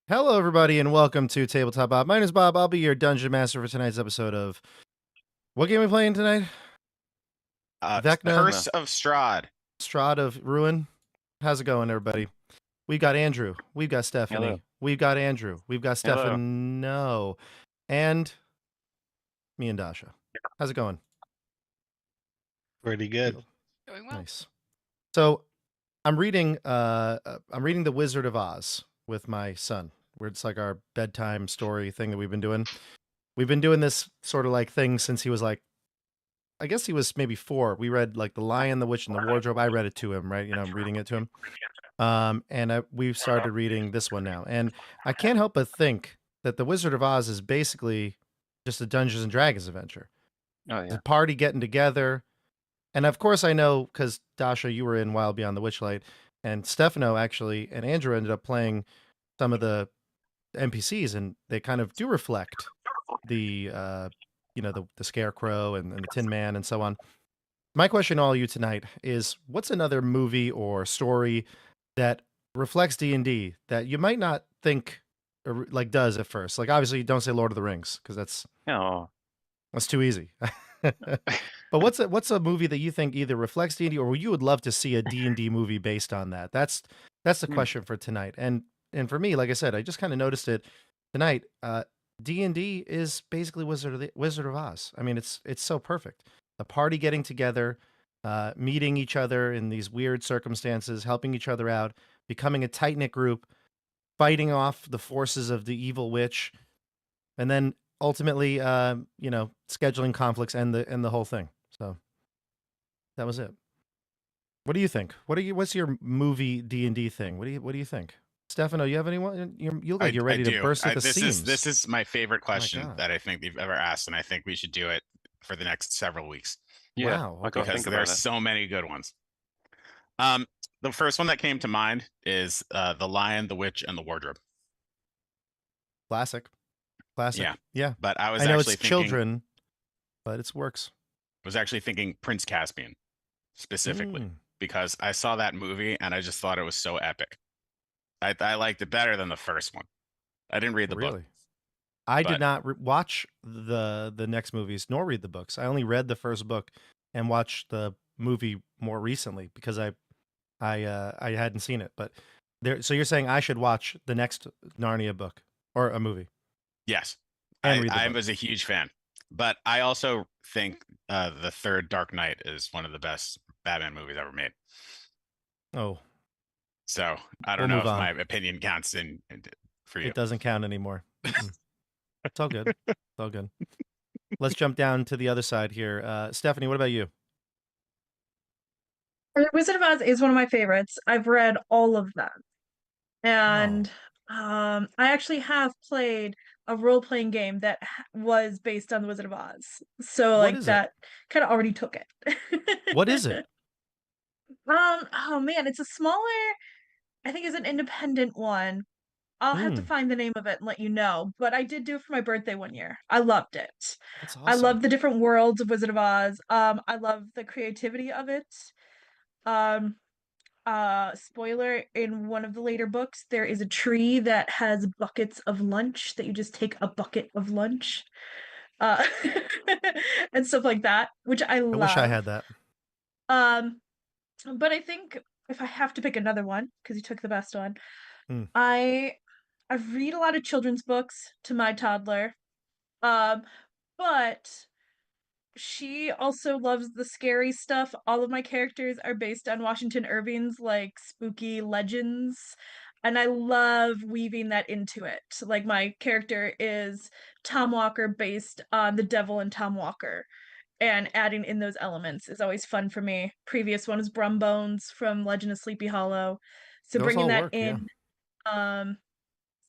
Hello, everybody, and welcome to Tabletop Bob. My name is Bob. I'll be your dungeon master for tonight's episode of... What game are we playing tonight? Vecna, Curse of Strahd. Strahd of Ruin. How's it going, everybody? We've got Andrew. We've got Stephanie. Hello. We've got Andrew. We've got Hello. Stefano. And me and Dasha. How's it going? Pretty good. Doing well. Nice. So, I'm reading The Wizard of Oz with my son, where it's like our bedtime story thing that we've been doing. We've been doing this sort of like thing since he was like, I guess he was maybe 4. We read like The Lion, the Witch, and the Wardrobe. I read it to him, right? I'm reading it to him. We've started reading this one now. And I can't help but think that The Wizard of Oz is basically just a Dungeons and Dragons adventure. Oh, yeah. The party getting together. And of course I know, because Dasha, you were in Wild Beyond the Witchlight, and Stefano actually, and Andrew ended up playing some of the NPCs, and they kind of do reflect the Scarecrow and the Tin Man and so on. My question to all you tonight is, what's another movie or story that reflects D&D that you might not think like does at first? Like, obviously, don't say Lord of the Rings, because that's too easy. But what's a movie that you think either reflects D&D or you would love to see a D&D movie based on that? That's the question for tonight. And for me, like I said, I just kind of noticed it tonight. D&D is basically Wizard of Oz. I mean, it's so perfect. The party getting together, meeting each other in these weird circumstances, helping each other out, becoming a tight-knit group, fighting off the forces of the evil witch, and then ultimately, scheduling conflicts and the whole thing. So that was it. What do you think? What's your movie D&D thing? What do you think? Stefano, you have anyone? You look like you're ready to burst at the seams. This is my favorite question God. that I think you've ever asked, and I think we should do it for the next several weeks. Yeah, Wow. I'll go Because think about there's it. so many good ones. The first one that came to mind is The Lion, the Witch, and the Wardrobe. Classic. Yeah. But I I know actually it's thinking, children, but it works. was actually thinking Prince Caspian specifically, because I saw that movie and I just thought it was so epic. I liked it better than the first one. I didn't read the book. I did not watch the next movies nor read the books. I only read the first book and watched the movie more recently because I hadn't seen it. But so you're saying I should watch the next Narnia book or a movie? Yes, And I was a huge fan. But I also think the third Dark Knight is one of the best Batman movies ever made. Oh. So I don't know if my opinion counts for you. It doesn't count anymore. It's all good. It's all good. Let's jump down to the other side here. Stephanie, what about you? Wizard of Oz is one of my favorites. I've read all of them. And I actually have played a role-playing game that was based on the Wizard of Oz. So like that kind of already took it. What is it? Oh man, it's a smaller, I think it's an independent one. I'll have to find the name of it and let you know. But I did do it for my birthday one year. I loved it. That's awesome. I love the different worlds of Wizard of Oz. I love the creativity of it. Spoiler, in one of the later books, there is a tree that has buckets of lunch that you just take a bucket of lunch. And stuff like that, which I love. I wish I had that. But I think if I have to pick another one, because you took the best one, I read a lot of children's books to my toddler. But she also loves the scary stuff. All of my characters are based on Washington Irving's like spooky legends, and I love weaving that into it. Like my character is Tom Walker based on the Devil and Tom Walker, and adding in those elements is always fun for me. Previous one was Brumbones from Legend of Sleepy Hollow, so Those bringing all that work, in.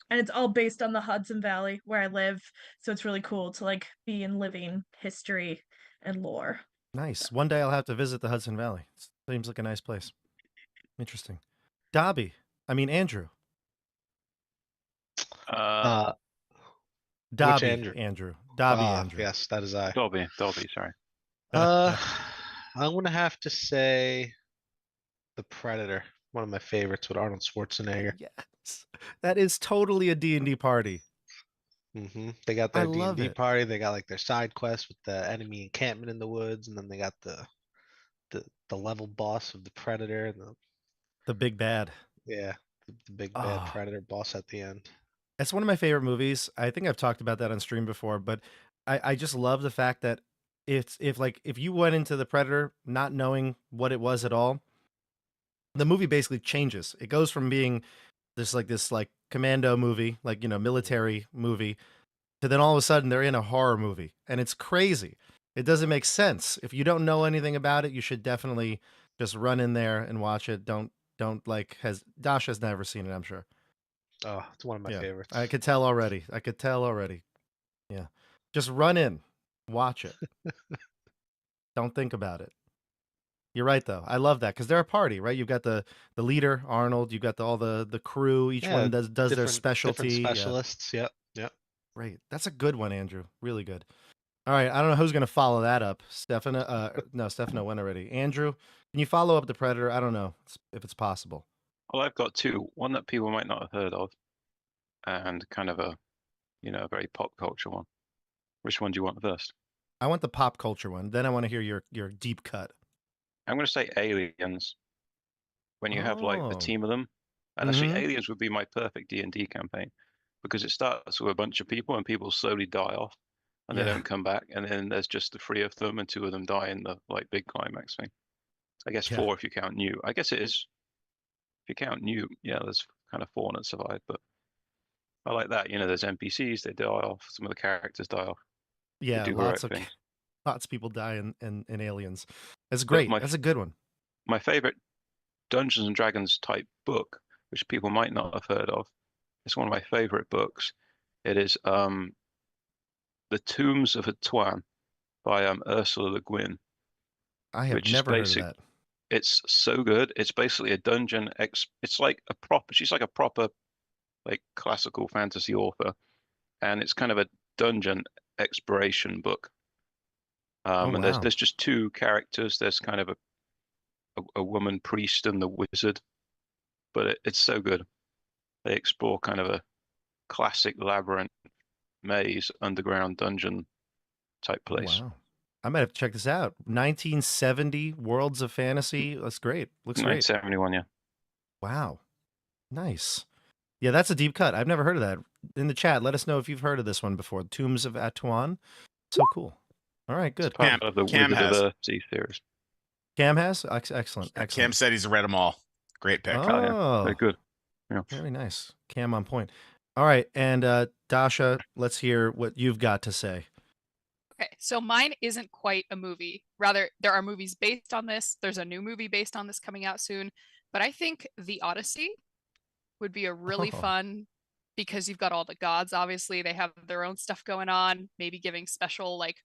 And it's all based on the Hudson Valley where I live, so it's really cool to like be in living history and lore. Nice. One day I'll have to visit the Hudson Valley. Seems like a nice place. Interesting. Andrew. Dobby, Andrew. Andrew. Yes, that is I. Dolby, sorry. I'm gonna have to say The Predator, one of my favorites with Arnold Schwarzenegger. Yeah. That is totally a D&D party. They got I their love D&D it. party. They got like their side quest with the enemy encampment in the woods, and then they got the level boss of the predator and The big bad. the big bad Oh, predator boss at the end. it's one of my favorite movies. I think I've talked about that on stream before, but I just love the fact that if you went into the Predator not knowing what it was at all, the movie basically changes. It goes from being this commando movie, like, military movie, to then all of a sudden they're in a horror movie, and it's crazy. It doesn't make sense. If you don't know anything about it, you should definitely just run in there and watch it. Don't like has Dash has never seen it, I'm sure. Oh, it's one of my Yeah. favorites. I could tell already. Yeah. Just run in, watch it. Don't think about it. You're right though. I love that because they're a party, right? You've got the leader, Arnold, you've got all the crew, each one does their different specialty. Yeah. specialists. Yep. Great. That's a good one, Andrew. Really good. All right. I don't know who's going to follow that up. Stefano. No, Stefano went already. Andrew, can you follow up the Predator? I don't know if it's possible. Well, I've got two. One that people might not have heard of, and kind of a very pop culture one. Which one do you want first? I want the pop culture one. Then I want to hear your deep cut. I'm going to say Aliens. When you have like a Oh. team of them, and actually Mhm. Aliens would be my perfect D&D campaign because it starts with a bunch of people and people slowly die off and they Yeah. don't come back, and then there's just the three of them and two of them die in the like big climax thing. I guess Yeah. 4 if you count New. I guess it is. If you count New, yeah, there's kind of 4 that survive, but I like that. There's NPCs, they die off. Some of the characters die off. Yeah, do lots heroic of things. lots of people die in Aliens. That's But great. That's a good one. My favorite Dungeons and Dragons type book, which people might not have heard of, it's one of my favorite books. It is The Tombs of Atuan by Ursula Le Guin. I have which is never heard of basic. that. It's so good. It's basically a dungeon it's like a proper she's like a proper like classical fantasy author, and it's kind of a dungeon exploration book. Oh, And wow. there's just 2 characters. There's kind of a woman priest and the wizard, but it's so good. They explore kind of a classic labyrinth maze underground dungeon type Oh, place. wow. I might have to check this out. 1970 Worlds of Fantasy. That's great. Looks great. 1971, yeah. Wow. Nice. Yeah, that's a deep cut. I've never heard of that. In the chat, let us know if you've heard of this one before. Tombs of Atuan. So cool. All right, good. Cam- Part of the Cam Wizard has. of Earth series. Cam has? Excellent. Cam Excellent. said he's read them all. Great pick. Oh, yeah. Very good. Yeah. Very nice. Cam on point. All right, and Dasha, let's hear what you've got to say. Okay, so mine isn't quite a movie. Rather, there are movies based on this. There's a new movie based on this coming out soon. But I think The Odyssey would be a really Oh. fun, because you've got all the gods, obviously. They have their own stuff going on, maybe giving special like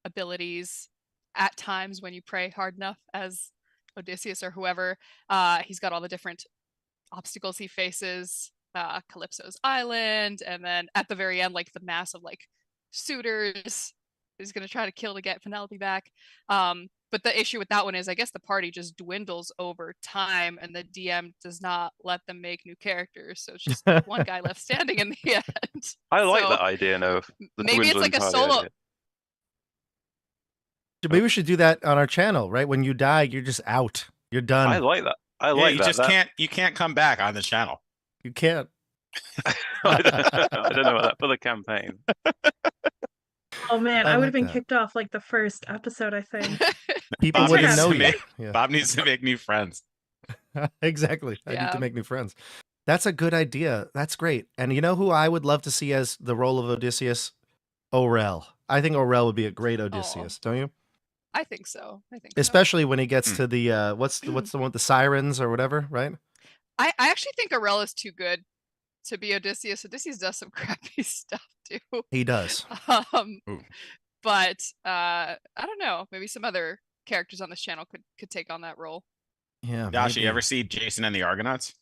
abilities at times when you pray hard enough as Odysseus or whoever. He's got all the different obstacles he faces, Calypso's island, and then at the very end, like the mass of like suitors who's going to try to kill to get Penelope back. But the issue with that one is, I guess the party just dwindles over time, and the DM does not let them make new characters, so it's just one guy left standing in the end. I like So that idea, though. Of the maybe it's like a dwindling solo. party idea. Maybe we should do that on our channel, right? When you die, you're just out. You're done. I like that. I Yeah, like you that. just can't come back on the channel. You can't. I don't know about that for the campaign. Oh man, I I would like have been that. kicked off like the first episode, I think. People Bob wouldn't needs know to you. make- Yeah. Bob needs to make new friends. Exactly. I need Yeah. to make new friends. That's a good idea. That's great. And you know who I would love to see as the role of Odysseus? Orel. I think Orel would be a great Odysseus, don't you? I think so. I think so. Especially when he gets Hmm. to the what's the one with the sirens or whatever, right? I actually think Aurel is too good to be Odysseus. Odysseus does some crappy stuff too. He does. Ooh. But I don't know. Maybe some other characters on this channel could take on that role. Yeah. Josh, you maybe. ever see Jason and the Argonauts?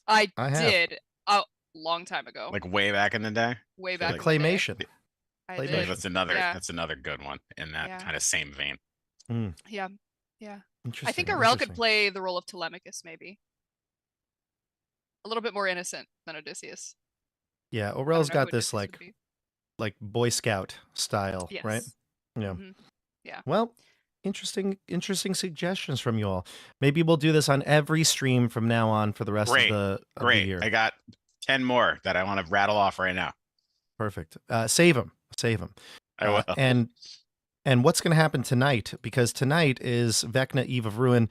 I have. did a long time ago, Like way back in the day? way so back. like- in the day. Claymation. I Claymation. did. That's another Yeah. that's another good one in that Yeah. kind of same vein. Yeah. Interesting. I think Aurel could interesting. play the role of Telemachus, maybe. a little bit more innocent than Odysseus. Yeah, I don't Aurel's know got who this Odysseus would be. like Boy Scout style, right? Yes. Yeah. Mhm. Yeah. Well, interesting suggestions from you all. Maybe we'll do this on every stream from now on for the rest Great. of the Great. year. I got 10 more that I want to rattle off right now. Perfect. Save them. I will. And what's going to happen tonight? Because tonight is Vecna Eve of Ruin,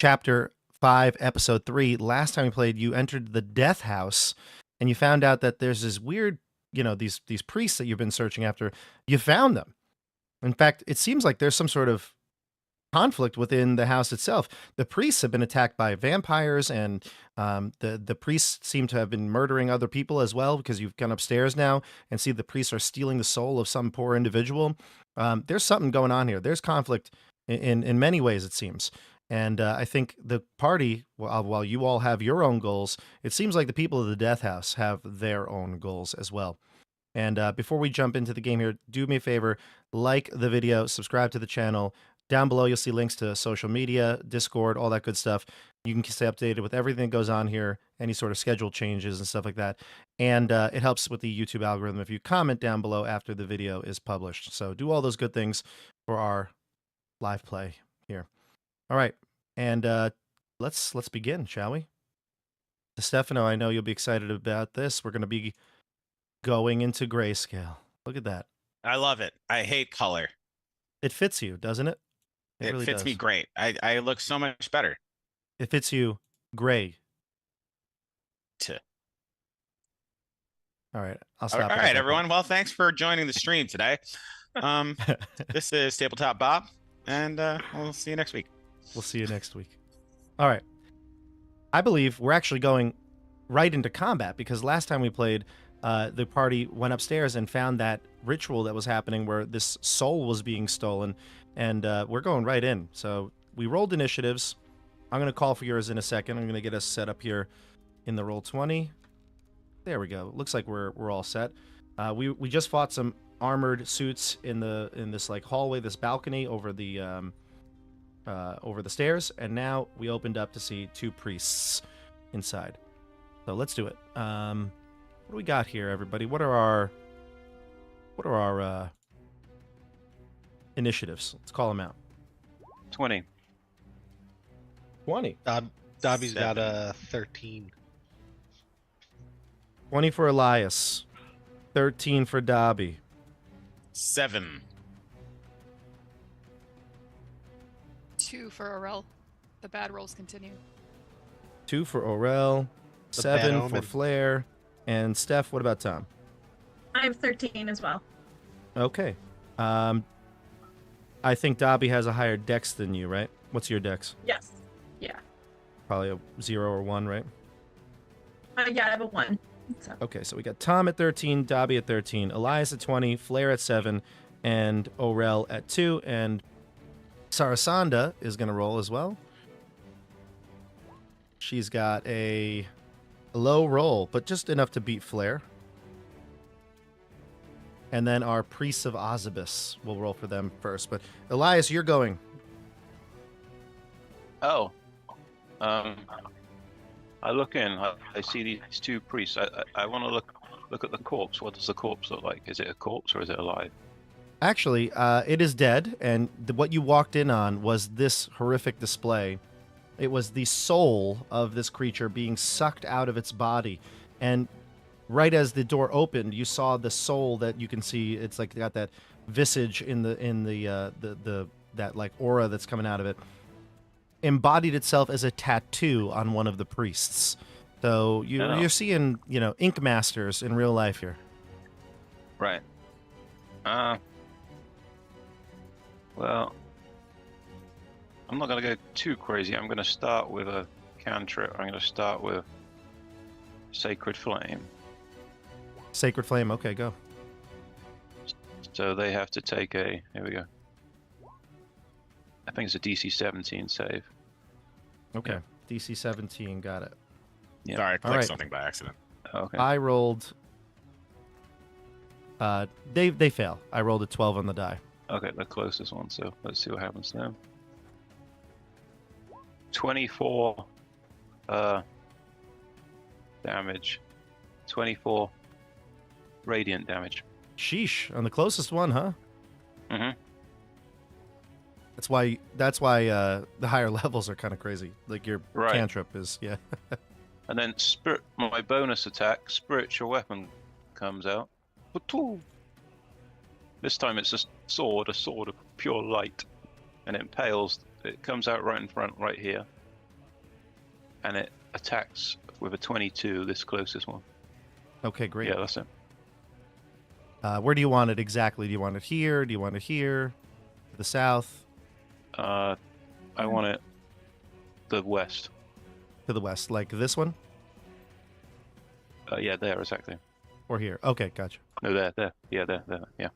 Chapter 5, Episode 3. Last time we played, you entered the Death House, and you found out that there's this weird, these priests that you've been searching after. You found them. In fact, it seems like there's some sort of conflict within the house itself. The priests have been attacked by vampires, and the priests seem to have been murdering other people as well, because you've gone upstairs now and see the priests are stealing the soul of some poor individual. There's something going on here. There's conflict in many ways, it seems. And I think the party, while you all have your own goals, it seems like the people of the Death House have their own goals as well. And before we jump into the game here, do me a favor, like the video, subscribe to the channel. Down below, you'll see links to social media, Discord, all that good stuff. You can stay updated with everything that goes on here, any sort of schedule changes and stuff like that. And it helps with the YouTube algorithm if you comment down below after the video is published. So do all those good things for our live play here. All right, and let's begin, shall we? Stefano, I know you'll be excited about this. We're going to be going into grayscale. Look at that. I love it. I hate color. It fits you, doesn't it? It really fits does. me great. I look so much better. It fits you gray. All right, I'll stop. All right, everyone. Well, thanks for joining the stream today. This is Tabletop Bob, and we'll see you next week. We'll see you next week. All right. I believe we're actually going right into combat, because last time we played, the party went upstairs and found that ritual that was happening where this soul was being stolen, and we're going right in. So we rolled initiatives. I'm going to call for yours in a second. I'm going to get us set up here in the Roll20. There we go. Looks like we're all set. We just fought some armored suits in this like hallway, this balcony over the stairs, and now we opened up to see 2 priests inside. So let's do it. What do we got here, everybody? What are our initiatives? Let's call them out. 20. 20. Dobby's got a 13. 20 for Elias. 13 for Dobby. 7. 2 for Aurel. The bad rolls continue. 2 for Aurel. The bad 7 for omen. Flair. And Steph, what about Tom? I have 13 as well. Okay. I think Dobby has a higher dex than you, right? What's your dex? Yes. Yeah. Probably a 0 or 1, right? Yeah, I have a 1. So. Okay, so we got Tom at 13, Dobby at 13, Elias at 20, Flair at 7, and Aurel at 2, and Sarasanda is going to roll as well. She's got a low roll, but just enough to beat Flair. And then our Priests of Osybus will roll for them first. But Elias, you're going. Oh. I look in. I see these 2 priests. I want to look at the corpse. What does the corpse look like? Is it a corpse or is it alive? Actually, it is dead, and what you walked in on was this horrific display. It was the soul of this creature being sucked out of its body, and right as the door opened, you saw the soul that you can see. It's like got that visage in the that like aura that's coming out of it. Embodied itself as a tattoo on one of the priests. So you're seeing, ink masters in real life here. Right. Well, I'm not going to go too crazy. I'm going to start with a cantrip. I'm going to start with Sacred Flame. Sacred Flame, okay, go. So they have to take here we go. I think it's a DC 17 save. Okay, yeah. DC 17, got it. Yeah. Sorry, I clicked right. something by accident. Okay. I rolled... They fail. I rolled a 12 on the die. Okay, the closest one, so let's see what happens now. 24 damage, 24 radiant damage. Sheesh, on the closest one, huh? Mm-hmm. That's why the higher levels are kind of crazy. Like your Right. cantrip is, yeah. And then my bonus attack, spiritual weapon, comes out. Patoo! This time it's a sword of pure light, and it impales. It comes out right in front, right here, and it attacks with a 22. This closest one. Okay, great. Yeah, that's it. Where do you want it exactly? Do you want it here? Do you want it here? To the south? I want it the west. To the west, like this one? Yeah, there exactly. Or here? Okay, gotcha. No, there. Yeah, there. Yeah.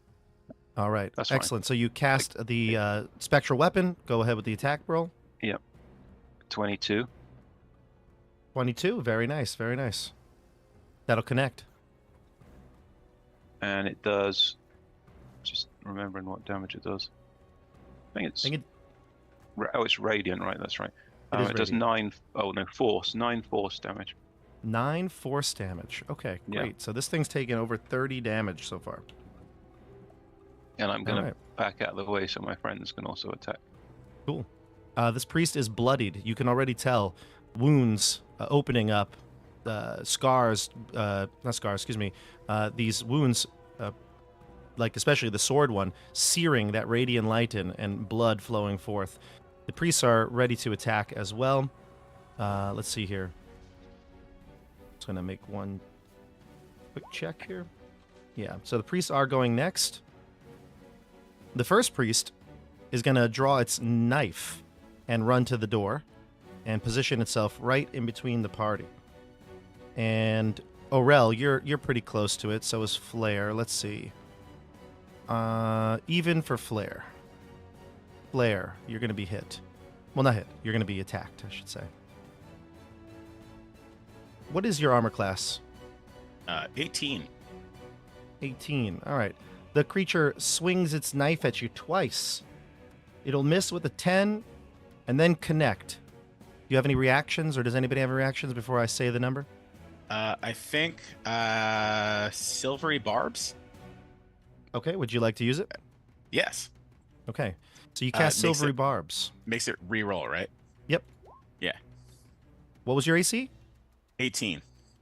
All right, That's fine. excellent. So you cast the spectral weapon. Go ahead with the attack roll. 22. 22. Very nice, very nice. That'll connect. And it does. Just remembering what damage it does. I think it's. It's radiant, right? That's right. It does 9. Oh no, force. 9 force damage. 9 force damage. Okay, great. Yeah. So this thing's taken over 30 damage so far. And I'm gonna Alright. back out of the way so my friends can also attack. Cool. This priest is bloodied. You can already tell wounds opening up, scars. Not scars. Excuse me. These wounds, like especially the sword one, searing that radiant light in and blood flowing forth. The priests are ready to attack as well. Let's see here. Just gonna make one quick check here. Yeah. So the priests are going next. The first priest is going to draw its knife and run to the door and position itself right in between the party. And Orel, you're pretty close to it, so is Flare. Let's see. Even for Flare. Flare, you're going to be hit. Well, not hit. You're going to be attacked, I should say. What is your armor class? 18. 18. All right. The creature swings its knife at you twice. It'll miss with a 10 and then connect. Do you have any reactions, or does anybody have any reactions before I say the number? I think silvery barbs. Okay, would you like to use it? Yes. Okay. So you cast makes Silvery it- Barbs. Makes it re-roll, right? Yep. Yeah. What was your AC? 18.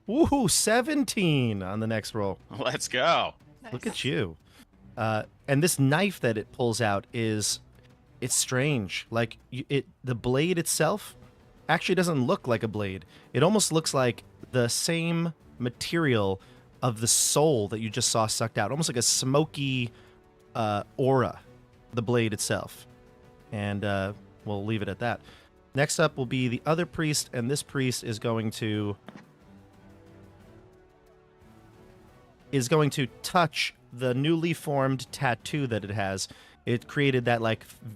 Woohoo, 17 on the next roll. Let's go. Look at you. And this knife that it pulls out it's strange. Like the blade itself actually doesn't look like a blade. It almost looks like the same material of the soul that you just saw sucked out. Almost like a smoky aura, the blade itself. And we'll leave it at that. Next up will be the other priest, and this priest is going to touch the newly formed tattoo that it has. It created that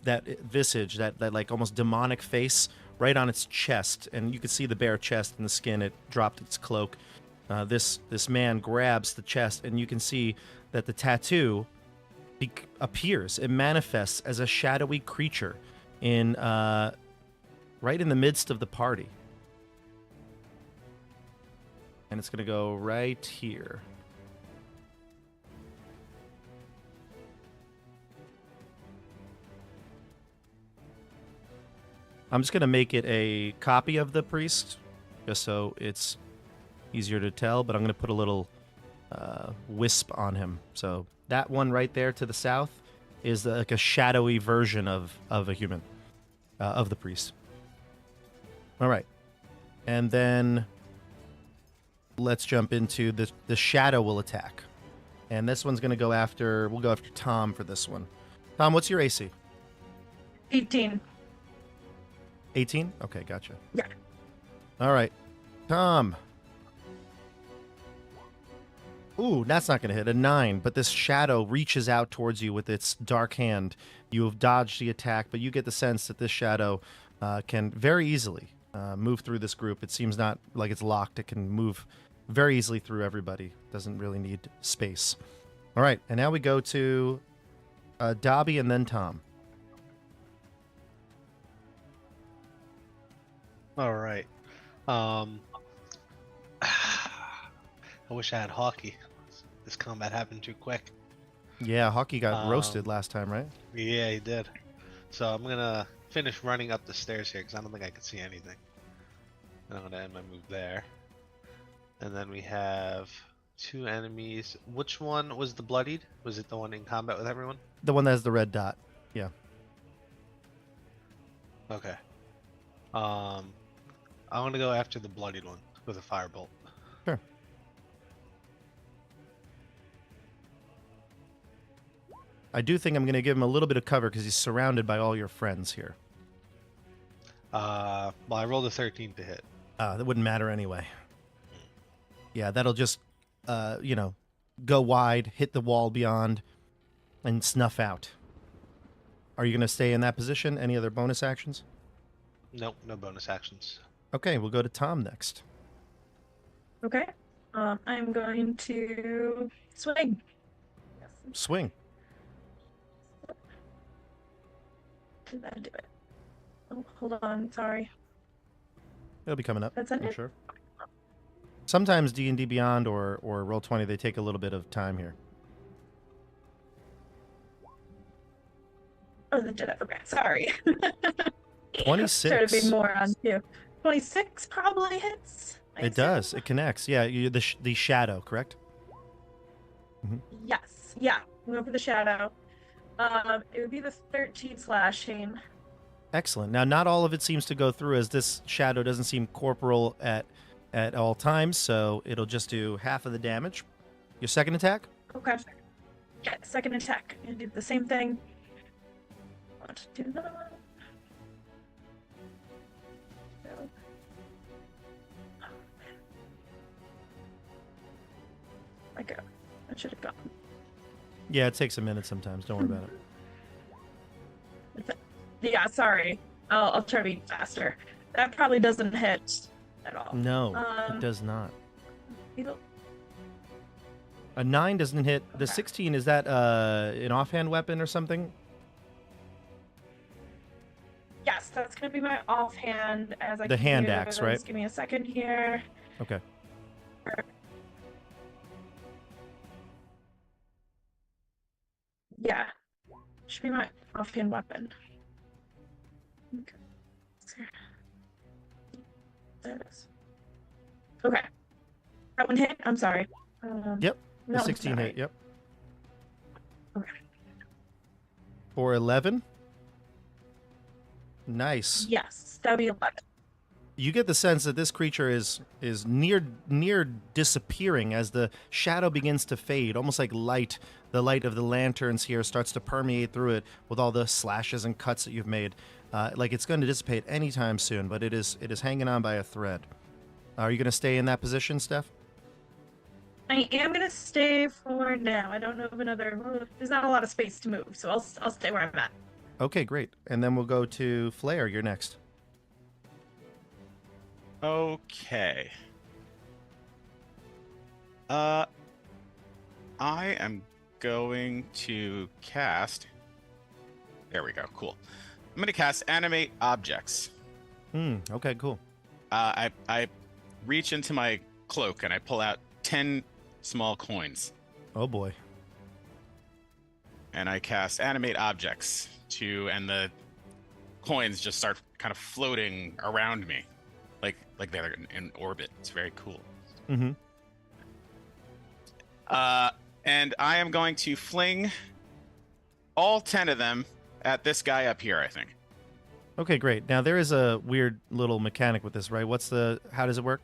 that visage, that like almost demonic face right on its chest, and you can see the bare chest and the skin. It dropped its cloak. This man grabs the chest, and you can see that the tattoo appears. It manifests as a shadowy creature in right in the midst of the party, and it's going to go right here. I'm just going to make it a copy of the priest, just so it's easier to tell, but I'm going to put a little wisp on him. So that one right there to the south is like a shadowy version of a human, of the priest. All right. And then let's jump into the shadow will attack. And this one's going to go after, we'll go after Tom for this one. Tom, what's your AC? 18. 18? Okay, gotcha. Yeah. All right. Tom. Ooh, that's not going to hit. A 9, but this shadow reaches out towards you with its dark hand. You have dodged the attack, but you get the sense that this shadow can very easily move through this group. It seems not like it's locked. It can move very easily through everybody. Doesn't really need space. All right, and now we go to Dobby and then Tom. All right. I wish I had hockey. This combat happened too quick. Yeah, Hockey got roasted Um, last time, right? Yeah, he did. So I'm gonna finish running up the stairs here because I don't think I can see anything. And I'm gonna end my move there. And then we have 2 enemies. Which one was the bloodied? Was it the one in combat with everyone? The one that has the red dot. Yeah. Okay. I'm gonna go after the bloodied one with a firebolt. Sure. I do think I'm going to give him a little bit of cover because he's surrounded by all your friends here. Well, I rolled a 13 to hit. That wouldn't matter anyway. Yeah, that'll just, go wide, hit the wall beyond, and snuff out. Are you going to stay in that position? Any other bonus actions? Nope, no bonus actions. Okay, we'll go to Tom next. Okay. I'm going to swing. Yes. Swing. Did that do it? Oh, hold on. Sorry. It'll be coming up, That's I'm it? sure. Sometimes D&D Beyond or Roll20, they take a little bit of time here. Oh, that did it. Okay. Sorry. 26. Try to be more on too. 26 probably hits. I It does. assume. It connects. Yeah, the shadow, correct? Yes. Yeah. I'm going for the shadow. It would be the 13 slashing. Excellent. Now, not all of it seems to go through, as this shadow doesn't seem corporal at all times, so it'll just do half of the damage. Your second attack? Okay. Yeah, second attack. And do the same thing. Want to do another one? No. Oh, man. My God. I should have gone. Yeah, it takes a minute sometimes. Don't worry about it. Yeah, sorry. I'll try to be faster. That probably doesn't hit at all. No, it does not. It'll- A 9 doesn't hit. The Okay. 16, is that an offhand weapon or something? Yes, that's gonna be my offhand as I The hand use. axe, right? Give me a second here. Okay. Yeah, should be my offhand weapon. Okay. There it is. Okay. That one hit. I'm sorry. Yep, that The one's 16 not hit, right. yep. Okay. For 11? Nice. Yes, that'd be 11. You get the sense that this creature is near disappearing as the shadow begins to fade, almost like light. The light of the lanterns here starts to permeate through it with all the slashes and cuts that you've made. Like it's going to dissipate anytime soon, but it is hanging on by a thread. Are you going to stay in that position, Steph? I am gonna stay for now. I don't know of another. There's not a lot of space to move, so I'll stay where I'm at. Okay, great. And then we'll go to Flair. You're next. Okay. I am going to cast. There we go. Cool. I'm going to cast Animate Objects. Okay, cool. I reach into my cloak and I pull out 10 small coins. Oh boy. And I cast Animate Objects and the coins just start kind of floating around me, like they're in orbit. It's very cool. Mm-hmm. And I am going to fling all 10 of them at this guy up here, I think. Okay, great. Now there is a weird little mechanic with this, right? How does it work?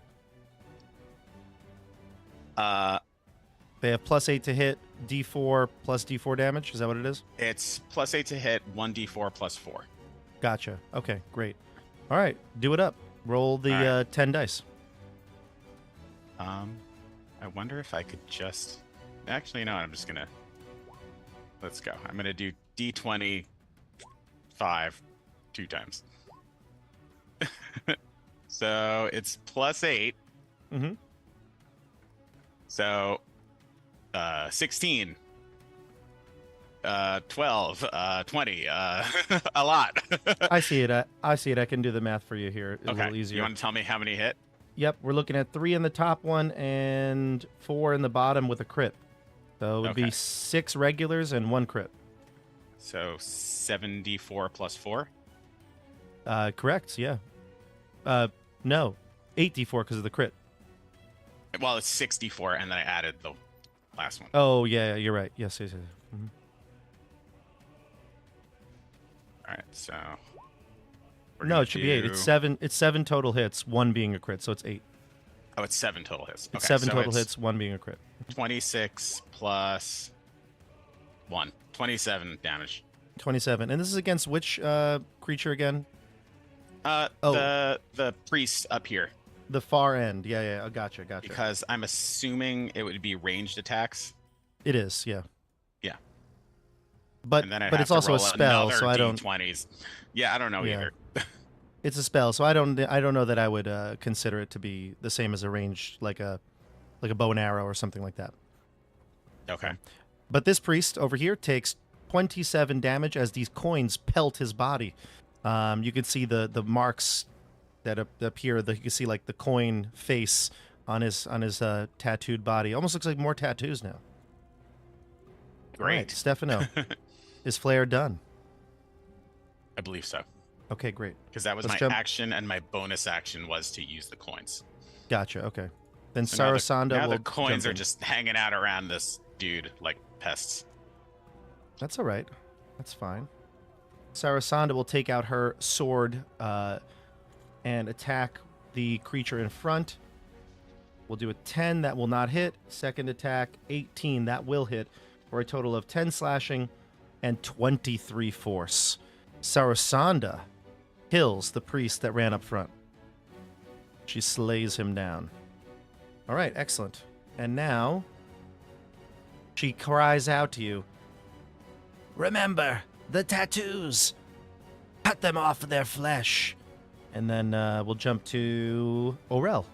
They have +8 to hit, D4 plus D4 damage. Is that what it is? It's +8 to hit, 1d4 plus 4. Gotcha. Okay, great. All right, do it up. Roll the All right. 10 dice. I wonder if I could just... Actually, no, I'm just going to... Let's go. I'm going to do D20 5 2 times. So it's +8. Mm-hmm. So 16, 12, 20, a lot. I see it. I see it. I can do the math for you here a Okay. little easier. You want to tell me how many hit? Yep, we're looking at 3 in the top one and 4 in the bottom with a crit. So it would be Okay. 6 regulars and 1 crit. So 74 plus 4. Correct, yeah. No, 8d4 because of the crit. Well, it's 64, and then I added the last one. Oh, yeah, you're right. Yes. Mhm. All right, so we're No, gonna it should be 8. It's do- 7. It's 7 total hits, 1 being a crit, so it's 8. Oh, it's 7 total hits. It's Okay, 7 so total it's hits, 1 being a crit. 26 plus 1. 27 damage. 27. And this is against which creature again? Oh. The priest up here, The far end. Yeah. Oh, gotcha. because I'm assuming it would be ranged attacks, It is, yeah. Yeah. But and then I but have it's to also a roll spell, another so I don't. D20s. Yeah, I don't know Yeah. either. It's a spell, so I don't know that I would consider it to be the same as a range, like a bow and arrow or something like that. Okay. But this priest over here takes 27 damage as these coins pelt his body. You can see the marks that appear. You can see like the coin face on his tattooed body. Almost looks like more tattoos now. All right, Great. Stefano, is Flare done? I believe so. Okay, great. Because that was Let's my jump- action, and my bonus action was to use the coins. Gotcha. Okay, then So now the- Sarasanda now will the coins jump are in. just hanging out around this dude like pests. That's all right. That's fine. Sarasanda will take out her sword and attack the creature in front. We'll do a 10. That will not hit. Second attack, 18. That will hit for a total of 10 slashing and 23 force. Sarasanda kills the priest that ran up front. She slays him down. All right, excellent. And now she cries out to you, "Remember the tattoos. Cut them off their flesh." And then we'll jump to Orel.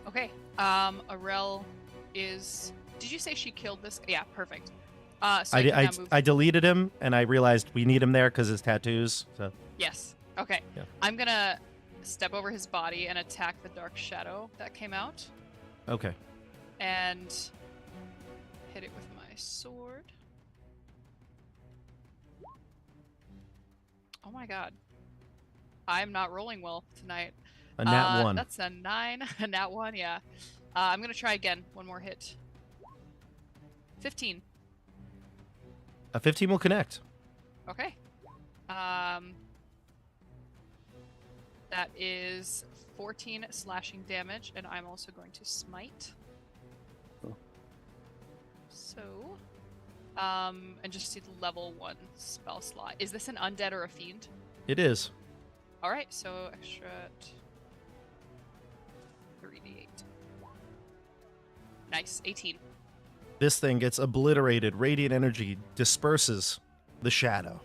Okay. Arel is. Did you say she killed this? Yeah, perfect. So I, can now move. I deleted him, and I realized we need him there because his tattoos. So Yes. Okay. Yeah. I'm gonna step over his body and attack the dark shadow that came out, okay, and hit it with my sword. Oh my god. I'm not rolling well tonight. a nat 1. That's a 9. A nat 1, yeah. I'm gonna try again. One more hit. 15. A 15 will connect. Okay. That is 14 slashing damage, and I'm also going to smite. Cool. So, and just see the level 1 spell slot. Is this an undead or a fiend? It is. All right, so extra 3d8. Nice, 18. This thing gets obliterated. Radiant energy disperses the shadow.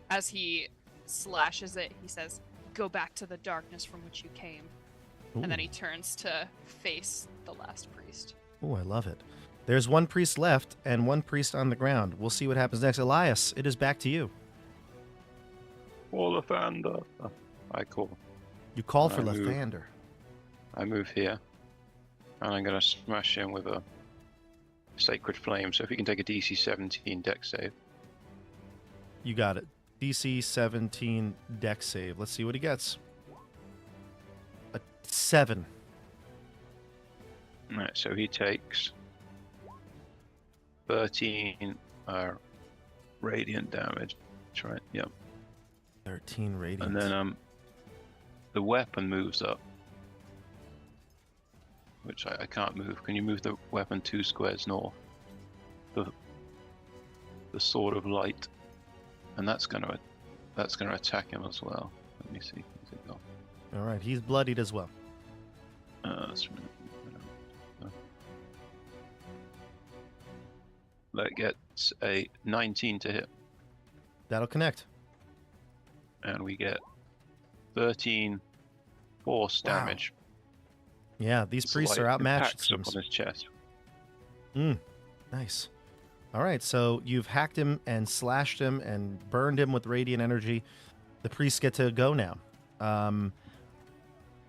As he slashes it, he says, "Go back to the darkness from which you came." And then he turns to face the last priest. Oh, I love it. There's one priest left and one priest on the ground. We'll see what happens next. Elias, it is back to you. For Lathander. I call. You call for I move. Lathander. I move here, and I'm going to smash him with a Sacred Flame. So if you can take a DC 17 dex save. You got it. DC 17 dex save. Let's see what he gets. A 7. Right, so he takes 13 radiant damage. That's right, yep. 13 radiant. And then the weapon moves up. Which I can't move. Can you move the weapon 2 squares north? The Sword of Light. And that's gonna attack him as well. Let me see. Where's it go? All right, he's bloodied as well. That's right. That gets a 19 to hit, That'll connect. and we get 13 force Wow. damage. Yeah, these It's priests like are outmatched, it impacts up seems. on his chest. Nice. All right, so you've hacked him and slashed him and burned him with radiant energy. The priests get to go now.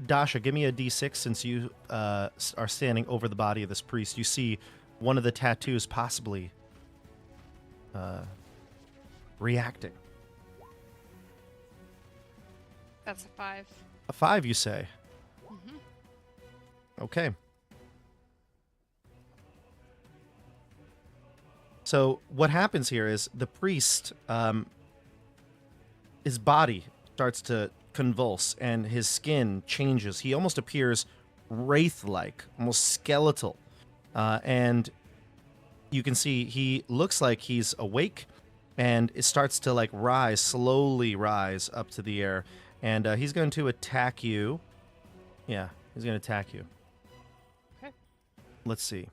Dasha, give me a d6 since you are standing over the body of this priest. You see one of the tattoos possibly reacting. That's a 5. A 5, you say? Mm-hmm. Okay. So what happens here is the priest, his body starts to convulse and his skin changes. He almost appears wraith-like, almost skeletal. And you can see he looks like he's awake, and it starts to like slowly rise up to the air. And he's going to attack you. Yeah, he's going to attack you. Okay. Let's see.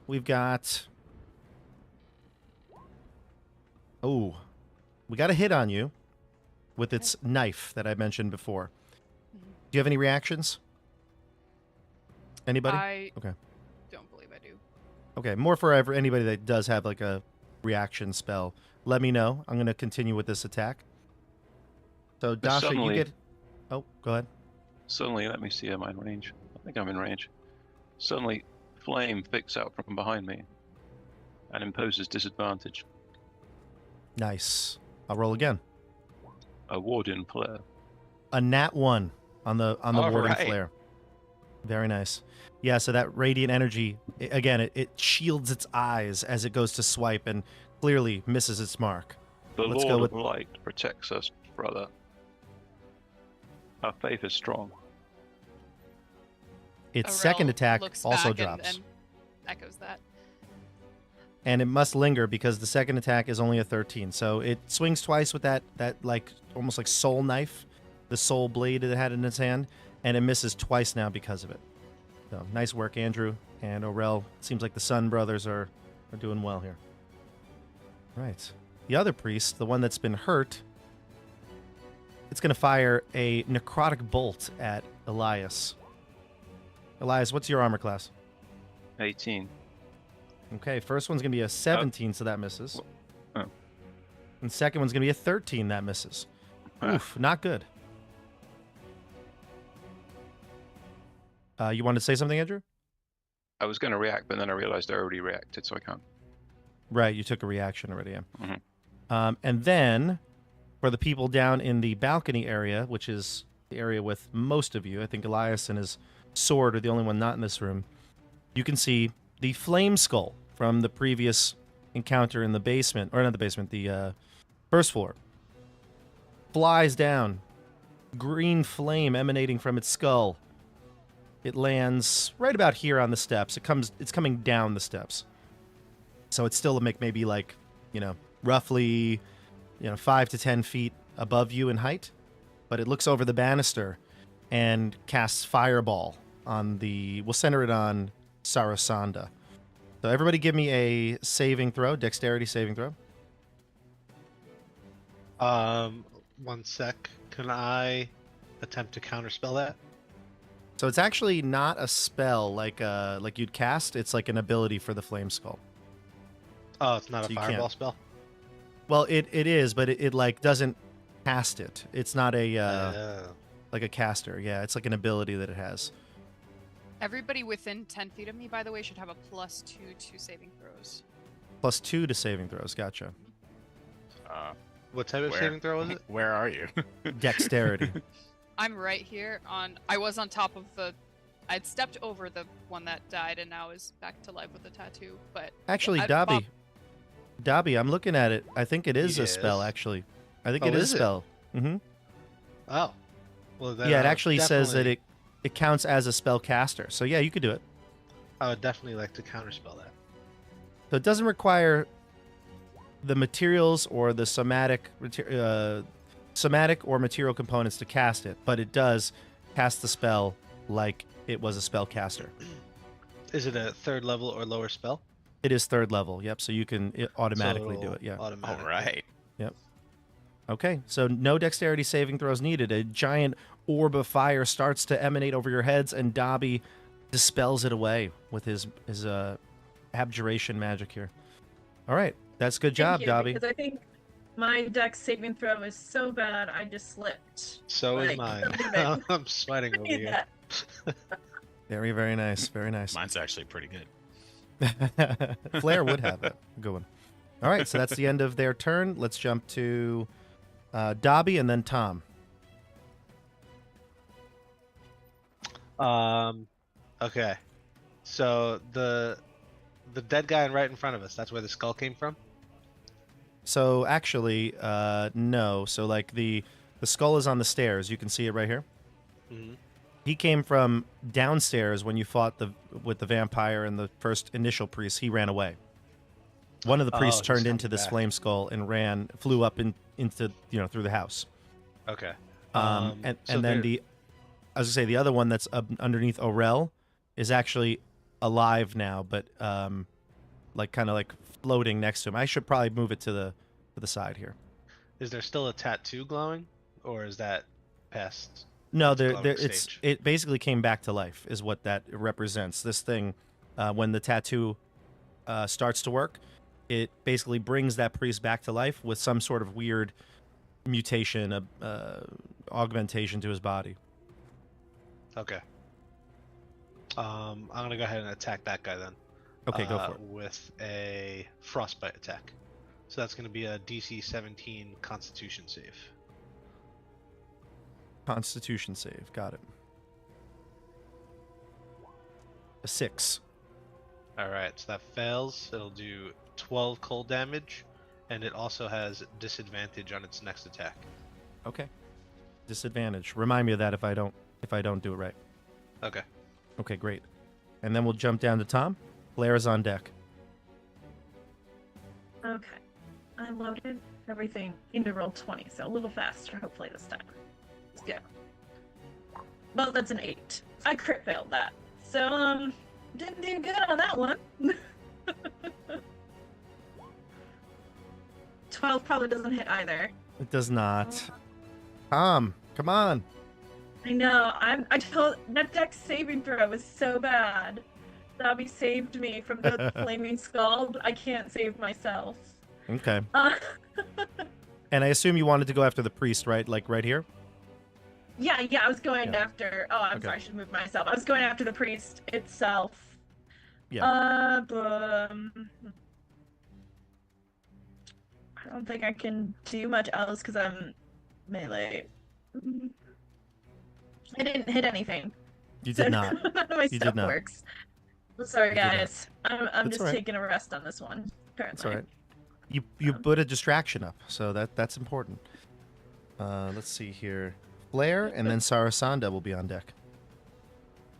We've got... Oh, we got a hit on you with its knife that I mentioned before. Mhm. Do you have any reactions? Anybody? I Okay. don't believe I do. Okay, more for anybody that does have like a reaction spell. Let me know. I'm going to continue with this attack. So, Dasha, you suddenly- get... Oh, go ahead. Suddenly, let me see, am I in range? I think I'm in range. Suddenly, flame flicks out from behind me and imposes disadvantage. Nice. I'll roll again. A warden flare. A nat 1 on the All warding right. flare. Very nice. Yeah, so that radiant energy, it shields its eyes as it goes to swipe and clearly misses its mark. The Let's go Lord with- of Light protects us, brother. Our faith is strong. Its Aurel second attack looks also back drops. and echoes that. And it must linger because the second attack is only a 13. So it swings twice with that like almost like soul knife, the soul blade it had in its hand, and it misses twice now because of it. So nice work, Andrew and Aurel. Seems like the Sun brothers are doing well here. Right. The other priest, the one that's been hurt, it's going to fire a necrotic bolt at Elias. Elias, what's your armor class? 18. Okay, first one's going to be a 17, so that misses. Oh. And second one's going to be a 13, that misses. Ah. Oof, not good. You wanted to say something, Andrew? I was going to react, but then I realized I already reacted, so I can't. Right, you took a reaction already, yeah. Mhm. And then, for the people down in the balcony area, which is the area with most of you, I think Elias and his sword are the only one not in this room, you can see the flame skull from the previous encounter in the basement, or not the basement, the first floor. Flies down, green flame emanating from its skull. It lands right about here on the steps. It's coming down the steps. So it's still maybe like, roughly, 5 to 10 feet above you in height. But it looks over the banister and casts Fireball on we'll center it on Sarasanda. So everybody give me a saving throw, dexterity saving throw. 1 sec. Can I attempt to counterspell that? So it's actually not a spell like you'd cast. It's like an ability for the Flame Skull. Oh, it's not So a you fireball can't. spell? Well, it is, but it like doesn't cast it. It's not a like a caster. Yeah, it's like an ability that it has. Everybody within 10 feet of me, by the way, should have a +2 to saving throws. +2 to saving throws. Gotcha. What type of saving throw was it? Where are you? Dexterity. I'm right here I was on top of I'd stepped over the one that died and now is back to life with a tattoo, but Actually, I'd pop- Dobby, I'm looking at it. I think it is a spell, Yes. actually. I think Oh, it is is a it? spell. Mm-hmm. Oh. Well, then Yeah, it I would actually says that definitely- it counts as a spell caster. So yeah, you could do it. I would definitely like to counterspell that. So it doesn't require the materials or the somatic or material components to cast it, but it does cast the spell like it was a spell caster. Is it a 3rd level or lower spell? It is 3rd level, yep, so you can automatically So do it, yeah. All Automatically. right. Okay, so no dexterity saving throws needed. A giant orb of fire starts to emanate over your heads, and Dobby dispels it away with his abjuration magic here. All right, that's good job, Thank you, Dobby. because I think My dex saving throw is so bad, I just slipped. So is Like, mine. leave it. I'm sweating I over need here. that. Very, very nice. Very nice. Mine's actually pretty good. Flair would have it. Good one. All right, so that's the end of their turn. Let's jump to Dobby and then Tom. Okay. So the dead guy right in front of us, that's where the skull came from? So actually, no. So like the skull is on the stairs. You can see it right here. Mm-hmm. He came from downstairs when you fought with the vampire and the first initial priest. He ran away. One of the priests he's turned coming into this back. flame skull and flew up into through the house. Okay. And so then there- I was gonna say the other one that's up underneath Orel is actually alive now, but like kind of like floating next to him. I should probably move it to the side here. is there still a tattoo glowing, or is that past? No, its glowing stage? it basically came back to life is what that represents. This thing, when the tattoo starts to work, it basically brings that priest back to life with some sort of weird mutation, augmentation to his body. Okay. I'm gonna go ahead and attack that guy then. Okay, go for it. With a frostbite attack. So that's gonna be a DC 17 Constitution save. Constitution save. Got it. A 6. All right, so that fails. It'll do 12 cold damage, and it also has disadvantage on its next attack. Okay. Disadvantage. Remind me of that if I don't do it right. Okay. Okay, great. And then we'll jump down to Tom. Blair is on deck. Okay. I loaded everything into roll 20, so a little faster, hopefully, this time. Let's go. Well, that's an 8. I crit failed that. So, didn't do good on that one. 12 probably doesn't hit either. It does not. Tom, come on. I know. I told that dex saving throw was so bad. Dobby saved me from the flaming skull, but I can't save myself. Okay. And I assume you wanted to go after the priest, right? Like right here? Yeah, I was going Yeah. after. Oh, I'm Okay. sorry, I should move myself. I was going after the priest itself. Yeah. I don't think I can do much else because I'm melee. I didn't hit anything. You so did not. None of my did stuff not. works. Sorry, You did not. guys. I'm That's just all right. taking a rest on this one. Currently. That's all right. You put a distraction up, so that's important. Let's see here. Blair and then Sarasanda will be on deck.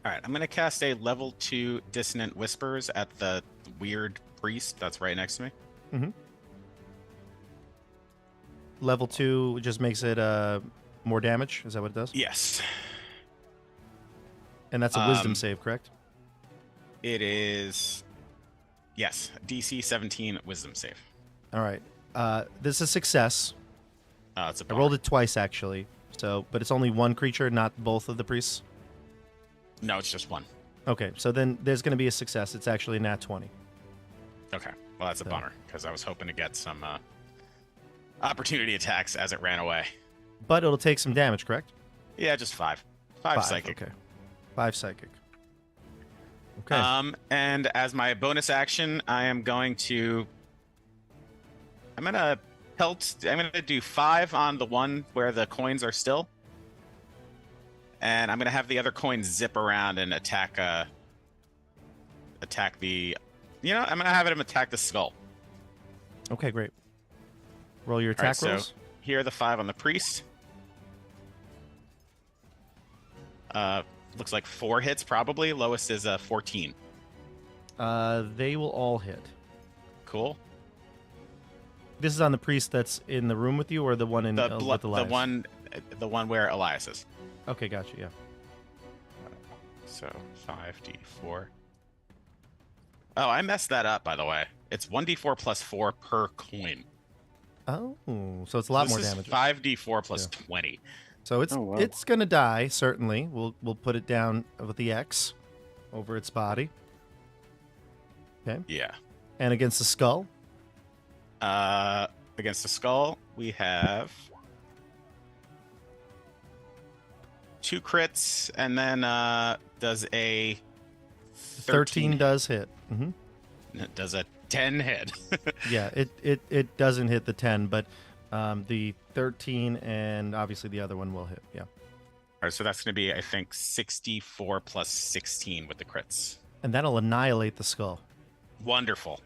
All right, I'm gonna cast a level 2 Dissonant Whispers at the weird priest that's right next to me. Level 2 just makes it more damage. Is that what it does? Yes, And that's a wisdom Um, save, correct? it is. Yes, DC 17 Wisdom save. All right. This is a success. It's a I bummer. rolled it twice actually. So, but it's only one creature, not both of the priests. No, it's just one. Okay, so then there's going to be a success. It's actually a nat 20. Okay, well that's a So- bummer because I was hoping to get some opportunity attacks as it ran away. But it'll take some damage, correct? Yeah, just 5. 5 psychic. Okay. 5 psychic. Okay. And as my bonus action, I'm gonna do 5 on the one where the coins are still. And I'm gonna have the other coins zip around and attack the I'm gonna have him attack the skull. Okay, great. Roll your All right, attack so rolls. here are the 5 on the priest. Looks like 4 hits probably. Lowest is 14. They will all hit. Cool. This is on the priest that's in the room with you, or the one in The with Elias? the one where Elias is. Okay, gotcha. Yeah. So 5d4. Oh, I messed that up, by the way. It's 1d4 plus 4 per coin. Oh, so it's a lot This more is damage. 5d4 plus 20. So it's Oh, wow. it's gonna die certainly. We'll put it down with the X over its body. Okay, Yeah. and against the skull. against the skull, we have 2 crits, and then does a 13 does hit. Does a 10 hit? Yeah, it doesn't hit the 10, but the 13 and obviously the other one will hit. Yeah. All right, so that's going to be, I think, 64 plus 16 with the crits. And that'll annihilate the skull. Wonderful.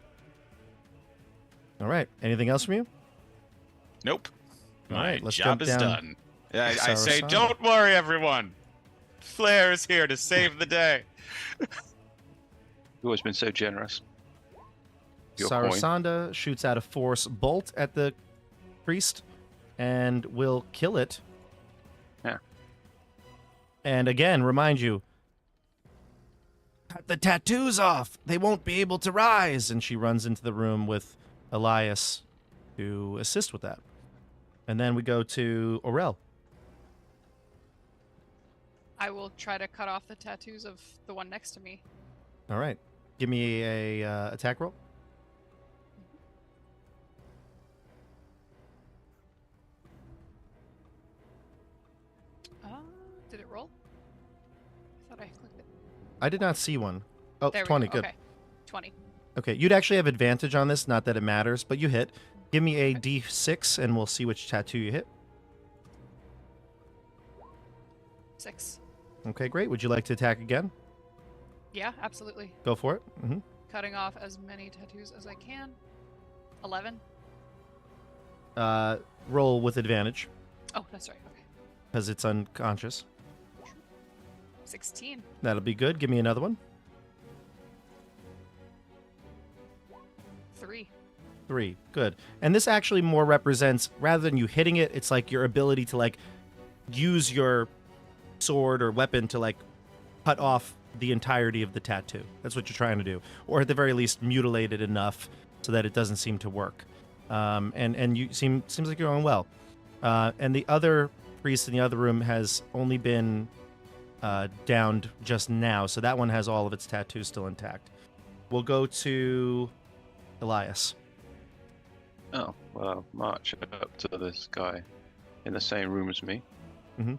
All right. Anything else from you? Nope. All My right, let's job jump is down done. I say, Sarasana. don't worry, everyone. Flair is here to save the day. You've always been so generous. Your coin. Sarasanda shoots out a force bolt at the priest and will kill it. Yeah. And again, remind you, cut the tattoos off. They won't be able to rise. And she runs into the room with Elias to assist with that. And then we go to Aurel. I will try to cut off the tattoos of the one next to me. All right. Give me a attack roll. Did it roll? I thought I clicked it. I did not see one. Oh, There we 20. go. Good. Okay. 20. Okay, you'd actually have advantage on this, not that it matters, but you hit. Give me a D6 and we'll see which tattoo you hit. 6. Okay, great. Would you like to attack again? Yeah, absolutely. Go for it. Cutting off as many tattoos as I can. 11. Roll with advantage Oh, that's right. Okay. because it's unconscious. 16. That'll be good. Give me another one. 3. 3. Good. And this actually more represents, rather than you hitting it, it's like your ability to like use your sword or weapon to like cut off the entirety of the tattoo. That's what you're trying to do, or at the very least mutilate it enough so that it doesn't seem to work. And you seems like you're going well. And the other priest in the other room has only been downed just now, so that one has all of its tattoos still intact. We'll go to Elias. Oh, well, I'll march up to this guy in the same room as me. Mhm.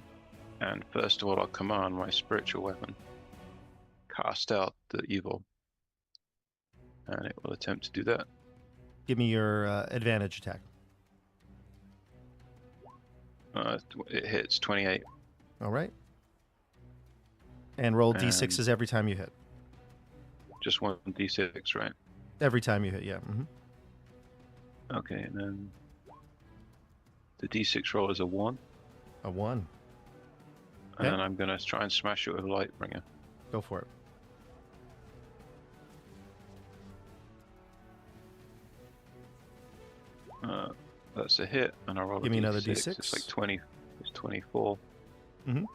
And first of all, I'll command my spiritual weapon. Cast out the evil. And it will attempt to do that. Give me your advantage attack. It hits 28. All right. And roll And- d6s every time you hit. Just one d6, right? Every time you hit, yeah. Okay, and then the d6 roll is a 1. A 1. And Okay. I'm going to try and smash it with a Lightbringer. Go for it. That's a hit, and I roll Give a me another d6. D6. It's like 20. It's 24. Mhm.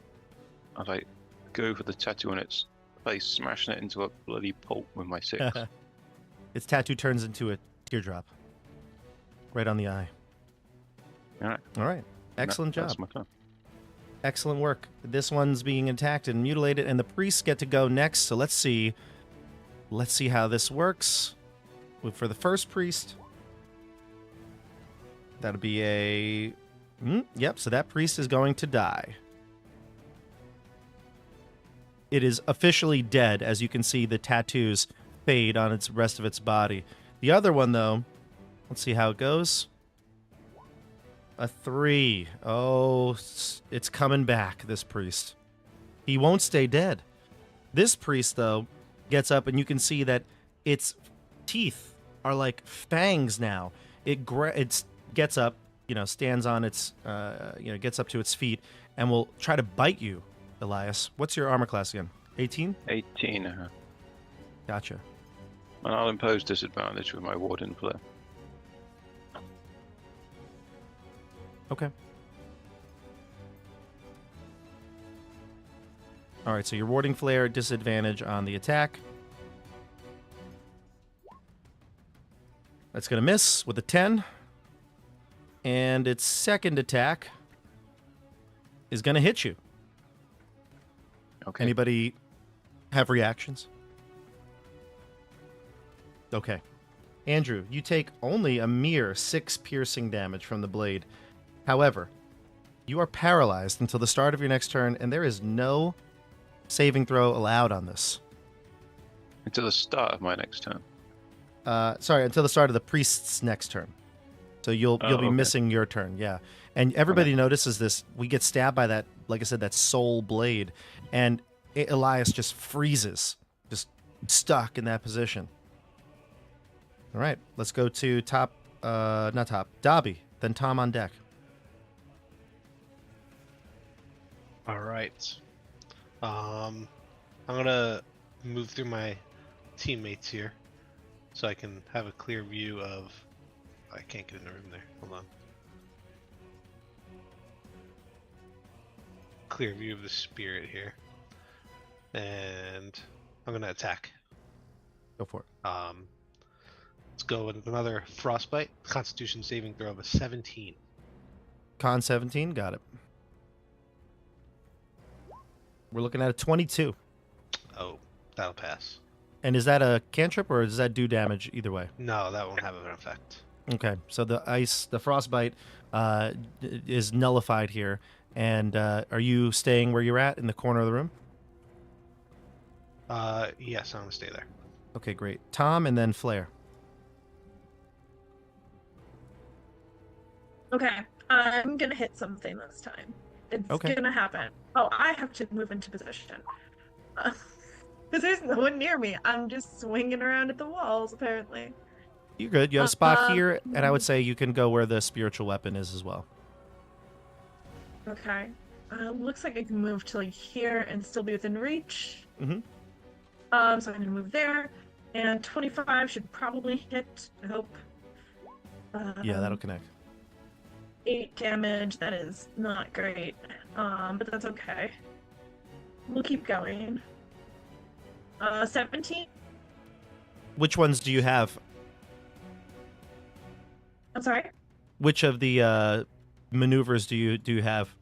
I like go for the tattoo on its face, smashing it into a bloody pulp with my 6. Its tattoo turns into a teardrop. Right on the eye. Alright. All right. Excellent job. That's my turn. Excellent work. This one's being attacked and mutilated, and the priests get to go next. So let's see. Let's see how this works. For the first priest, that'll be a... yep, so that priest is going to die. It is officially dead. As you can see, the tattoos fade on its rest of its body. The other one, though, let's see how it goes. A 3. Oh, it's coming back, this priest. He won't stay dead. This priest, though, gets up, and you can see that its teeth are like fangs now. It gets up, stands on its, gets up to its feet, and will try to bite you, Elias. What's your armor class again? 18? 18. Gotcha. And I'll impose disadvantage with my Warden Flare. Okay. All right, so your warding flare, disadvantage on the attack. That's going to miss with a 10. And its second attack is going to hit you. Okay. Anybody have reactions? Okay. Andrew, you take only a mere 6 piercing damage from the blade. However, you are paralyzed until the start of your next turn, and there is no saving throw allowed on this. Until the start of my next turn. Sorry, until the start of the priest's next turn. So you'll be okay. missing your turn, yeah. And everybody notices this. We get stabbed by that, like I said, that soul blade, and Elias just freezes, just stuck in that position. All right, let's go to Dobby, then Tom on deck. All right. I'm gonna move through my teammates here, so I can have a clear view of. I can't get in the room there. Hold on. Clear view of the spirit here, and I'm gonna attack. Go for it. Let's go with another frostbite. Constitution saving throw of a 17. Con 17, got it. We're looking at a 22. Oh, that'll pass. And is that a cantrip or does that do damage either way? No, that won't have an effect. Okay, so the frostbite is nullified here. And are you staying where you're at in the corner of the room? Yes, I'm gonna stay there. Okay, great. Tom and then Flair. Okay, I'm gonna hit something this time. It's Okay. gonna happen. Oh, I have to move into position. Because there's no one near me. I'm just swinging around at the walls, apparently. You're good. You have a spot here, and I would say you can go where the spiritual weapon is as well. Okay. Looks like I can move to like here and still be within reach. Mm-hmm. So I'm gonna move there, and 25 should probably hit. I hope. Yeah, that'll connect. 8 damage. That is not great, but that's okay. We'll keep going. 17. Which ones do you have? I'm sorry. Which of the maneuvers do you have?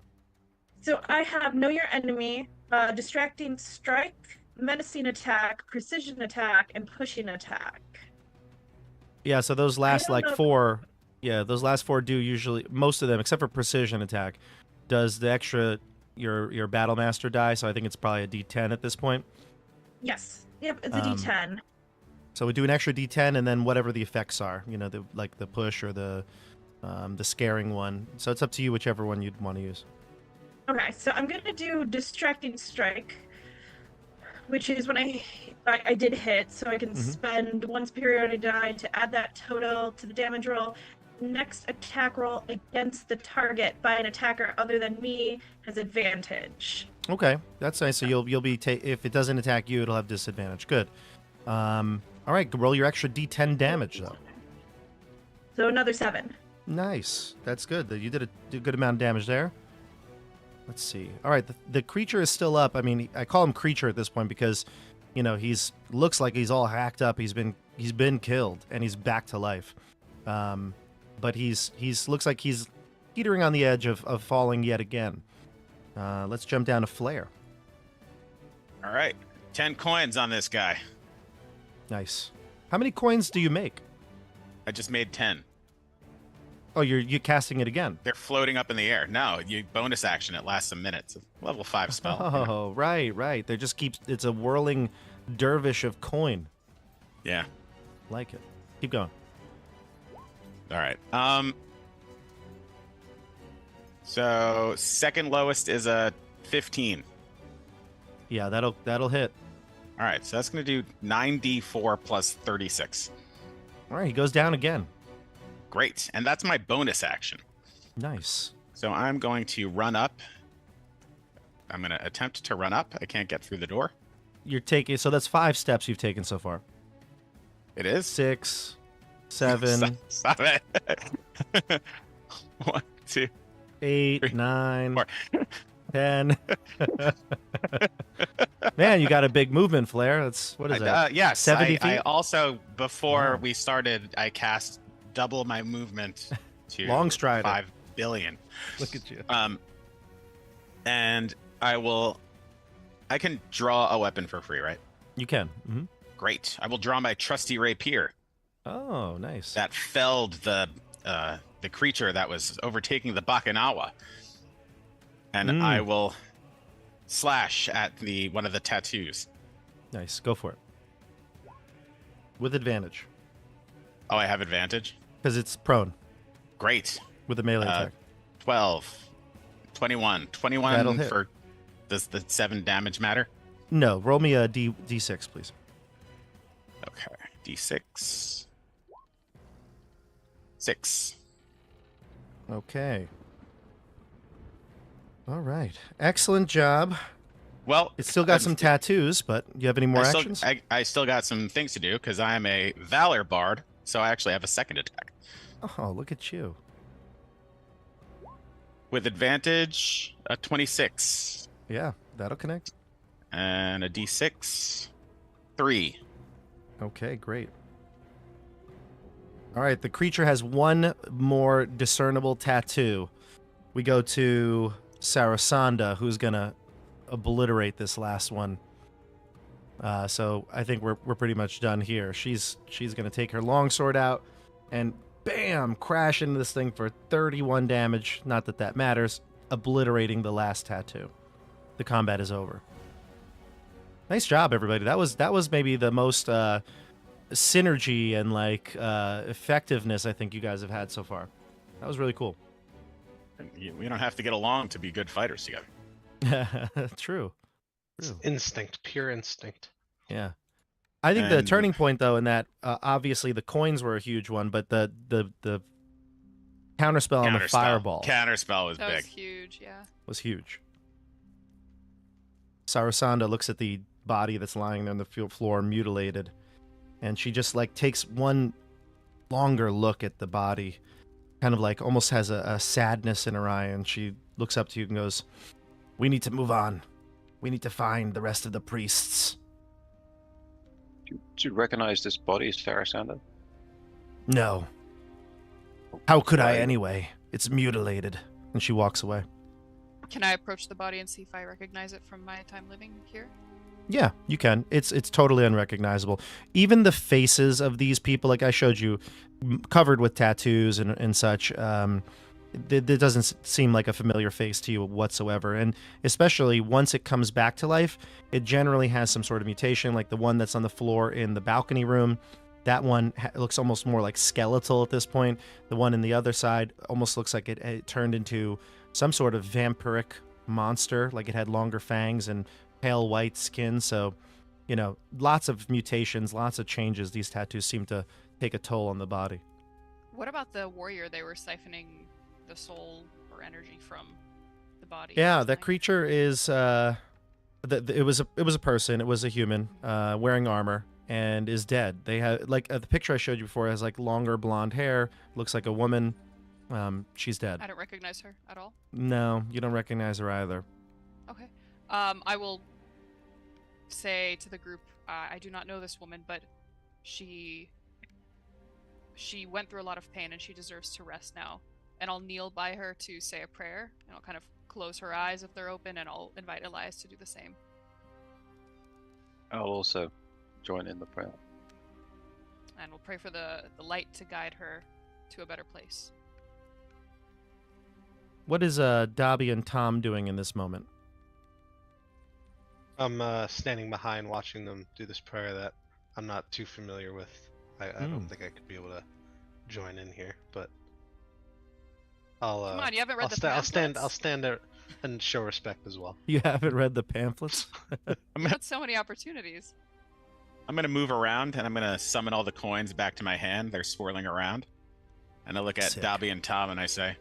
So I have Know Your Enemy, Distracting Strike, Menacing Attack, Precision Attack, and Pushing Attack. Yeah, so those last don't know. 4. Yeah, those last 4 do usually, most of them, except for precision attack, does the extra your battle master die. So I think it's probably a D10 at this point. Yes. Yep, it's a D10. So we do an extra D10 and then whatever the effects are, like the push or the scaring one. So it's up to you whichever one you'd want to use. Okay, so I'm gonna do Distracting Strike, which is when I did hit, so I can spend 1 superiority die to add that total to the damage roll. Next attack roll against the target by an attacker other than me has advantage. Okay, that's nice. So you'll be if it doesn't attack you, it'll have disadvantage. Good. All right, roll your extra D10 damage though. So another 7. Nice. That's good. You did a good amount of damage there. Let's see. All right, the creature is still up. I mean, I call him creature at this point because, he's looks like he's all hacked up. He's been killed and he's back to life. But he's looks like he's teetering on the edge of falling yet again. Let's jump down to Flair. All right, 10 coins on this guy. Nice. How many coins do you make? I just made 10. Oh, you're casting it again. They're floating up in the air. No, you bonus action. It lasts a minute. It's a level 5 spell. Oh, right. They just it's a whirling dervish of coin. Yeah. Like it. Keep going. All right. So second lowest is a 15. Yeah, that'll hit. All right, so that's going to do 9d4 plus 36. All right, he goes down again. Great, and that's my bonus action. Nice. So I'm going to run up. I'm going to attempt to run up. I can't get through the door. So that's 5 steps you've taken so far. It is? 6, 7. Stop it. 1, 2, 8, 3, 9, 4. 10. Man, you got a big movement, Flair. What is that? Yes. 70 feet? I also, before Wow. we started, I cast double my movement to Long strider. 5 billion. Look at you. And I can draw a weapon for free, right? You can. Mm-hmm. Great. I will draw my trusty rapier. Oh, nice. that felled the creature that was overtaking the Bakinawa. And I will slash at one of the tattoos. Nice. Go for it. With advantage. Oh, I have advantage? Because it's prone. Great. With a melee attack. 12. 21. That'll 21 hit. for... Does the 7 damage matter? No. Roll me a D6, please. Okay. D6. 6. Okay. All right. Excellent job. Well, It's still got some tattoos, but you have any more actions? I still got some things to do because I am a Valor Bard, so I actually have a second attack. Oh, look at you. With advantage, a 26. Yeah, that'll connect. And a D6. 3. Okay, great. All right, the creature has one more discernible tattoo. We go to Sarasanda, who's going to obliterate this last one. So I think we're pretty much done here. She's going to take her longsword out and bam, crash into this thing for 31 damage. Not that that matters. Obliterating the last tattoo. The combat is over. Nice job, everybody. That was maybe the most synergy and effectiveness I think you guys have had so far. That was really cool. We don't have to get along to be good fighters together. True. It's instinct, pure instinct. Yeah. I think the turning point, though, in that obviously the coins were a huge one, but the counterspell on the fireball Counterspell was That big. was huge, yeah. was huge. Sarasanda looks at the body that's lying there on the field floor, mutilated, and she just takes one longer look at the body, kind of almost has a sadness in her eye, and she looks up to you and goes, "We need to move on. We need to find the rest of the priests." Do you recognize this body as Sarasanda? No. How could I Why? anyway? It's mutilated. And she walks away. Can I approach the body and see if I recognize it from my time living here? Yeah, you can. It's totally unrecognizable. Even the faces of these people, like I showed you, covered with tattoos and such, it doesn't seem like a familiar face to you whatsoever. And especially once it comes back to life, it generally has some sort of mutation, like the one that's on the floor in the balcony room. That one looks almost more like skeletal at this point. The one in the other side almost looks like it turned into some sort of vampiric monster, like it had longer fangs and pale white skin. So, lots of mutations, lots of changes. These tattoos seem to take a toll on the body. What about the warrior they were siphoning the soul or energy from the body? Yeah, that creature is it was a person. It was a human wearing armor and is dead. They have the picture I showed you before has longer blonde hair. Looks like a woman. She's dead. I don't recognize her at all. No, you don't recognize her either. Okay. I will say to the group, I do not know this woman, but she went through a lot of pain and she deserves to rest now. And I'll kneel by her to say a prayer, and I'll kind of close her eyes if they're open, and I'll invite Elias to do the same. I'll also join in the prayer. And we'll pray for the light to guide her to a better place. What is Dobby and Tom doing in this moment? I'm standing behind watching them do this prayer that I'm not too familiar with. I don't think I could be able to join in here, but I'll Come on, you haven't read the I'll pamphlets? stand there and show respect as well. You haven't read the pamphlets? You had so many opportunities. I'm going to move around and I'm going to summon all the coins back to my hand. They're swirling around. And I look at Sick. Dobby and Tom and I say,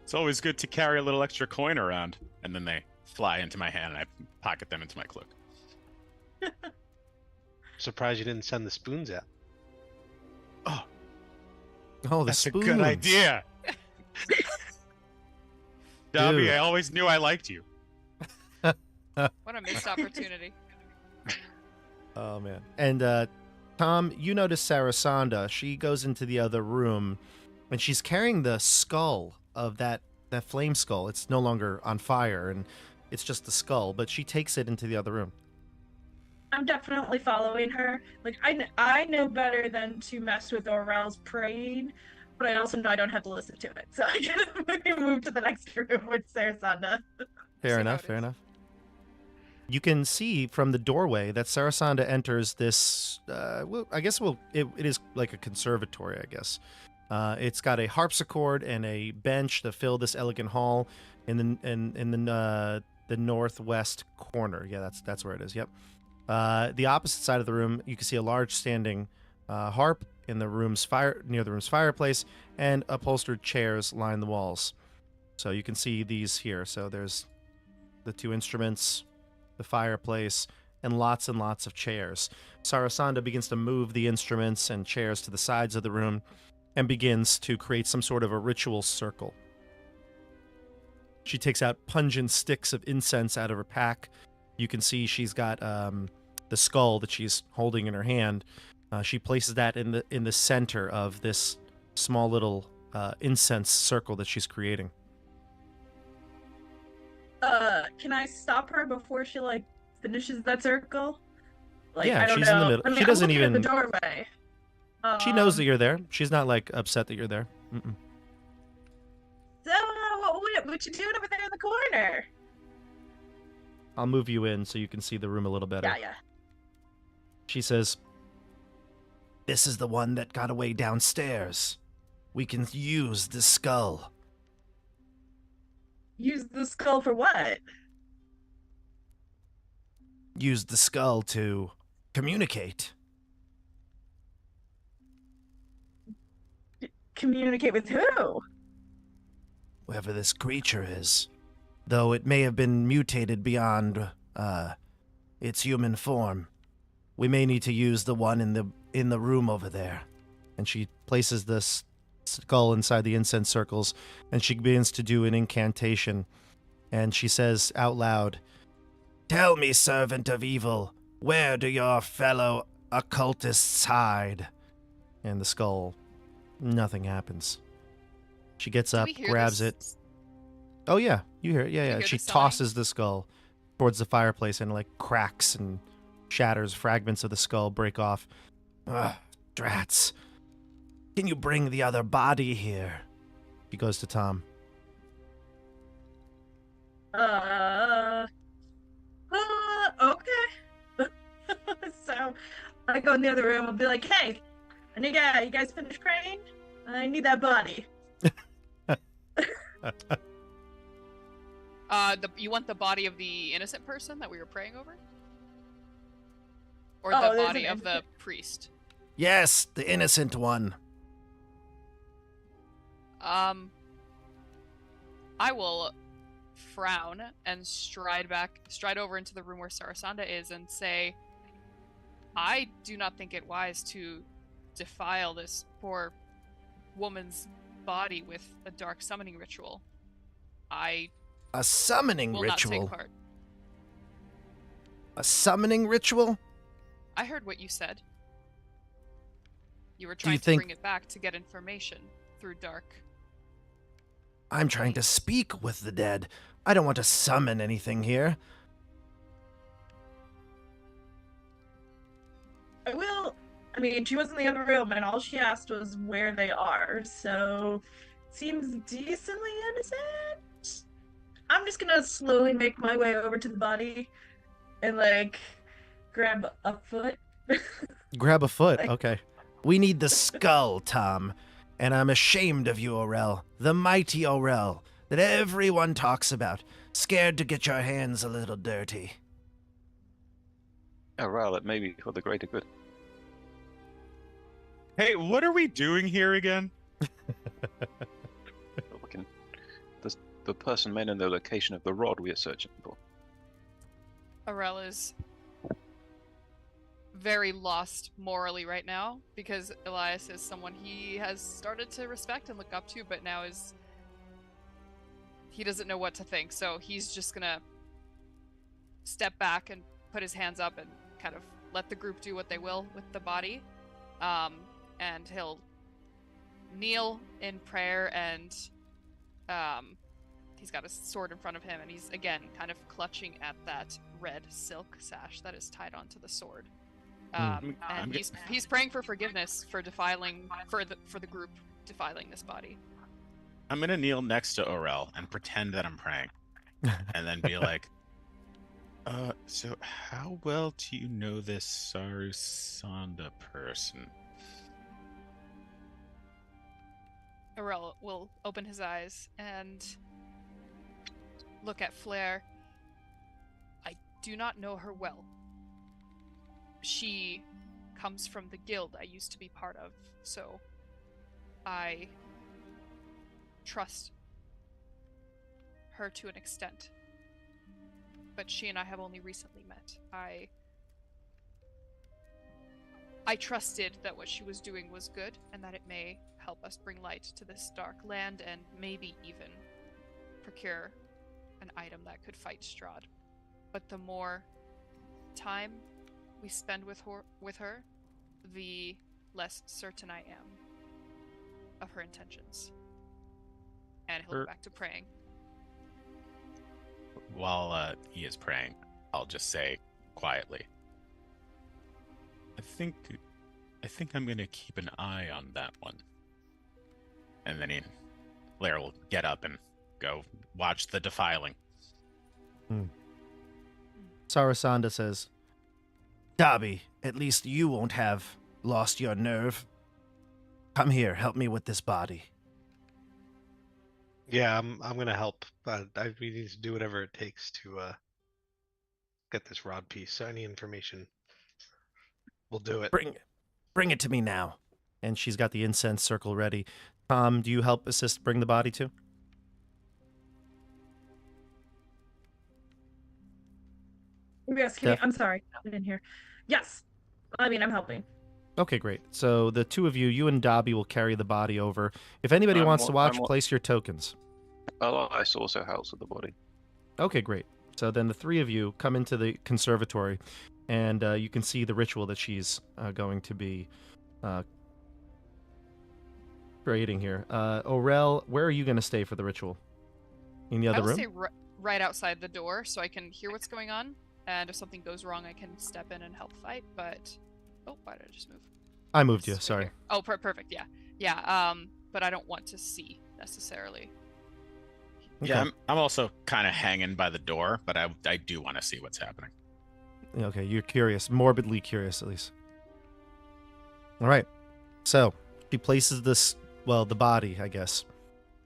"It's always good to carry a little extra coin around." And then they fly into my hand and I pocket them into my cloak. Surprised you didn't send the spoons out. Oh, Oh, the that's spoons. a good idea. Dobby, Dude. I always knew I liked you. What a missed opportunity. Oh, man. And Tom, you notice Sarasanda. She goes into the other room, and she's carrying the skull of that flame skull. It's no longer on fire, and it's just the skull, but she takes it into the other room. I'm definitely following her. Like I know better than to mess with Orel's praying, but I also know I don't have to listen to it. So I can move to the next room with Sarasanda. Fair See how enough. it Fair is. enough. You can see from the doorway that Sarasanda enters this. Well, I guess it is like a conservatory. I guess it's got a harpsichord and a bench to fill this elegant hall in the northwest corner. Yeah, that's where it is. Yep. The opposite side of the room, you can see a large standing harp in the room's near the room's fireplace, and upholstered chairs line the walls. So you can see these here. So there's the two instruments, the fireplace, and lots of chairs. Sarasanda begins to move the instruments and chairs to the sides of the room and begins to create some sort of a ritual circle. She takes out pungent sticks of incense out of her pack. You can see she's got the skull that she's holding in her hand. She places that in the center of this small little incense circle that she's creating. Can I stop her before she like finishes that circle? Like Yeah, I don't she's know. in the middle. I mean, She I'm doesn't looking at the even. doorway. She knows that Um, you're there. She's not like upset that you're there. Mm-mm. So what you doing over there in the corner? I'll move you in so you can see the room a little better. Yeah. She says, "This is the one that got away downstairs. We can use the skull. Use the skull for what? Use the skull to communicate. Communicate with who? Whoever this creature is. Though it may have been mutated beyond its human form. We may need to use the one in the room over there." And she places this skull inside the incense circles, and she begins to do an incantation. And she says out loud, "Tell me, servant of evil, where do your fellow occultists hide?" And the skull, nothing happens. She gets Do up, we hear grabs this? it. Oh yeah, you hear it. Yeah, You yeah. hear She the sighing? tosses the skull towards the fireplace, and it, like, cracks and shatters. Fragments of the skull break off. Ugh, drats. Can you bring the other body here? He goes to Tom. Okay. So I go in the other room. I'll be like, hey, I need you guys finished praying? I need that body. You want the body of the innocent person that we were praying over? Or Oh, the there's body an of the priest? Yes, the innocent one. I will frown and stride over into the room where Sarasanda is and say, I do not think it wise to defile this poor woman's body with a dark summoning ritual. I A summoning will ritual. not take part. A summoning ritual? I heard what you said. You were Do you trying to think- bring it back to get information through dark. I'm trying to speak with the dead. I don't want to summon anything here. I mean, she was in the other room, and all she asked was where they are, so seems decently innocent. I'm just gonna slowly make my way over to the body and, like, grab a foot. Grab a foot. Like- Okay. We need the skull, Tom. And I'm ashamed of you, Orel. The mighty Orel that everyone talks about. Scared to get your hands a little dirty. Oh, well, it may be for the greater good. Hey, what are we doing here again? But we can, the person may know the location of the rod we are searching for. Arel is very lost morally right now because Elias is someone he has started to respect and look up to, but now he doesn't know what to think. So he's just gonna step back and put his hands up and kind of let the group do what they will with the body. And he'll kneel in prayer and he's got a sword in front of him, and he's again kind of clutching at that red silk sash that is tied onto the sword. And he's praying for forgiveness for defiling for the group defiling this body. I'm gonna kneel next to Orel and pretend that I'm praying, and then be like, so how well do you know this Sarusanda person? Orel will open his eyes and look at Flair. I do not know her well. She comes from the guild I used to be part of, so I trust her to an extent. But she and I have only recently met. I trusted that what she was doing was good, and that it may help us bring light to this dark land, and maybe even procure an item that could fight Strahd. But the more time we spend with her, the less certain I am of her intentions. And he'll go back to praying. While he is praying, I'll just say quietly, I think I'm gonna keep an eye on that one. And then Flair will get up and go watch the defiling. Sarasanda says, Darby, at least you won't have lost your nerve. Come here, help me with this body. Yeah, I'm gonna help, but we need to do whatever it takes to get this rod piece. So any information, we'll do it. Bring it to me now. And she's got the incense circle ready. Tom, do you help assist bring the body to? Yes, I'm sorry, I didn't hear. Yes, I mean I'm helping. Okay, great. So the two of you, you and Dobby, will carry the body over. If anybody wants to watch, place your tokens. Ice also helps with the body. Okay, great. So then the three of you come into the conservatory, and you can see the ritual that she's going to be creating here. Orel, where are you going to stay for the ritual? In the other room? I would say right outside the door, so I can hear what's going on, and if something goes wrong, I can step in and help fight. But why did I just move? I moved you. Sorry. Here. Oh, perfect. Yeah. But I don't want to see necessarily. Okay. Yeah, I'm also kind of hanging by the door, but I do want to see what's happening. Okay, you're curious, morbidly curious at least. All right, so she places the body, I guess,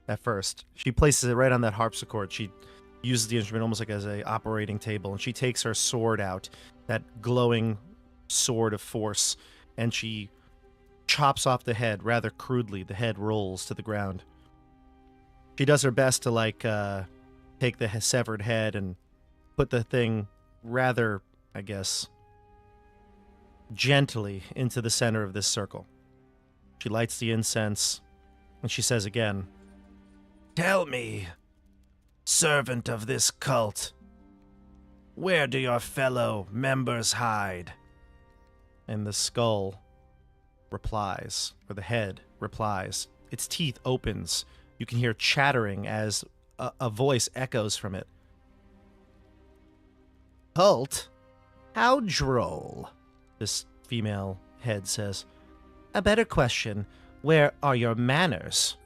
at first. She places it right on that harpsichord. She uses the instrument almost like as a operating table, and she takes her sword out, that glowing sword of force, and she chops off the head rather crudely. The head rolls to the ground. She does her best to take the severed head and put the thing rather, I guess, gently into the center of this circle. She lights the incense, and she says again, Tell me, servant of this cult, where do your fellow members hide? And the skull replies, or the head replies. Its teeth opens. You can hear chattering as a voice echoes from it. Cult? How droll, this female head says. A better question, where are your manners?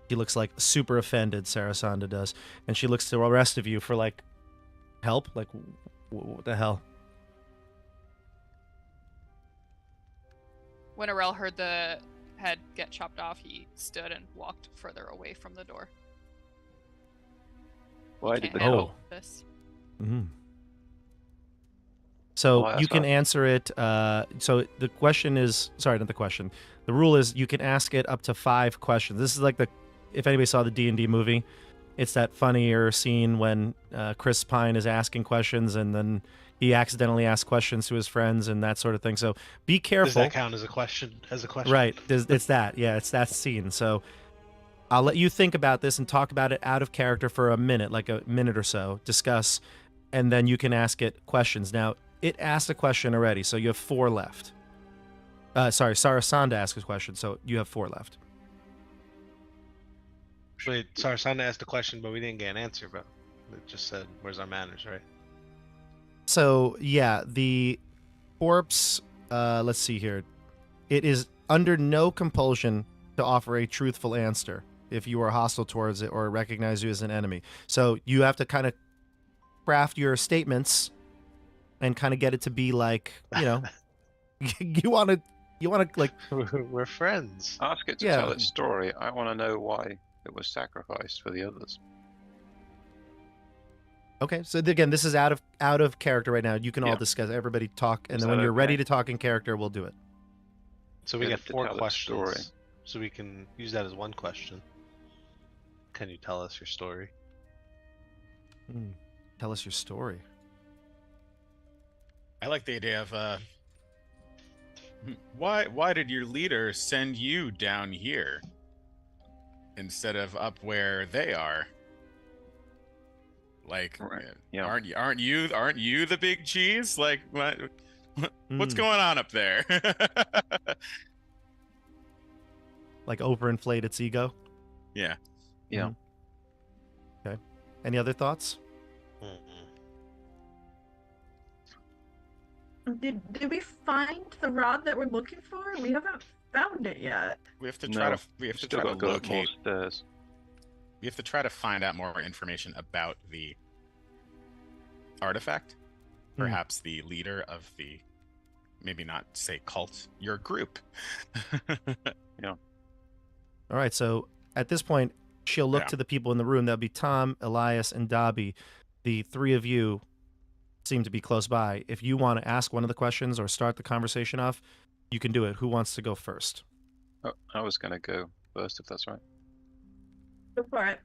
She looks like super offended, Sarasanda does, and she looks to the rest of you for help? What the hell? When Orel heard the head get chopped off, he stood and walked further away from the door. Why did Can't the handle this? Mm-hmm. So Well, you can right. answer it. So the question is, sorry, not the question. The rule is you can ask it up to 5 questions. This is like if anybody saw the D&D movie, it's that funnier scene when Chris Pine is asking questions and then he accidentally asks questions to his friends and that sort of thing. So be careful. Does that count as a question? Right. It's that. Yeah, it's that scene. So I'll let you think about this and talk about it out of character for a minute, like a minute or so, discuss, and then you can ask it questions. Now, it asked a question already, so you have 4 left. Sorry, Sarasanda asked a question, so you have 4 left. Wait, Sarsana asked a question, but we didn't get an answer. But it just said, "Where's our manners?" Right? So yeah, the corpse. Let's see here. It is under no compulsion to offer a truthful answer if you are hostile towards it or recognize you as an enemy. So you have to kind of craft your statements and kind of get it to be like, you want to like, We're friends. Ask it to Yeah. tell its story. I want to know why it was sacrificed for the others. okay. So again, this is out of character right now. You can all Yeah. discuss. Everybody talk, and Is then when that you're ready okay? to talk in character, we'll do it. So we Get get it to 4 tell its questions. story. So we can use that as one question. Can you tell us your story? Tell us your story. I like the idea of why did your leader send you down here instead of up where they are? Like, Right, yeah. aren't you the big cheese? Like, what's Mm. going on up there? Like overinflate its ego. Yeah. Yeah. Okay. Any other thoughts? Did we find the rod that we're looking for? We haven't found it yet. We have to No, try to we have to Still try got to to go up more locate. stairs. We have to try to find out more information about the artifact. Hmm. Perhaps the leader of the, maybe not say cult, your group. All right. So at this point, she'll look Yeah. to the people in the room. That'll be Tom, Elias, and Dobby. The three of you seem to be close by. If you want to ask one of the questions or start the conversation off, you can do it. Who wants to go first? Oh, I was going to go first, if that's right. Go for it.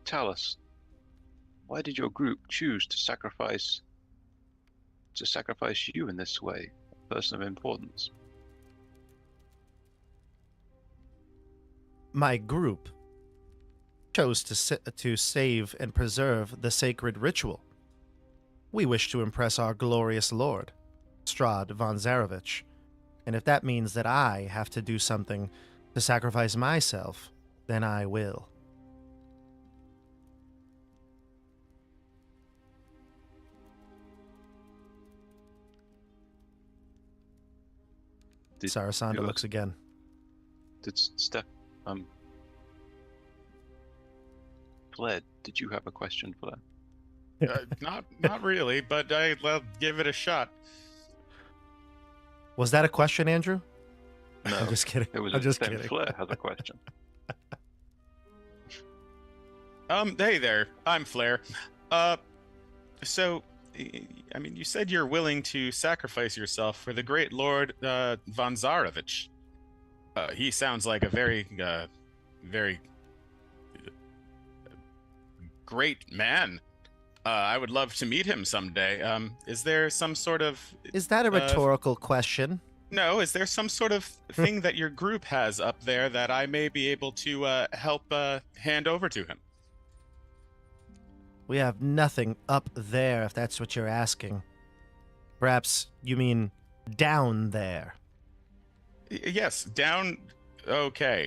Tell us, why did your group choose to sacrifice you in this way, a person of importance? My group chose to save and preserve the sacred ritual. We wish to impress our glorious lord, Strahd von Zarevich, and if that means that I have to do something to sacrifice myself, then I will. Did Sarasanda you- looks again. Did Steph, Fled, did you have a question for that? Not really, but I'll give it a shot. Was that a question, Andrew? No, I'm just kidding. it was I'm just Steph kidding. Flair has a question. Hey there, I'm Flair. So, I mean, you said you're willing to sacrifice yourself for the great Lord von Zarevich. He sounds like a very, very great man. I would love to meet him someday. Is there some sort of Is that a rhetorical question? no? Is there some sort of thing that your group has up there that I may be able to help hand over to him? We have nothing up there, if that's what you're asking. Perhaps you mean down there. Yes, down. Okay.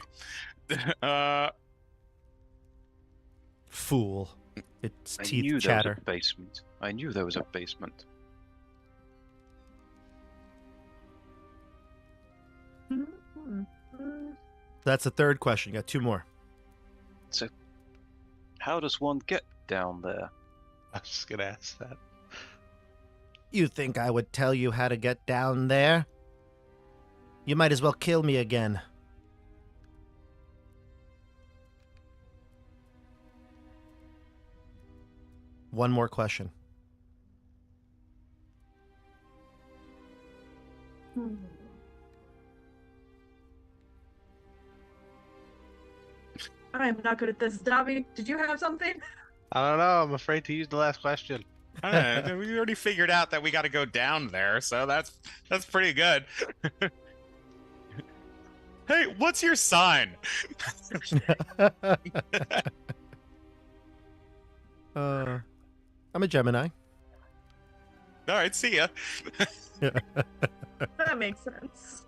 Fool. Its I teeth knew chatter. there was a basement. I knew there was a basement. That's the third question. You got two more. So, how does one get down there? I was just gonna ask that. You think I would tell you how to get down there? You might as well kill me again. One more question. I am not good at this. Dobby, did you have something? I don't know. I'm afraid to use the last question. We already figured out that we got to go down there, so that's pretty good. Hey, what's your sign? I'm a Gemini. All right, see ya. That makes sense.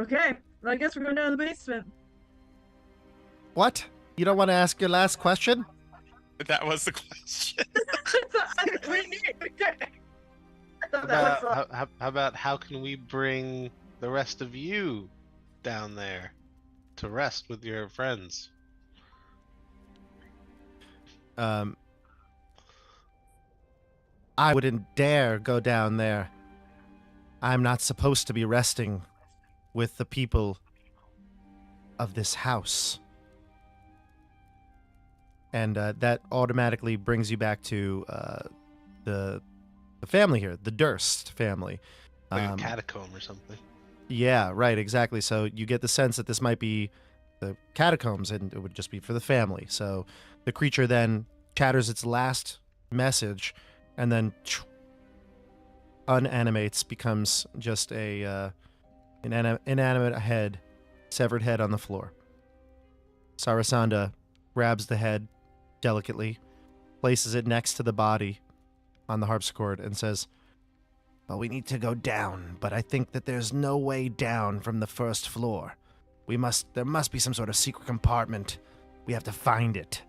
Okay, well, I guess we're going down to the basement. What? You don't want to ask your last question? That was the question. How about how can we bring the rest of you down there to rest with your friends? I wouldn't dare go down there. I'm not supposed to be resting with the people of this house. And that automatically brings you back to the family here, the Durst family. Like a catacomb or something. Yeah, right, exactly. So you get the sense that this might be the catacombs, and it would just be for the family. So the creature then chatters its last message, and then unanimates, becomes just a inanimate head, severed head on the floor. Sarasanda grabs the head delicately, places it next to the body on the harpsichord, and says, "Well, we need to go down, but I think that there's no way down from the first floor. There must be some sort of secret compartment. We have to find it."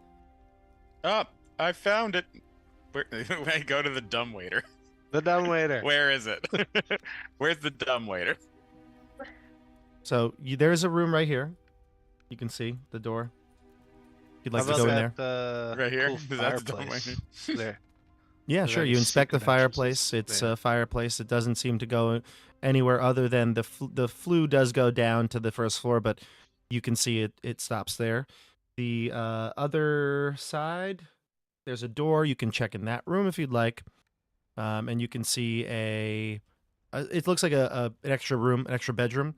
Oh, I found it. I go to the dumbwaiter. The dumbwaiter. Where is it? Where's the dumbwaiter? So there's a room right here. You can see the door. If you'd like How to go in about there. that, Right here? cool 'Cause that's the fireplace dumbwaiter. there. Yeah, Is sure. there You any inspect the secret fireplace. entrances? It's Yeah. a fireplace. It doesn't seem to go anywhere other than the flue does go down to the first floor, but you can see it stops there. The other side, there's a door. You can check in that room if you'd like, and you can see it looks like an extra room, an extra bedroom.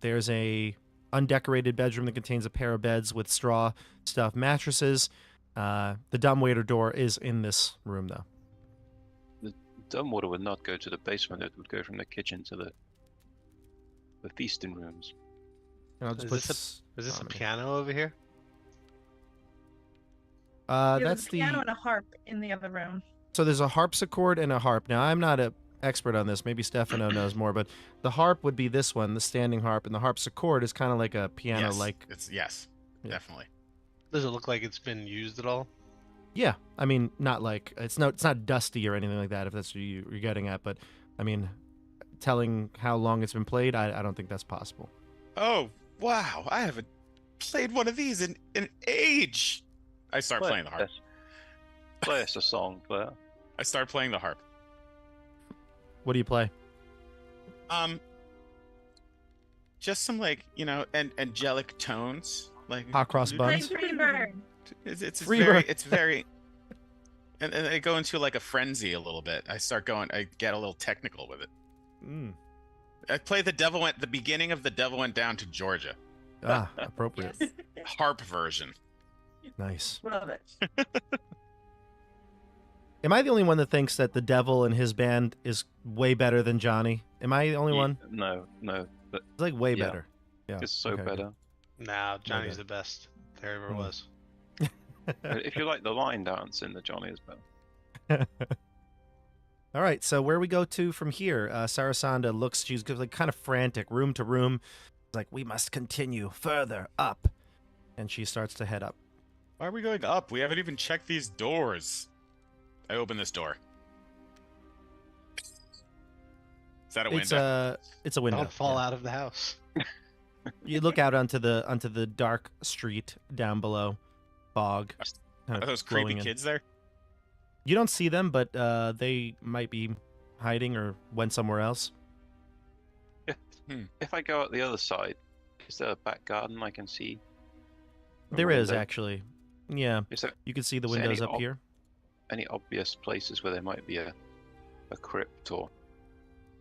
There's a undecorated bedroom that contains a pair of beds with straw stuffed mattresses. The dumbwaiter door is in this room, though. The dumbwaiter would not go to the basement. It would go from the kitchen to the feasting rooms. And I'll just Is put this a on here. piano over here? Yeah, That's there's a piano the. and a harp in the other room. So there's a harpsichord and a harp. Now I'm not an expert on this. Maybe Stefano knows more, but the harp would be this one, the standing harp, and the harpsichord is kind of like a piano-like. Yes, Yeah. definitely. Does it look like it's been used at all? Yeah, I mean, not like it's not dusty or anything like that. If that's what you're getting at, but I mean, telling how long it's been played, I don't think that's possible. Oh, wow. I haven't played one of these in an age. I start playing the harp. Play us a song, Claire. I start playing the harp. What do you play? Just some angelic tones, like Hot cross Play buns. Freebird. It's Freebird. very, and I go into like a frenzy a little bit. I get a little technical with it. Mm. I play the beginning of The Devil Went Down to Georgia, Appropriate. Yes. harp version. Nice. Love it. Am I the only one that thinks that the devil and his band is way better than Johnny? Am I the only one? No, but It's like way Yeah. better. Yeah. it's so okay, good. better. No, Johnny's Okay. the best there ever Mm. was. If you like the line dance in the Johnny is better. All right, so where we go to from here? Sarasanda looks, she's like kind of frantic, room to room. It's like, we must continue further up. And she starts to head up. Why are we going up? We haven't even checked these doors. I open this door. Is that a window? It's a window. Don't fall yeah. out of the house. You look out onto the dark street down below, fog. kind Are of those glowing creepy in. kids there? You don't see them, but they might be hiding or went somewhere else. If I go out the other side, is there a back garden I can see? a There is window? actually. Yeah, Is there you can see the Is there any windows up op- here. any obvious places where there might be a crypt or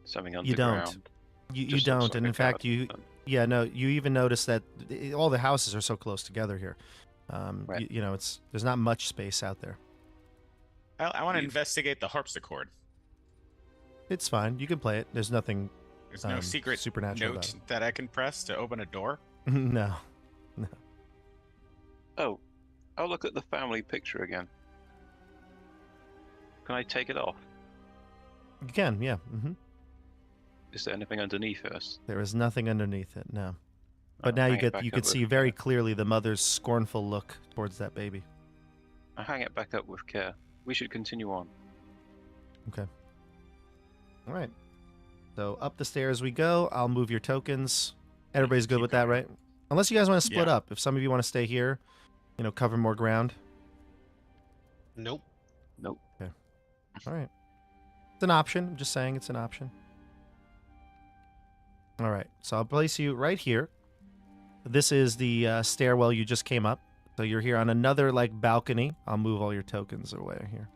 something You don't. underground? You Just looks don't, like and a in fact, garden. you even notice that all the houses are so close together here. Right. There's not much space out there. I want to You- investigate the harpsichord. It's fine. You can play it. There's nothing. There's no secret supernatural note about that I can press to open a door. No. Oh, I'll look at the family picture again. Can I take it off? You can, yeah. Is there anything underneath us? There is nothing underneath it, no. But I'll now hang it back you up can with see very care. clearly the mother's scornful look towards that baby. I hang it back up with care. We should continue on. All right. So up the stairs we go. I'll move your tokens. Everybody's good Keep with that, going. right? Unless you guys want to split Yeah. up. If some of you want to stay here, cover more ground. Nope. Nope. All right. It's an option. I'm just saying it's an option. All right. So I'll place you right here. This is the stairwell you just came up. So you're here on another balcony. I'll move all your tokens away here.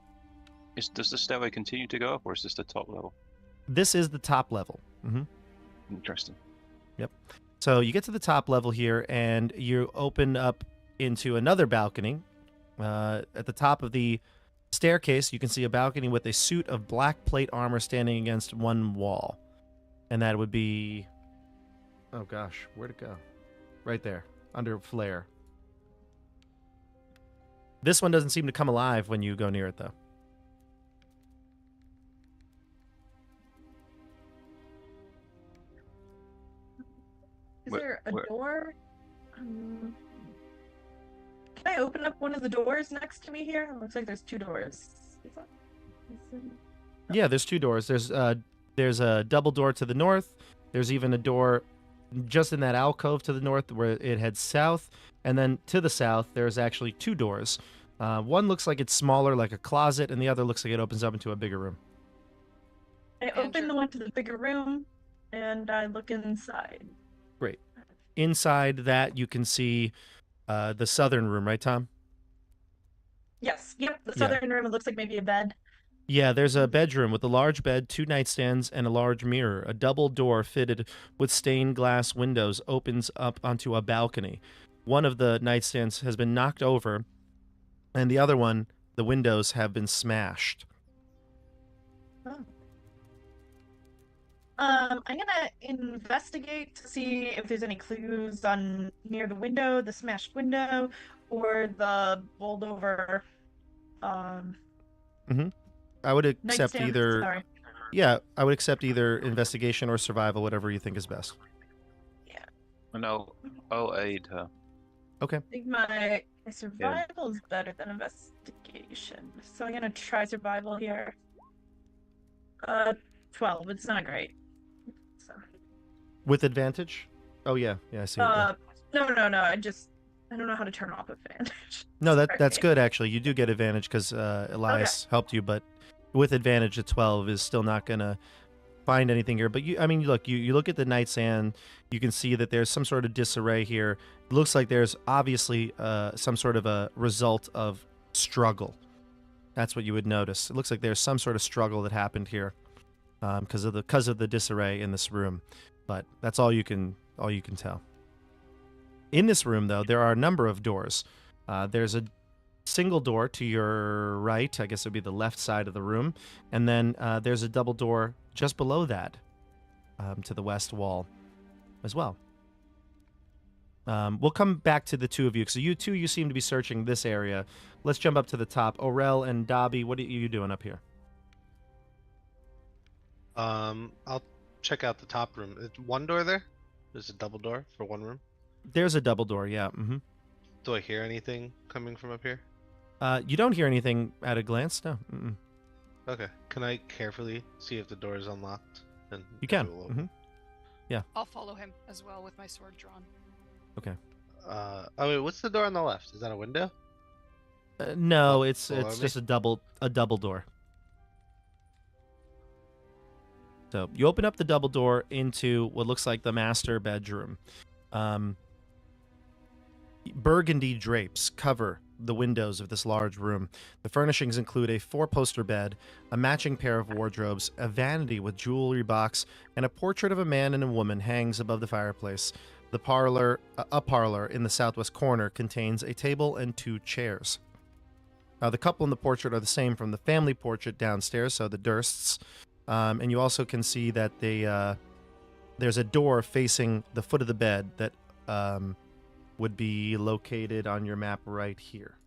Does the stairway continue to go up, or is this the top level? This is the top level. Interesting. So you get to the top level here, and you open up into another balcony. At the top of the staircase, you can see a balcony with a suit of black plate armor standing against one wall. And that would be... Oh gosh, where'd it go? Right there, under flare. This one doesn't seem to come alive when you go near it, though. Is Where- there a where- door? Can I open up one of the doors next to me here? It looks like there's 2 doors. Is it- Yeah, there's 2 doors. There's a double door to the north. There's even a door just in that alcove to the north where it heads south. And then to the south, there's actually 2 doors. One looks like it's smaller, like a closet, and the other looks like it opens up into a bigger room. I open Andrew. the one to the bigger room, and I look inside. Inside that, you can see the southern room, right, Tom? Yes, yep, the Yeah. southern room. It looks like maybe a bed. Yeah, there's a bedroom with a large bed, 2 nightstands, and a large mirror. A double door fitted with stained glass windows opens up onto a balcony. One of the nightstands has been knocked over, and the other one, the windows have been smashed. I'm gonna investigate to see if there's any clues on near the window, the smashed window, or the bowled over I would accept nightstand. either. Sorry. Yeah, I would accept either investigation or survival, whatever you think is best. And I'll aid her. I think my survival is better than investigation, so I'm gonna try survival here. 12. It's not great. So. With advantage? Oh yeah, I see. No. I don't know how to turn off advantage. No, that's Sorry. good actually. You do get advantage because Elias helped you, but with advantage, a 12 is still not gonna find anything here. But you look at the nightstand, you can see that there's some sort of disarray here. It looks like there's obviously some sort of a result of struggle. That's what you would notice. It looks like there's some sort of struggle that happened here because of the disarray in this room. But that's all you can tell. In this room, though, there are a number of doors. There's a single door to your right. I guess it would be the left side of the room. And then there's a double door just below that to the west wall as well. We'll come back to the 2 of you. So you seem to be searching this area. Let's jump up to the top. Orel and Dobby, what are you doing up here? I'll check out the top room. It's one door there? There's a double door for one room. There's a double door, yeah. Do I hear anything coming from up here? You don't hear anything at a glance, no. Okay. Can I carefully see if the door is unlocked? And You if can. it will open? I'll follow him as well with my sword drawn. Oh wait, what's the door on the left? Is that a window? No, Oh, it's below me? just a double door. So you open up the double door into what looks like the master bedroom. Burgundy drapes cover the windows of this large room. The furnishings include a 4-poster bed, a matching pair of wardrobes, a vanity with jewelry box, and a portrait of a man and a woman hangs above the fireplace. A parlor in the southwest corner contains a table and 2 chairs. The couple in the portrait are the same from the family portrait downstairs, so the Dursts. And you also can see that there's a door facing the foot of the bed that would be located on your map right here.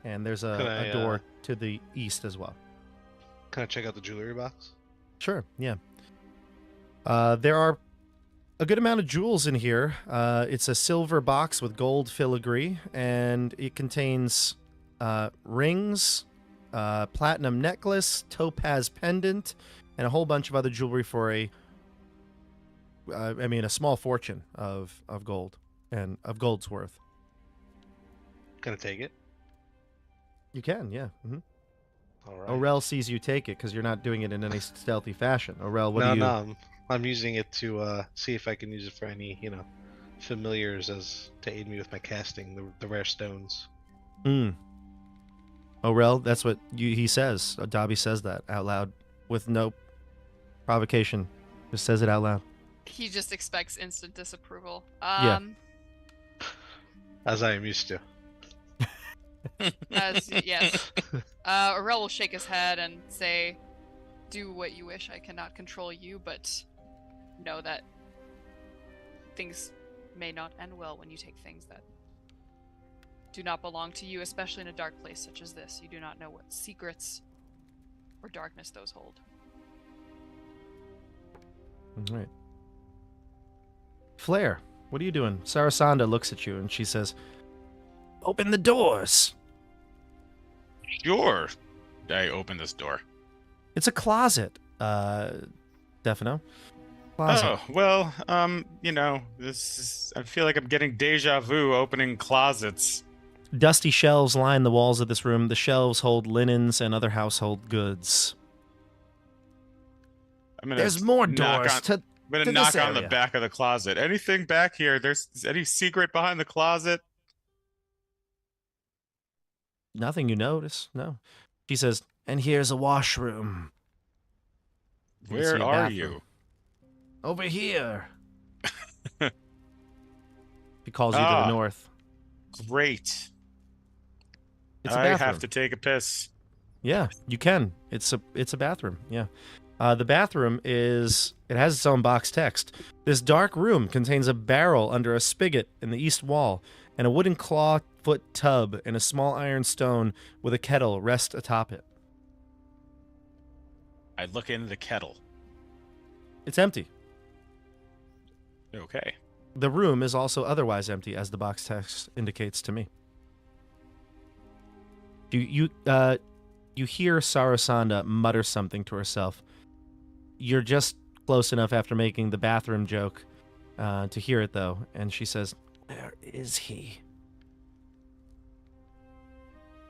And there's a door to the east as well. Can I check out the jewelry box? Sure, yeah. There are a good amount of jewels in here. It's a silver box with gold filigree, and it contains rings, platinum necklace, topaz pendant, and a whole bunch of other jewelry for a small fortune of gold and of gold's worth. Gonna take it. You can, yeah. Mm-hmm. All right. Orel sees you take it because you're not doing it in any stealthy fashion. Orel, what no, do you? no, I'm using it to see if I can use it for any, familiars as to aid me with my casting, the rare stones. Orel, that's what he says. Dobby says that out loud with no provocation. Just says it out loud. He just expects instant disapproval. Yeah. As I am used to. Yes. Aurel will shake his head and say, "Do what you wish. I cannot control you, but know that things may not end well when you take things that do not belong to you, especially in a dark place such as this. You do not know what secrets or darkness those hold." All right. Flair, what are you doing? Sarasanda looks at you and she says, "Open the doors." Sure. I open this door. It's a closet, Defino. Closet. Oh, well, this is, I feel like I'm getting deja vu opening closets. Dusty shelves line the walls of this room. The shelves hold linens and other household goods. There's more doors I'm gonna to knock this on the area. back of the closet. Anything back here? There's any secret behind the closet? Nothing you notice, no. She says, "And here's a washroom." You can Where see a are bathroom. you? Over here. He calls you to the north. Great. It's a I bathroom. have to take a piss. Yeah, you can. It's a bathroom. Yeah. The bathroom it has its own box text. This dark room contains a barrel under a spigot in the east wall, and a wooden claw-foot tub and a small iron stone with a kettle rest atop it. I look into the kettle. It's empty. Okay. The room is also otherwise empty, as the box text indicates to me. You hear Sarasanda mutter something to herself. You're just close enough after making the bathroom joke to hear it, though, and she says, "Where is he?"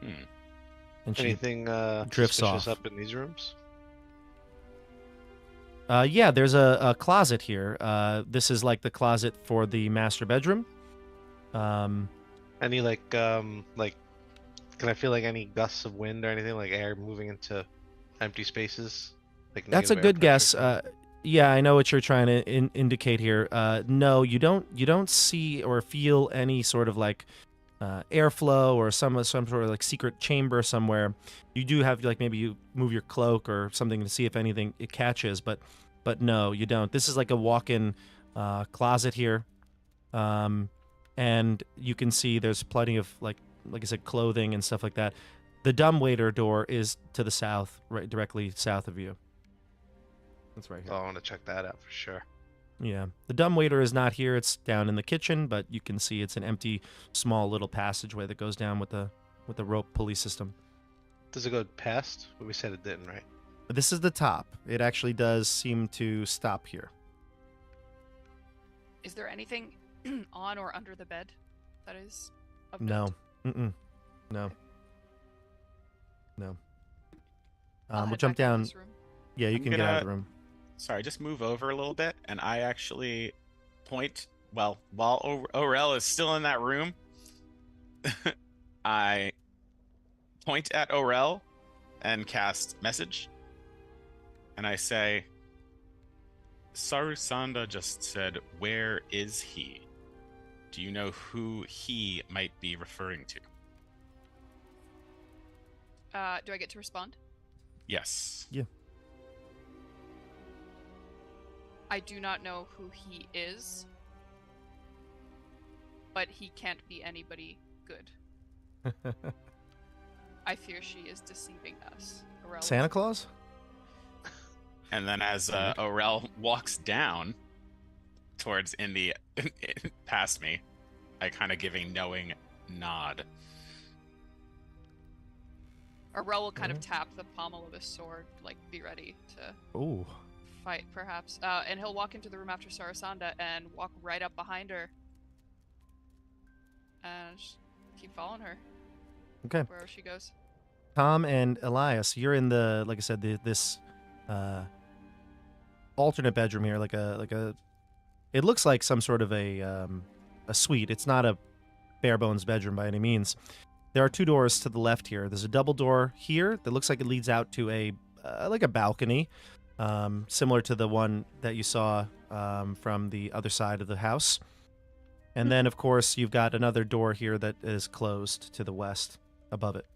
And she Anything drifts suspicious off. up in these rooms? Yeah, there's a closet here. This is like the closet for the master bedroom. Any can I feel like any gusts of wind or anything, like air moving into empty spaces? Like That's a negative air good guess. pressure? Yeah, I know what you're trying to indicate here. No, you don't see or feel any sort of like airflow or some sort of like secret chamber somewhere. You do have like maybe you move your cloak or something to see if anything it catches, but no, you don't. This is like a walk-in closet here, and you can see there's plenty of like I said, clothing and stuff like that. The dumbwaiter door is to the south, right directly south of you. That's right here. Oh, I want to check that out for sure. Yeah. The dumbwaiter is not here. It's down in the kitchen, but you can see it's an empty, small little passageway that goes down with the rope pulley system. Does it go past? Well, we said it didn't, right? But this is the top. It actually does seem to stop here. Is there anything on or under the bed that is of No. note? No. No. I'll We'll head jump back into down. this room. Yeah, you I'm can get out of gonna- the room. Sorry, just move over a little bit, and I actually point. Well, while Orel is still in that room, I point at Orel and cast message, and I say, "Sarusanda just said, 'Where is he?' Do you know who he might be referring to?" Do I get to respond? Yes. Yeah. I do not know who he is, but he can't be anybody good. I fear she is deceiving us. Irrelevant. Santa Claus? And then as Orel walks down towards Indy past me, I kind of give a knowing nod. Arel will kind of tap the pommel of his sword, like be ready to Ooh. fight, perhaps. And he'll walk into the room after Sarasanda and walk right up behind her. And just keep following her. Okay. Wherever she goes. Tom and Elias, you're in the, like I said, this alternate bedroom here, like a. It looks like some sort of a suite. It's not a bare bones bedroom by any means. There are two doors to the left here. There's a double door here that looks like it leads out to a like a balcony, similar to the one that you saw from the other side of the house. And then, of course, you've got another door here that is closed to the west above it.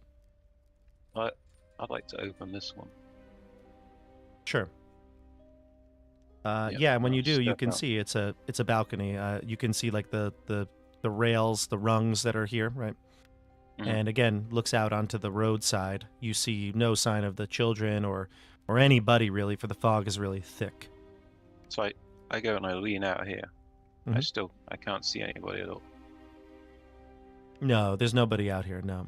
I'd like to open this one. Sure. Yep, yeah, and when I'll you do, you step can out. see it's a balcony. You can see like the rails, the rungs that are here, right? Mhm. And again, looks out onto the roadside. You see no sign of the children or anybody really, for the fog is really thick. So I go and I lean out here. Mhm. I can't see anybody at all. No, there's nobody out here. No.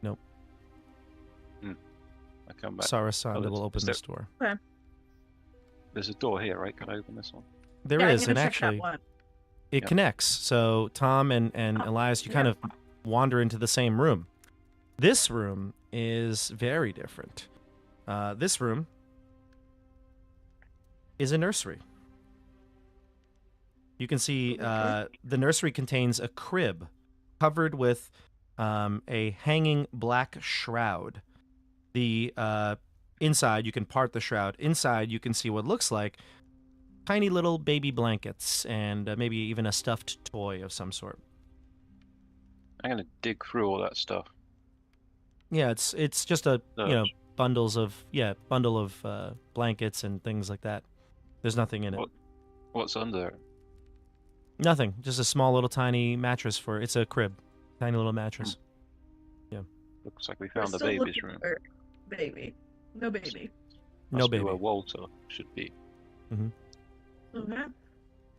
Nope. I come back. Sarasanda there's- will open is there- this door. There's a door here, right? Can I open this one? There Yeah, is, I'm and gonna check that actually, one. it Yep. connects. So Tom and Oh, Elias, you yeah. kind of wander into the same room. This room is very different. This room is a nursery. You can see Okay. the nursery contains a crib covered with a hanging black shroud. The inside, you can part the shroud. Inside, you can see what looks like tiny little baby blankets and maybe even a stuffed toy of some sort. I'm gonna dig through all that stuff. Yeah, it's just a Search. bundle of blankets and things like that. There's nothing in it. What's under it? Nothing. Just a small little tiny mattress it's a crib, tiny little mattress. Looks like we We're found the still baby's looking room. for baby. No baby. No Must be baby. where Walter should be. Okay.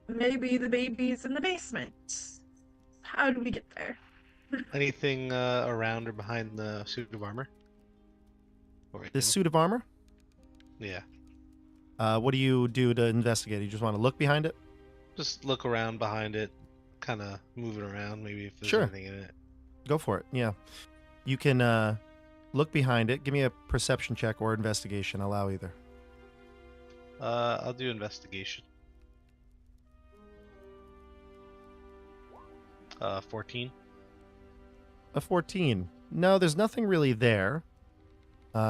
Maybe the baby's in the basement. How do we get there? Anything around or behind the suit of armor? Or This in? suit of armor. Yeah. What do you do to investigate? You just want to look behind it? Just look around behind it, kind of move it around, maybe if there's Sure. anything in it. Go for it. Yeah. You can look behind it. Give me a perception check or investigation. I'll allow either. I'll do investigation. 14. A 14. No, there's nothing really there.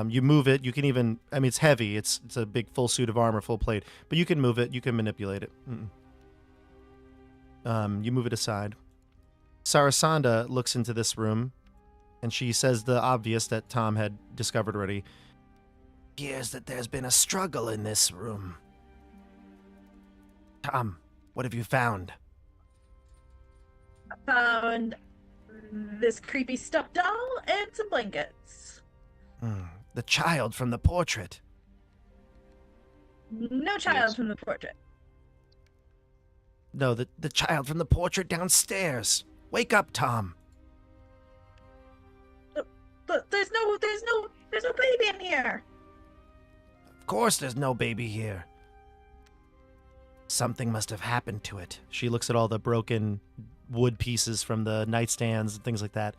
You move it. You can even. I mean, it's heavy. It's a big full suit of armor, full plate. But you can move it. You can manipulate it. You move it aside. Sarasanda looks into this room, and she says the obvious that Tom had discovered already. Hears that there's been a struggle in this room. Tom, what have you found? Found this creepy stuffed doll and some blankets. The child from the portrait. No child Yes. from the portrait. No, the child from the portrait downstairs. Wake up, Tom. But there's no baby in here. Of course there's no baby here. Something must have happened to it. She looks at all the broken wood pieces from the nightstands and things like that.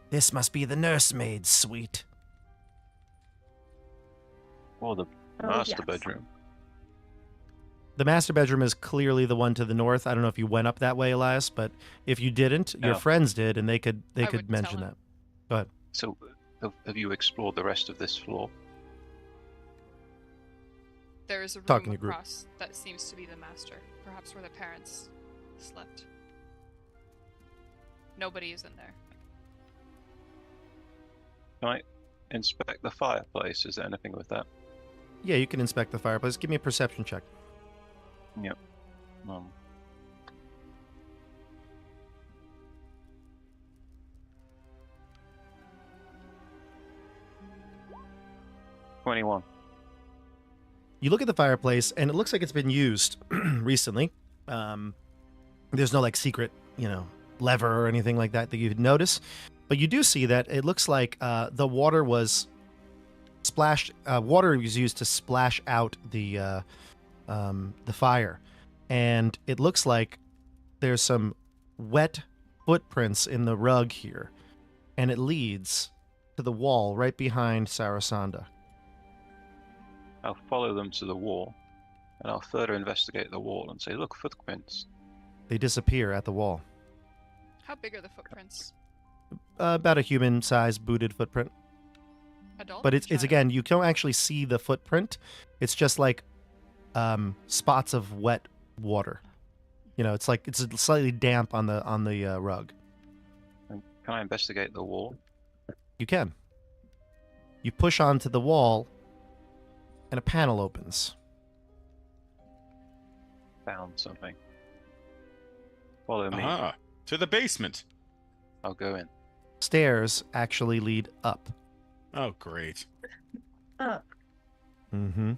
This must be the nursemaid's suite. Or the Oh, master yes. bedroom. The master bedroom is clearly the one to the north. I don't know if you went up that way, Elias, but if you didn't, your Yeah. friends did, and they could I would mention tell that. him. Go ahead. So, have you explored the rest of this floor? There is a room Talking to group. across that seems to be the master, perhaps where the parents slept. Nobody is in there. Can I inspect the fireplace? Is there anything with that? Yeah, you can inspect the fireplace. Give me a perception check. Um, $21. You look at the fireplace, and it looks like it's been used recently. There's no like secret, lever or anything like that you'd notice, but you do see that it looks like the water was splashed. Water was used to splash out the fire, and it looks like there's some wet footprints in the rug here, and it leads to the wall right behind Sarasanda. I'll follow them to the wall, and I'll further investigate the wall and say, look, footprints. They disappear at the wall. How big are the footprints? About a human-sized booted footprint. Adult? But it's Child? again, you don't actually see the footprint. It's just like spots of wet water. It's like it's slightly damp on the rug. And can I investigate the wall? You can. You push onto the wall, and a panel opens. Found something. Follow me. Ah, to the basement. I'll go in. Stairs actually lead up. Oh, great. Mm-hmm.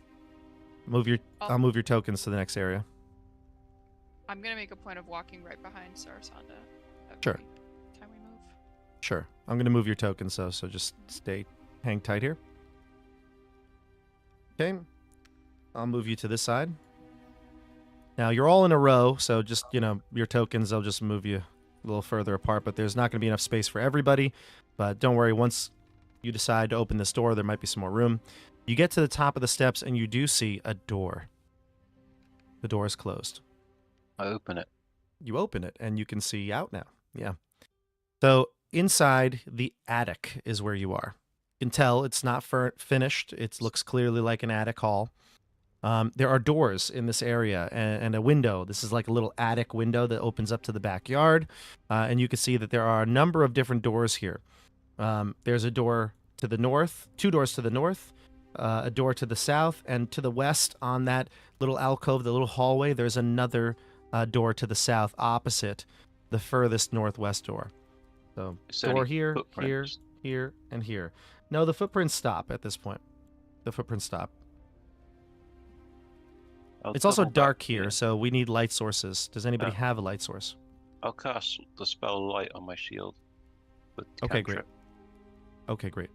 I'll Oh. move your tokens to the next area. I'm gonna make a point of walking right behind Sarasanda. Sure. Every time we move. Sure. I'm going to move your tokens, so just hang tight here. Okay. I'll move you to this side. Now, you're all in a row, so just, your tokens, I'll just move you a little further apart, but there's not going to be enough space for everybody. But don't worry, once you decide to open this door, there might be some more room. You get to the top of the steps, and you do see a door. The door is closed. I open it. You open it, and you can see out now. Yeah. So inside the attic is where you are. You can tell it's not finished. It looks clearly like an attic hall. There are doors in this area and a window. This is like a little attic window that opens up to the backyard. And you can see that there are a number of different doors here. There's a door to the north, 2 doors to the north, a door to the south, and to the west on that little alcove, the little hallway, there's another door to the south opposite the furthest northwest door. So Is there door any here, here, footprints? here, and here. No, the footprints stop at this point. The footprints stop. I'll It's also double back dark here, so we need light sources. Does anybody Oh. have a light source? I'll cast the spell light on my shield. With Okay, great. cantrip. Okay, great.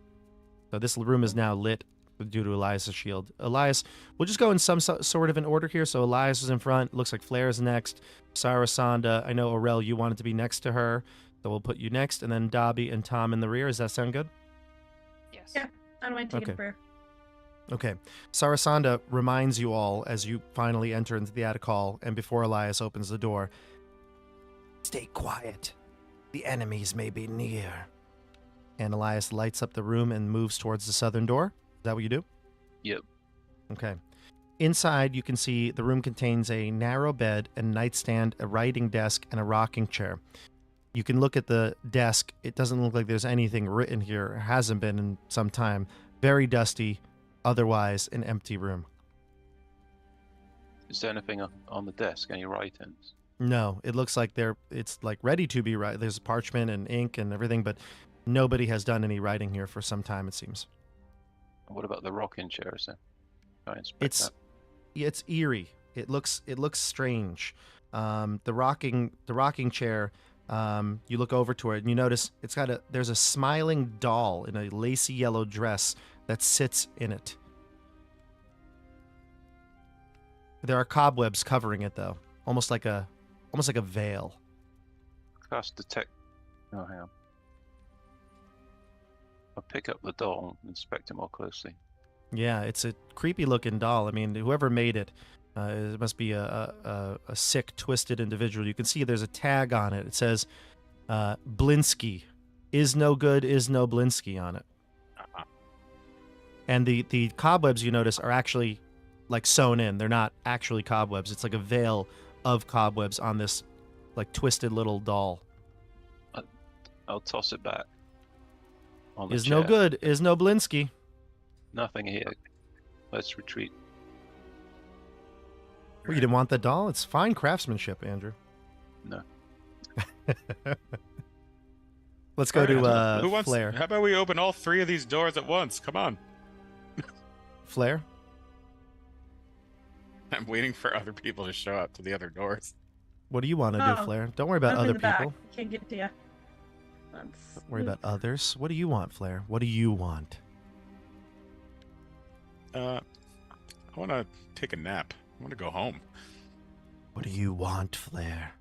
So this room is now lit due to Elias's shield. Elias, we'll just go in some sort of an order here. So Elias is in front. Looks like Flair is next. Sarasanda, I know, Aurel, you wanted to be next to her. So we'll put you next. And then Dobby and Tom in the rear. Does that sound good? Yes. Yeah. I don't mind taking Okay. a prayer. Okay. Sarasanda reminds you all as you finally enter into the attic hall and before Elias opens the door. Stay quiet. The enemies may be near. And Elias lights up the room and moves towards the southern door. Is that what you do? Yep. Okay. Inside, you can see the room contains a narrow bed, a nightstand, a writing desk, and a rocking chair. You can look at the desk. It doesn't look like there's anything written here. It hasn't been in some time. Very dusty. Otherwise, an empty room. Is there anything on the desk? Any writings? No, it looks like it's like ready to be right. There's parchment and ink and everything, but nobody has done any writing here for some time, it seems. And what about the rocking chair? Is there? Can I inspect It's eerie. It looks strange. The rocking chair. You look over to it and you notice there's a smiling doll in a lacy yellow dress that sits in it. There are cobwebs covering it though, almost like a veil. Cast detect. Oh, hang on. I'll pick up the doll and inspect it more closely. Yeah, it's a creepy looking doll. I mean, whoever made it, it must be a sick, twisted individual. You can see there's a tag on it. It says, Blinsky. Is no good, is no Blinsky on it. Uh-huh. And the cobwebs you notice are actually like sewn in. They're not actually cobwebs. It's like a veil of cobwebs on this like twisted little doll. I'll toss it back. On the Is no chair. good, is no Blinsky. Nothing here. Let's retreat. Well, you didn't want the doll? It's fine craftsmanship, Andrew. No. Let's go to Who wants? Flair. How about we open all 3 of these doors at once? Come on. Flair? I'm waiting for other people to show up to the other doors. What do you want to do, Oh, Flair? Don't worry about I'm in other the back. people. Can't get to you. Let's Don't worry move. about others. What do you want, Flair? What do you want? I want to take a nap. I want to go home. What do you want, Flair?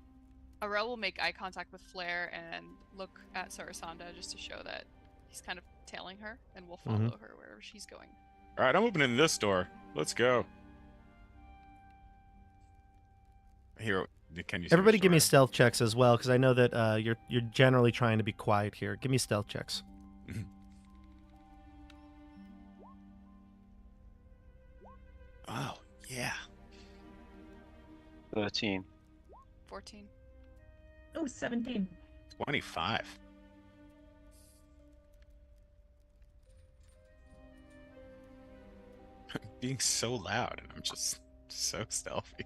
Aurel will make eye contact with Flair and look at Sarasanda just to show that he's kind of tailing her, and we'll follow her wherever she's going. All right, I'm opening this door. Let's go. Here, can you? see Everybody which give me door stealth checks as well, because I know that you're generally trying to be quiet here. Give me stealth checks. Oh, yeah. 13. 14. Oh, 17. 25. Being so loud, and I'm just so stealthy.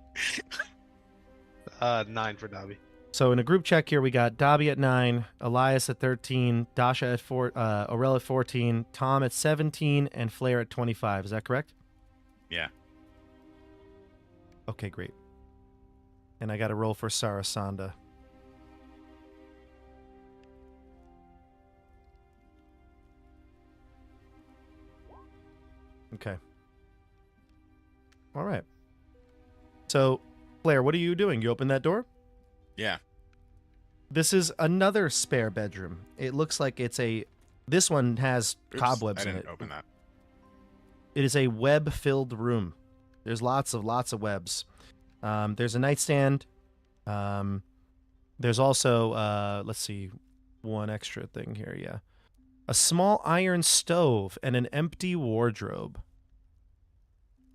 9 for Dobby. So in a group check here, we got Dobby at 9, Elias at 13, Dasha at 4, Aurel at 14, Tom at 17, and Flair at 25. Is that correct? Yeah. Okay, great. And I got to roll for Sarasanda. Okay. All right. So, Flair, what are you doing? You open that door? Yeah. This is another spare bedroom. It looks like it's a... This one has Oops, cobwebs I in didn't it. open that. It is a web-filled room. There's lots of webs. There's a nightstand. There's also, let's see, one extra thing here, yeah. A small iron stove and an empty wardrobe.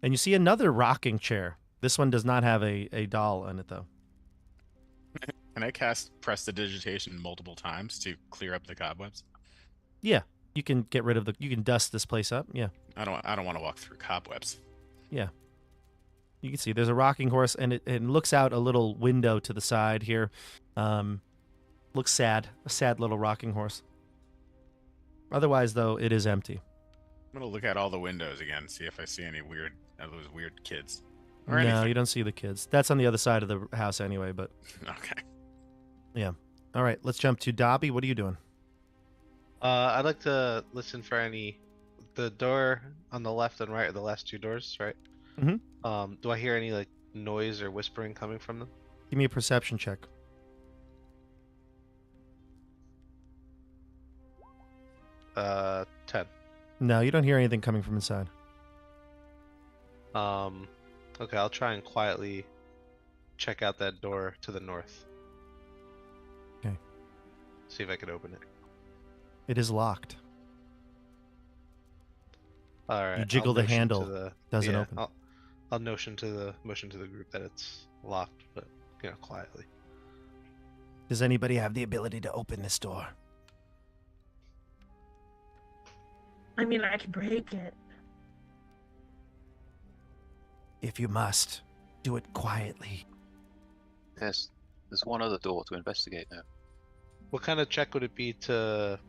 And you see another rocking chair. This one does not have a doll in it, though. Can I cast Prestidigitation multiple times to clear up the cobwebs? Yeah, you can get rid of the... You can dust this place up, yeah. I don't want to walk through cobwebs. Yeah. You can see there's a rocking horse, and it looks out a little window to the side here. Looks sad. A sad little rocking horse. Otherwise, though, it is empty. I'm gonna look at all the windows again, see if I see any those weird kids. Or No, anything. you don't see the kids. That's on the other side of the house anyway, but... Okay. Yeah. All right, let's jump to Dobby. What are you doing? I'd like to listen for any... The door on the left and right are the last 2 doors, right? Mm-hmm. Do I hear any, like, noise or whispering coming from them? Give me a perception check. 10. No, you don't hear anything coming from inside. Okay, I'll try and quietly check out that door to the north. Okay. See if I can open it. It is locked. All right. You jiggle I'll the motion handle, to the- doesn't yeah, open. I'll motion to the group that it's locked, but quietly. Does anybody have the ability to open this door? I mean, I can break it. If you must, do it quietly. There's one other door to investigate now. What kind of check would it be to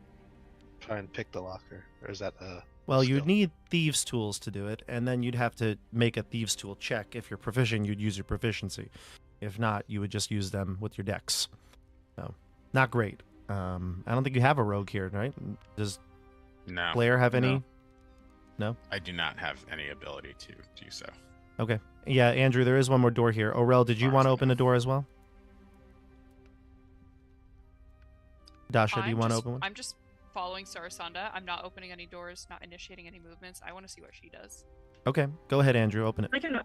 try and pick the locker, or is that Well, skill? you'd need thieves' tools to do it, and then you'd have to make a thieves' tool check. If you're proficient, you'd use your proficiency. If not, you would just use them with your dex. So, not great. I don't think you have a rogue here, right? Does No. Blair have any? No? I do not have any ability to do so. Okay. Yeah, Andrew, there is one more door here. Aurel, did you Far want to as I open know. a door as well? Dasha, do you want to open one? I'm just following Sarasanda. I'm not opening any doors, not initiating any movements. I want to see what she does. Okay. Go ahead, Andrew. Open it. I can.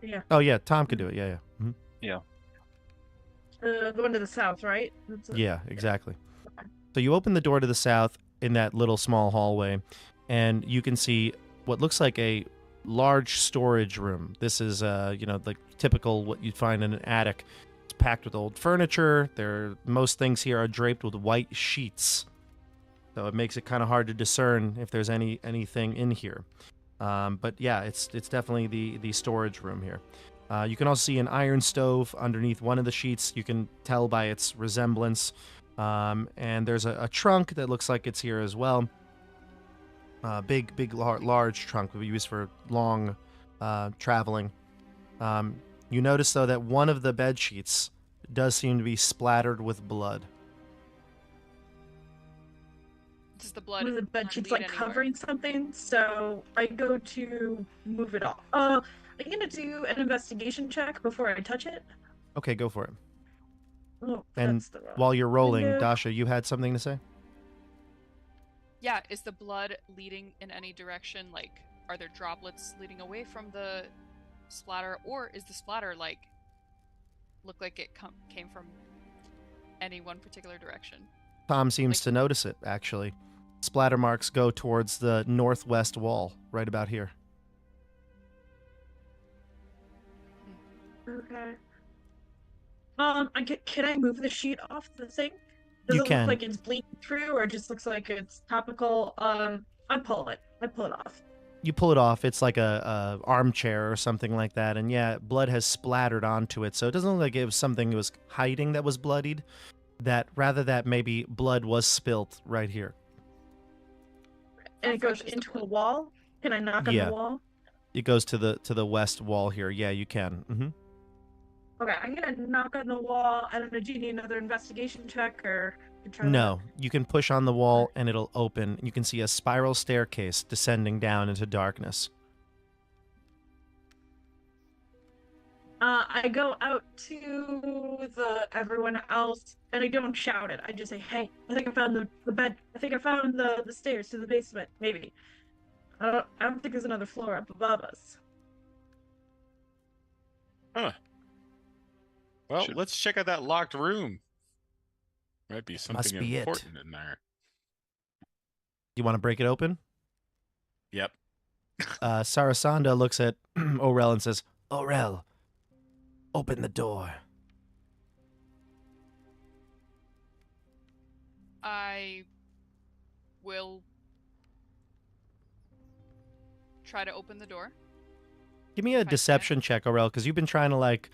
Yeah. Oh, yeah. Tom could do it. Yeah, yeah. Mhm. The one to the south, right? That's it. Yeah, exactly. So you open the door to the south in that little small hallway, and you can see what looks like a large storage room. This is, like typical what you'd find in an attic. It's packed with old furniture. Most things here are draped with white sheets, so it makes it kind of hard to discern if there's anything in here. But yeah, it's definitely the storage room here. You can also see an iron stove underneath one of the sheets. You can tell by its resemblance. And there's a trunk that looks like it's here as well. Large trunk we use for long traveling. You notice, though, that one of the bed sheets does seem to be splattered with blood. Does the blood One of the bed sheets lead like anywhere? covering something, so I go to move it off. I'm gonna do an investigation check before I touch it. Okay, go for it. Oh, And that's the wrong while you're rolling, window. Dasha, you had something to say? Yeah, is the blood leading in any direction? Like, are there droplets leading away from the splatter, or is the splatter like look like it came from any one particular direction? Tom seems Like- to notice it, actually. Splatter marks go towards the northwest wall, right about here. Okay. Can I move the sheet off the thing? Does You it can. look like it's bleeding through, or it just looks like it's topical? I pull it. I pull it off. You pull it off. It's like a armchair or something like that, and yeah, blood has splattered onto it. So it doesn't look like it was something it was hiding that was bloodied. That rather that maybe blood was spilt right here. And How it goes fresh is the into a blood? wall. Can I knock on Yeah. the wall? It goes to the west wall here. Yeah, you can. Okay, I'm gonna knock on the wall. I don't know. Do you need another investigation check, or you try that? No, you can push on the wall and it'll open. You can see a spiral staircase descending down into darkness. I go out to everyone else, and I don't shout it. I just say, "Hey, I think I found the bed. I think I found the stairs to the basement. Maybe. I don't think there's another floor up above us." Huh. Well, Should- let's check out that locked room. Might be Must something be it. important in there. You want to break it open? Yep. Sarasanda looks at Orel and says, "Orel, open the door." I will try to open the door. Give me a If I can. deception check, Orel, because you've been trying to like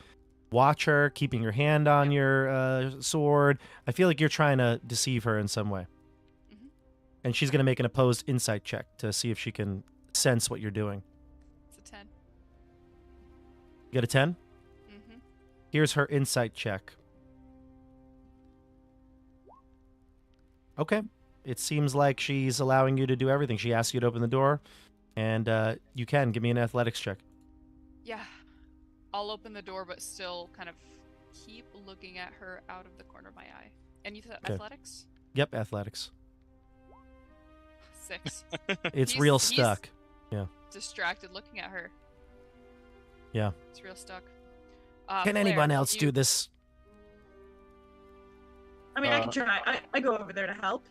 watch her, keeping your hand on your sword. I feel like you're trying to deceive her in some way. Mhm. And she's going to make an opposed insight check to see if she can sense what you're doing. It's a 10. You got a 10? Mm-hmm. Here's her insight check. Okay. It seems like she's allowing you to do everything. She asks you to open the door, and you can. Give me an athletics check. Yeah. I'll open the door, but still kind of keep looking at her out of the corner of my eye. And you said Okay. athletics? Yep, athletics. 6. It's He's- real he's- stuck. Distracted looking at her. Yeah. It's real stuck. Can Claire, anyone else you- do this? I mean, I can try. I go over there to help.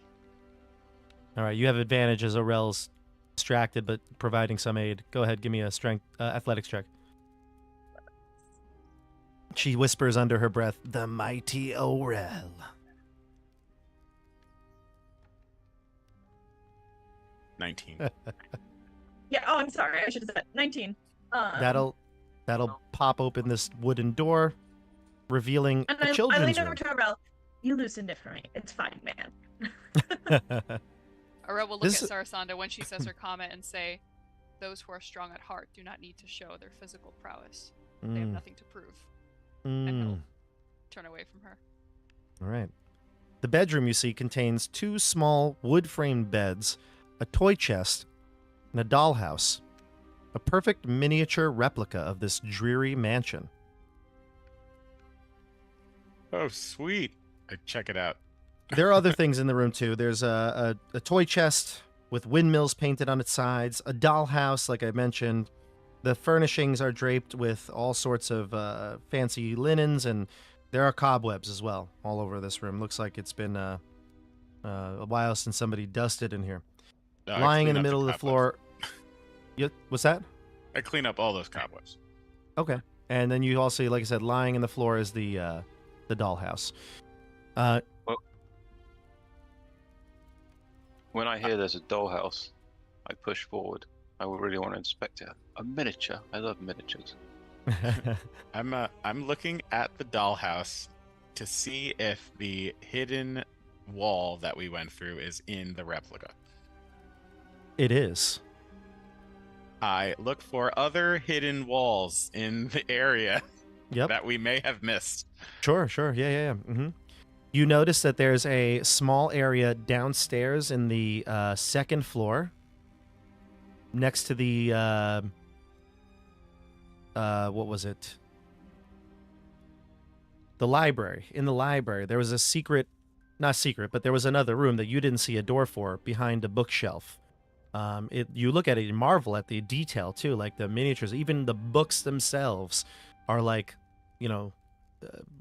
All right, you have advantage as Orel's distracted, but providing some aid. Go ahead, give me a strength athletics check. She whispers under her breath, "The mighty Orel." 19. Yeah. Oh, I'm sorry. I should have said 19. That'll pop open this wooden door, revealing And a I children's lean over to Arel. You loosened it for me. It's fine, man. room. Aurora will look This- at Sarasanda when she says her comment and say, "Those who are strong at heart do not need to show their physical prowess. They have Mm, nothing to prove." And he'll mm. turn away from her. All right. The bedroom you see contains 2 small wood-framed beds, a toy chest, and a dollhouse. A perfect miniature replica of this dreary mansion. Oh, sweet. I check it out. There are other things in the room too. There's a toy chest with windmills painted on its sides, a dollhouse, like I mentioned. The furnishings are draped with all sorts of fancy linens, and there are cobwebs as well all over this room. Looks like it's been a while since somebody dusted in here. I Lying in clean the up middle of the cobwebs. floor. What's that? I clean up all those cobwebs. Okay. And then you also, like I said, lying in the floor is the dollhouse. When I hear there's a dollhouse, I push forward. I really want to inspect it. A miniature. I love miniatures. I'm looking at the dollhouse to see if the hidden wall that we went through is in the replica. It is. I look for other hidden walls in the area Yep. that we may have missed. Sure. Yeah. Mm-hmm. You notice that there's a small area downstairs in the second floor, next to the what was it? The library. In the library, there was a secret, not secret, but there was another room that you didn't see a door for behind a bookshelf. You look at it, you marvel at the detail too, like the miniatures, even the books themselves are like,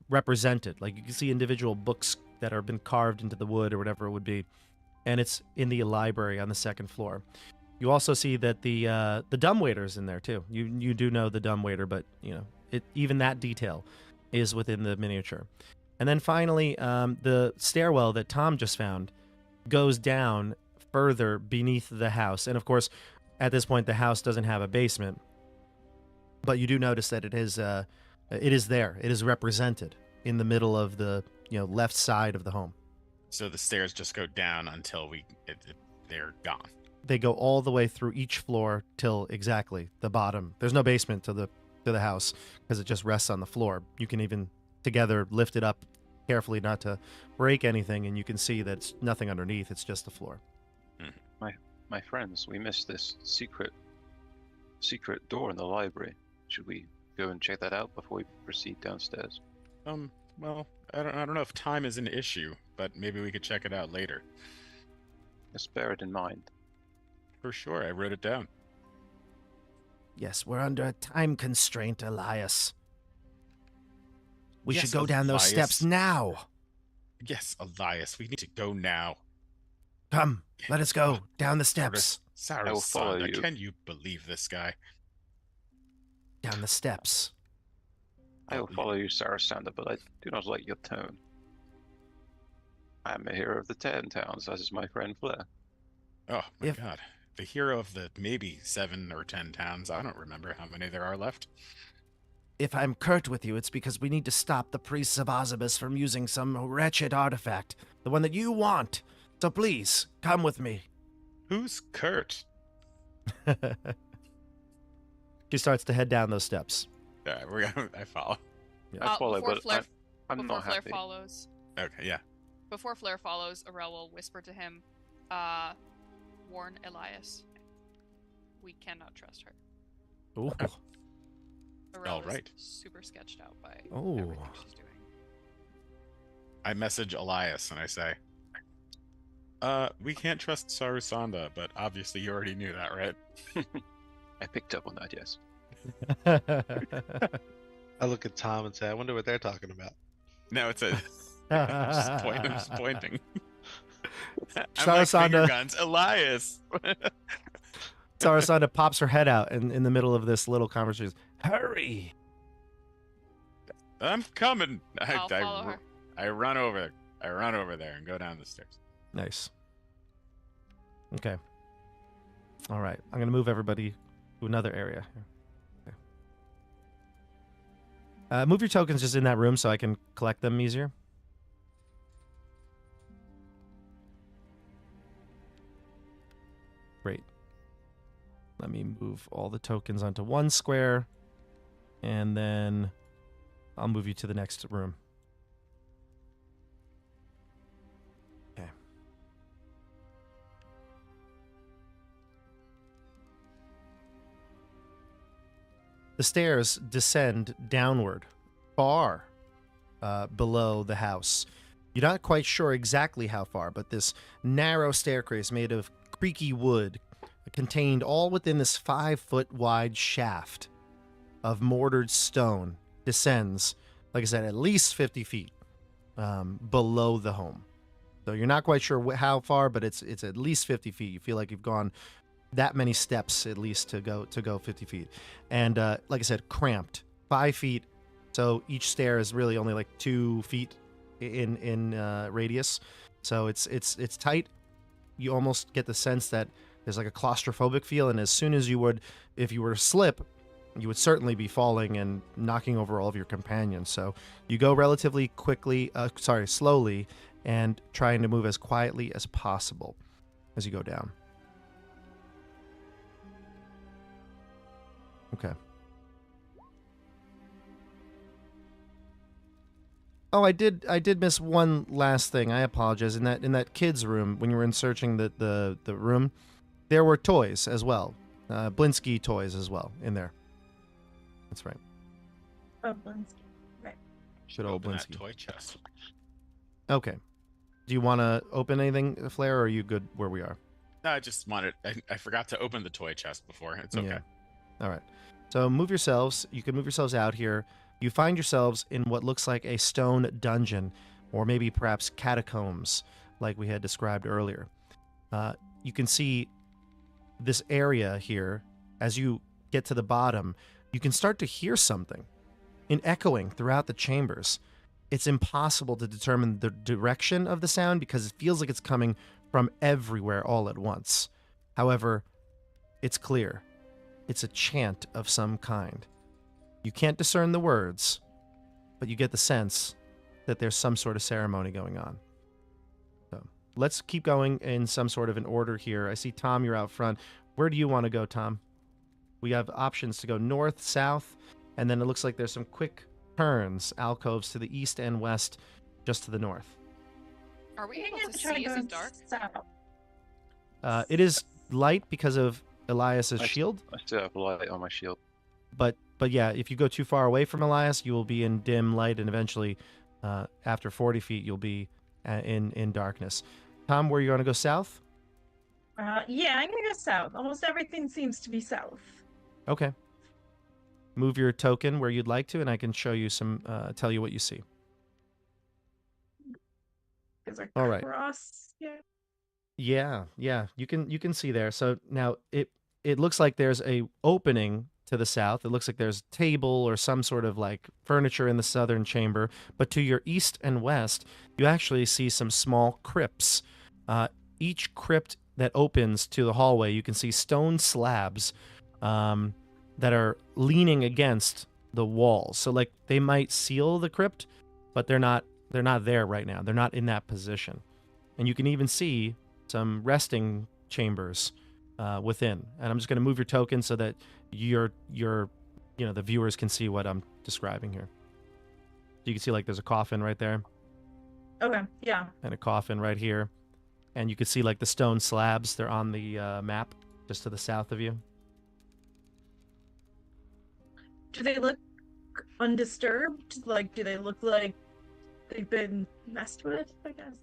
represented. Like you can see individual books that have been carved into the wood or whatever it would be, and it's in the library on the second floor. You also see that the dumbwaiter's in there too. You do know the dumbwaiter, but even that detail is within the miniature. And then finally, the stairwell that Tom just found goes down further beneath the house. And of course, at this point, the house doesn't have a basement, but you do notice that it is there. It is represented in the middle of the left side of the home. So the stairs just go down until they're gone. They go all the way through each floor till exactly the bottom. There's no basement to the house because it just rests on the floor. You can even together lift it up carefully not to break anything, and you can see that it's nothing underneath. It's just the floor. My friends, we missed this secret door in the library. Should we go and check that out before we proceed downstairs? Well, I don't know if time is an issue, but maybe we could check it out later. Let's bear it in mind. For sure, I wrote it down. Yes, we're under a time constraint, Elias. We Yes, should go down those Elias. steps now. Yes, Elias, we need to go now. Come, let us go down the steps. I will follow Sarasanda, you. can you believe this guy? Down the steps. I will follow you, Sarasanda, but I do not like your tone. I am a hero of the 10 towns, as is my friend Flair. Oh my God. The hero of the maybe 7 or 10 towns. I don't remember how many there are left. If I'm curt with you, it's because we need to stop the Priests of Osybus from using some wretched artifact. The one that you want. So please, come with me. Who's Kurt? She starts to head down those steps. Yeah, I follow. I follow, before but Flair, I'm before not Flair happy. follows, Okay, yeah. before Flair follows, Arel will whisper to him, warn Elias. We cannot trust her. Ooh. Arel All is right. super sketched out by Oh. everything she's doing. I message Elias and I say, we can't trust Sarasanda, but obviously you already knew that, right? I picked up on that, yes. I look at Tom and say, I wonder what they're talking about. No, it's a... I'm just pointing. I'm like Sarasanda- finger guns. Elias! Sarasanda pops her head out in the middle of this little conversation. Hurry! I'm coming. I'll follow her. I run over there and go down the stairs. Nice. Okay. All right. I'm going to move everybody to another area. Okay. Move your tokens just in that room so I can collect them easier. Great. Let me move all the tokens onto one square, and then I'll move you to the next room. Okay. The stairs descend downward, far below the house. You're not quite sure exactly how far, but this narrow staircase made of creaky wood contained all within this 5-foot wide shaft of mortared stone descends, like I said, at least 50 feet below the home. So you're not quite sure how far, but it's at least 50 feet. You feel like you've gone that many steps at least to go 50 feet. And like I said, cramped, 5 feet. So each stair is really only like 2 feet in radius. So it's tight. You almost get the sense that there's like a claustrophobic feel, and as soon as if you were to slip, you would certainly be falling and knocking over all of your companions. So you go relatively slowly, and trying to move as quietly as possible as you go down. Okay. Oh, I did miss one last thing. I apologize. In that kids' room, when you were in searching the room, there were toys as well. Blinsky toys as well in there. That's right. Oh, Blinsky. Right. Good old Open that Blinsky. toy chest. Okay. Do you want to open anything, Flair, or are you good where we are? No, I just wanted. I forgot to open the toy chest before. It's okay. Yeah. All right. So move yourselves. You can move yourselves out here. You find yourselves in what looks like a stone dungeon, or maybe perhaps catacombs, like we had described earlier. You can see this area here. As you get to the bottom, you can start to hear something in echoing throughout the chambers. It's impossible to determine the direction of the sound because it feels like it's coming from everywhere all at once. However, it's clear. It's a chant of some kind. You can't discern the words, but you get the sense that there's some sort of ceremony going on. So let's keep going in some sort of an order here. I see, Tom, you're out front. Where do you want to go, Tom? We have options to go north, south, and then it looks like there's some quick turns, alcoves to the east and west, just to the north. Are we I able think to I'm trying see? to Is go it dark? south. It is light because of Elias's I- shield, I still have light on my shield. but yeah, if you go too far away from Elias, you will be in dim light, and eventually, after 40 feet, you'll be in darkness. Tom, where are you going to go south? Yeah, I'm gonna go south. Almost everything seems to be south. Okay. Move your token where you'd like to, and I can show you some, tell you what you see. There's a All right. cross. Yeah. Yeah. You can see there. So now it looks like there's a opening to the south. It looks like there's a table or some sort of like furniture in the southern chamber. But to your east and west, you actually see some small crypts. Each crypt that opens to the hallway, you can see stone slabs that are leaning against the walls. So like they might seal the crypt, but they're not there right now. They're not in that position. And you can even see some resting chambers within. And I'm just going to move your token so that the viewers can see what I'm describing here. You can see like there's a coffin right there Okay. Yeah. and a coffin right here. And you can see like the stone slabs. They're on the map just to the south of you. Do they look undisturbed? Like, do they look like they've been messed with? I guess.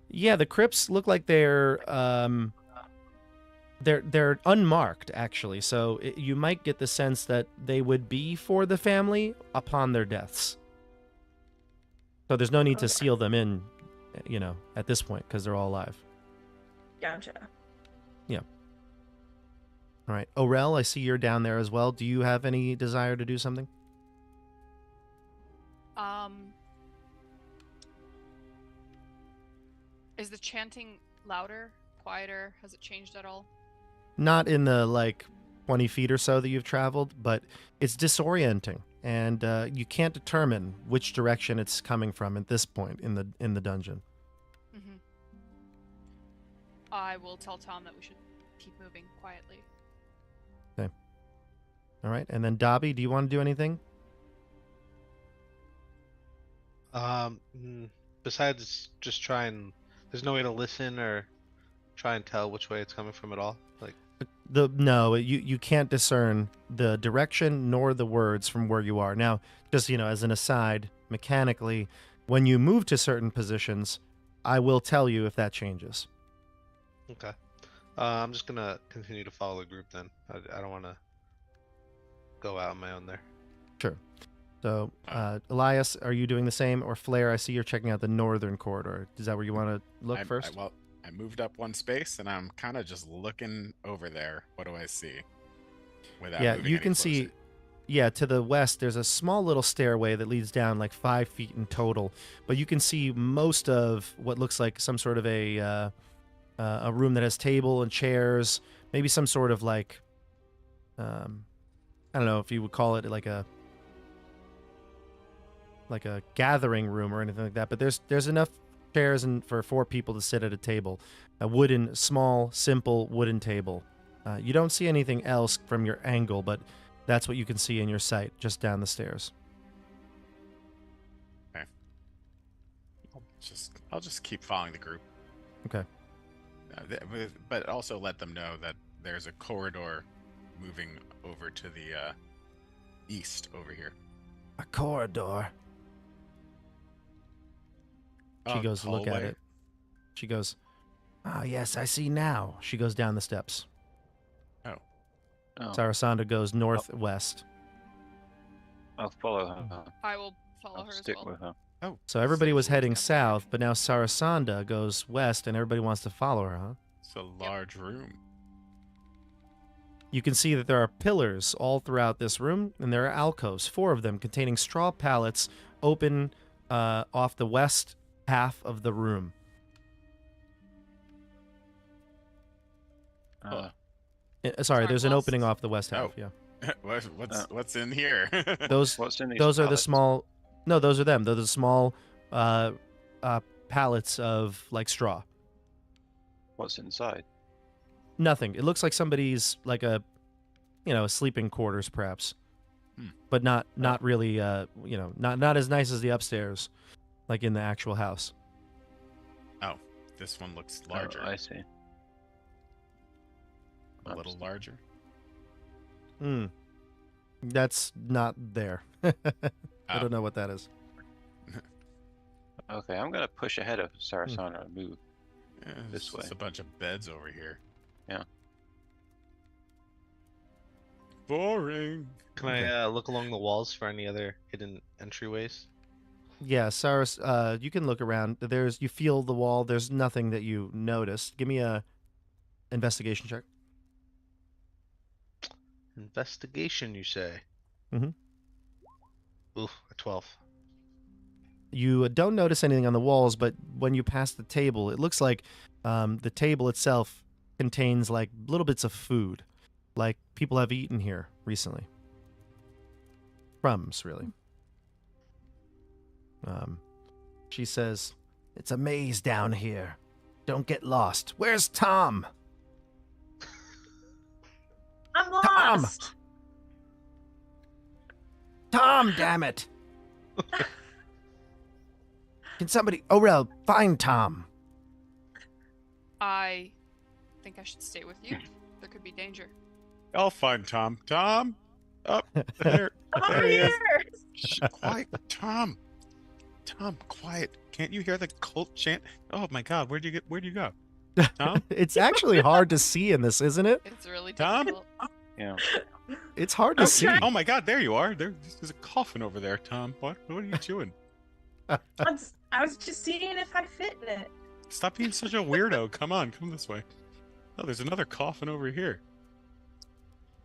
Yeah, the crypts look like they're unmarked actually. So you might get the sense that they would be for the family upon their deaths. So there's no need to Okay. seal them in, at this point because they're all alive. Gotcha. All right, Orel, I see you're down there as well. Do you have any desire to do something? Is the chanting louder, quieter? Has it changed at all? Not in the like 20 feet or so that you've traveled, but it's disorienting, and you can't determine which direction it's coming from at this point in the dungeon. Mm-hmm. I will tell Tom that we should keep moving quietly. All right, and then Dobby, do you want to do anything? Besides just try and there's no way to listen or try and tell which way it's coming from at all. Like No, you can't discern the direction nor the words from where you are. Now, just as an aside, mechanically, when you move to certain positions, I will tell you if that changes. okay, I'm just gonna continue to follow the group then. I don't want to go out on my own there. Sure. So, Elias, are you doing the same? Or Flair, I see you're checking out the northern corridor. Is that where you want to look first? I moved up one space and I'm kind of just looking over there. What do I see? Without Yeah, moving you any can see, to the west, there's a small little stairway that leads down like 5 feet in total. But you can see most of what looks like some sort of a room that has table and chairs, maybe some sort of like, I don't know if you would call it like a gathering room or anything like that, but there's enough chairs for 4 people to sit at a table. A small, simple wooden table. You don't see anything else from your angle, but That's what you can see in your sight, just down the stairs. I'll just keep following the group. Okay. But also let them know that there's a corridor moving over to the east over here. A corridor. She goes to look at Hallway? it. She goes, "Ah, yes, I see now." She goes down the steps. Oh. Oh, Sarasanda goes northwest. I'll follow her. I will follow I'll her as stick well. with her. Oh. So everybody was she's heading down there. south, but now Sarasanda goes west, and everybody wants to follow her, huh? It's a large room. You can see that there are pillars all throughout this room, and there are alcoves, 4 of them, containing straw pallets open off the west half of the room. Uh, Sorry, Sorry, there's an west. opening off the west half, Oh. yeah. What's in here? Those what's in these those are the pallets? small... No, those are them. They're the small pallets of, like, straw. What's inside? Nothing. It looks like somebody's, like a, sleeping quarters, perhaps. But not really, not as nice as the upstairs, like in the actual house. Oh, this one looks larger. Oh, I see. A little larger. That's not there. I Oh. don't know what that is. Okay, I'm gonna push ahead of Sarasana and move. Yeah, This there's way. a bunch of beds over here. Yeah. Boring. Can I look along the walls for any other hidden entryways? Yeah, Saras, you can look around. You feel the wall. There's nothing that you noticed. Give me a investigation check. Investigation, you say? Mhm. Oof, a 12. You don't notice anything on the walls, but when you pass the table, it looks like the table itself contains like little bits of food, like people have eaten here recently. Crumbs, really. She says, "It's a maze down here. Don't get lost. Where's Tom?" I'm Tom! lost. Tom, damn it! Can somebody, Orel, find Tom? I think I should stay with you. There could be danger. I'll find Tom. Tom, up there. I'm There he is. here. Shh, quiet, Tom. Tom, quiet. Can't you hear the cult chant? Oh my God, where'd you go? Tom? It's actually hard to see in this, isn't it? It's really Tom? difficult. Yeah. It's hard to I'm see. trying- Oh my God, there you are. There's a coffin over there, Tom. What are you doing? I was just seeing if I fit in it. Stop being such a weirdo. Come this way. Oh, there's another coffin over here.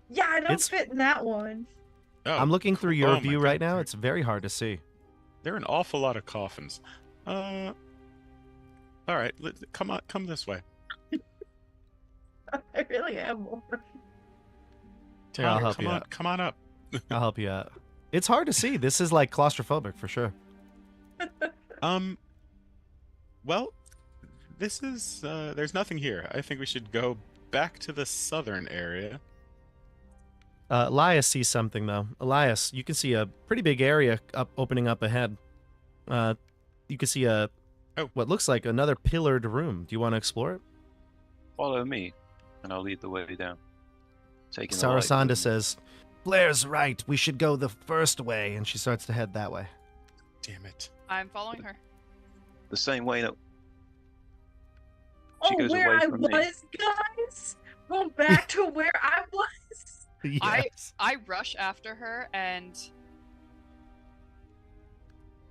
Yeah, I don't It's- fit in that one. Oh, I'm looking through cool. your Oh my view God, right now. there- It's very hard to see. There are an awful lot of coffins. All right, come this way. I really am more. Here, I'll Tom, help come you on, out. come on up. I'll help you out. It's hard to see. This is like claustrophobic for sure. Well, this is there's nothing here. I think we should go back to the southern area. Elias sees something though. Elias, you can see a pretty big area opening up ahead. You can see what looks like another pillared room. Do you want to explore it? Follow me, and I'll lead the way down. Taking the light with Sarasanda me. says, "Blair's right. We should go the first way," and she starts to head that way. Damn it. I'm following her. The same way that Oh, She goes where away I from me. was, guys. Go back to where I was. Yes. I rush after her and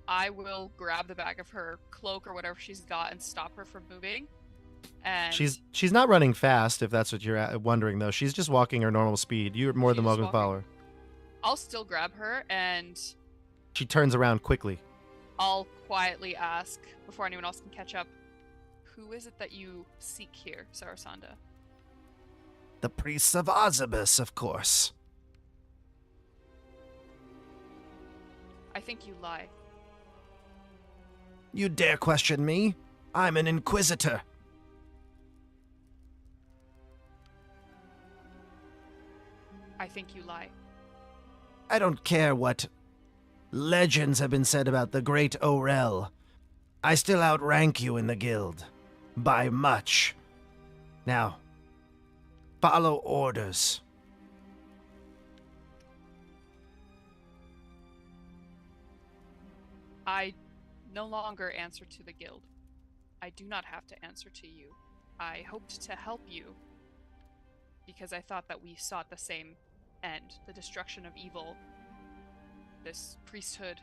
I will grab the back of her cloak or whatever she's got and stop her from moving. And She's not running fast, if that's what you're wondering, though. She's just walking her normal speed. You're more than She's welcome to walking. follow her. I'll still grab her and She turns around quickly. I'll quietly ask before anyone else can catch up. Who is it that you seek here, Sarasanda? The Priests of Osybus, of course. I think you lie. You dare question me? I'm an inquisitor. I think you lie. I don't care what legends have been said about the great Orel. I still outrank you in the guild. By much. Now, follow orders. I no longer answer to the guild. I do not have to answer to you. I hoped to help you because I thought that we sought the same end, the destruction of evil, this priesthood,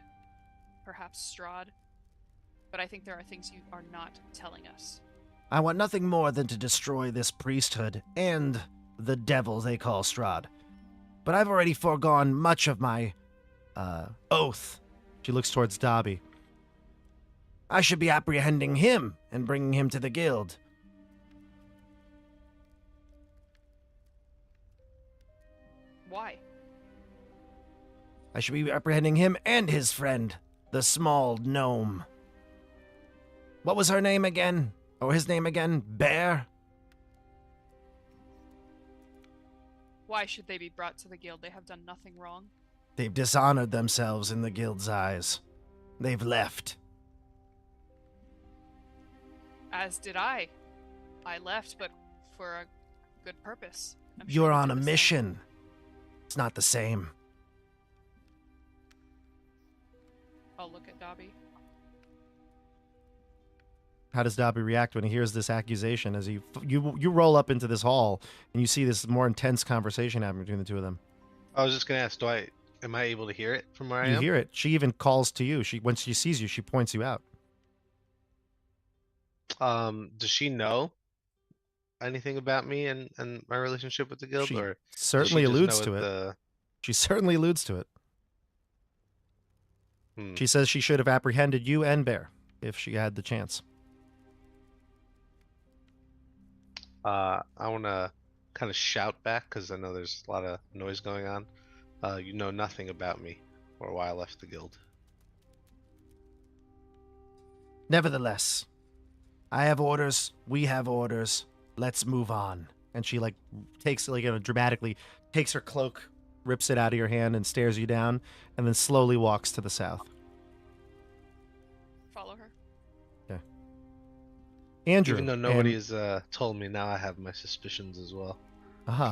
perhaps Strahd. But I think there are things you are not telling us. I want nothing more than to destroy this priesthood and the devil they call Strahd. But I've already foregone much of my, oath. She looks towards Dobby. I should be apprehending him and bringing him to the guild. Why? I should be apprehending him and his friend, the small gnome. What was her name again? Or his name again? Bear? Why should they be brought to the guild? They have done nothing wrong. They've dishonored themselves in the guild's eyes. They've left. As did I. I left, but for a good purpose. I'm sure You're you on do a the same. mission. It's not the same. I'll look at Dobby. How does Dobby react when he hears this accusation as you roll up into this hall and you see this more intense conversation happening between the two of them? I was just gonna ask, am I able to hear it from where I You am? hear it. She even calls to you. Once she sees you, she points you out. Does she know anything about me and my relationship with the guild, She or does certainly she just alludes know to it. the- She certainly alludes to it. Hmm. She says she should have apprehended you and Bear if she had the chance. I want to kind of shout back because I know there's a lot of noise going on. You know nothing about me or why I left the guild. Nevertheless, I have orders. We have orders. Let's move on. And she takes dramatically takes her cloak, rips it out of your hand, and stares you down, and then slowly walks to the south. Follow her. Andrew, Even though nobody has told me, now I have my suspicions as well.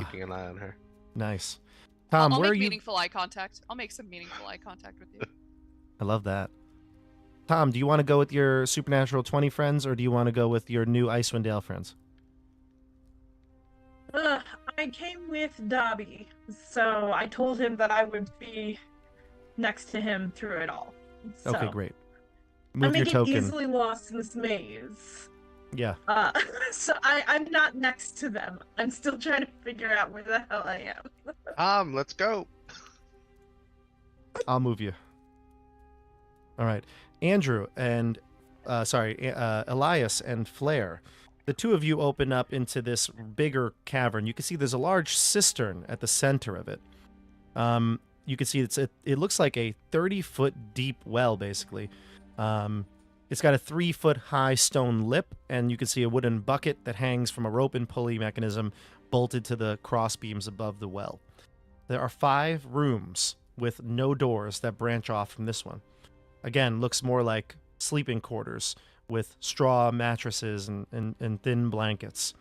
Keeping an eye on her. Nice. Tom, I'll where make are you? meaningful eye contact. I'll make some meaningful eye contact with you. I love that. Tom, do you want to go with your Supernatural 20 friends, or do you want to go with your new Icewind Dale friends? I came with Dobby, so I told him that I would be next to him through it all. So, Okay, great. I Move may your get token. easily lost in this maze. Yeah. So I'm not next to them. I'm still trying to figure out where the hell I am. Let's go. I'll move you. All right. Andrew and, Elias and Flair, the two of you open up into this bigger cavern. You can see there's a large cistern at the center of it. You can see it looks like a 30-foot deep well, basically. It's got a 3-foot high stone lip, and you can see a wooden bucket that hangs from a rope and pulley mechanism bolted to the cross beams above the well. There are 5 rooms with no doors that branch off from this one. Again, looks more like sleeping quarters with straw mattresses and thin blankets.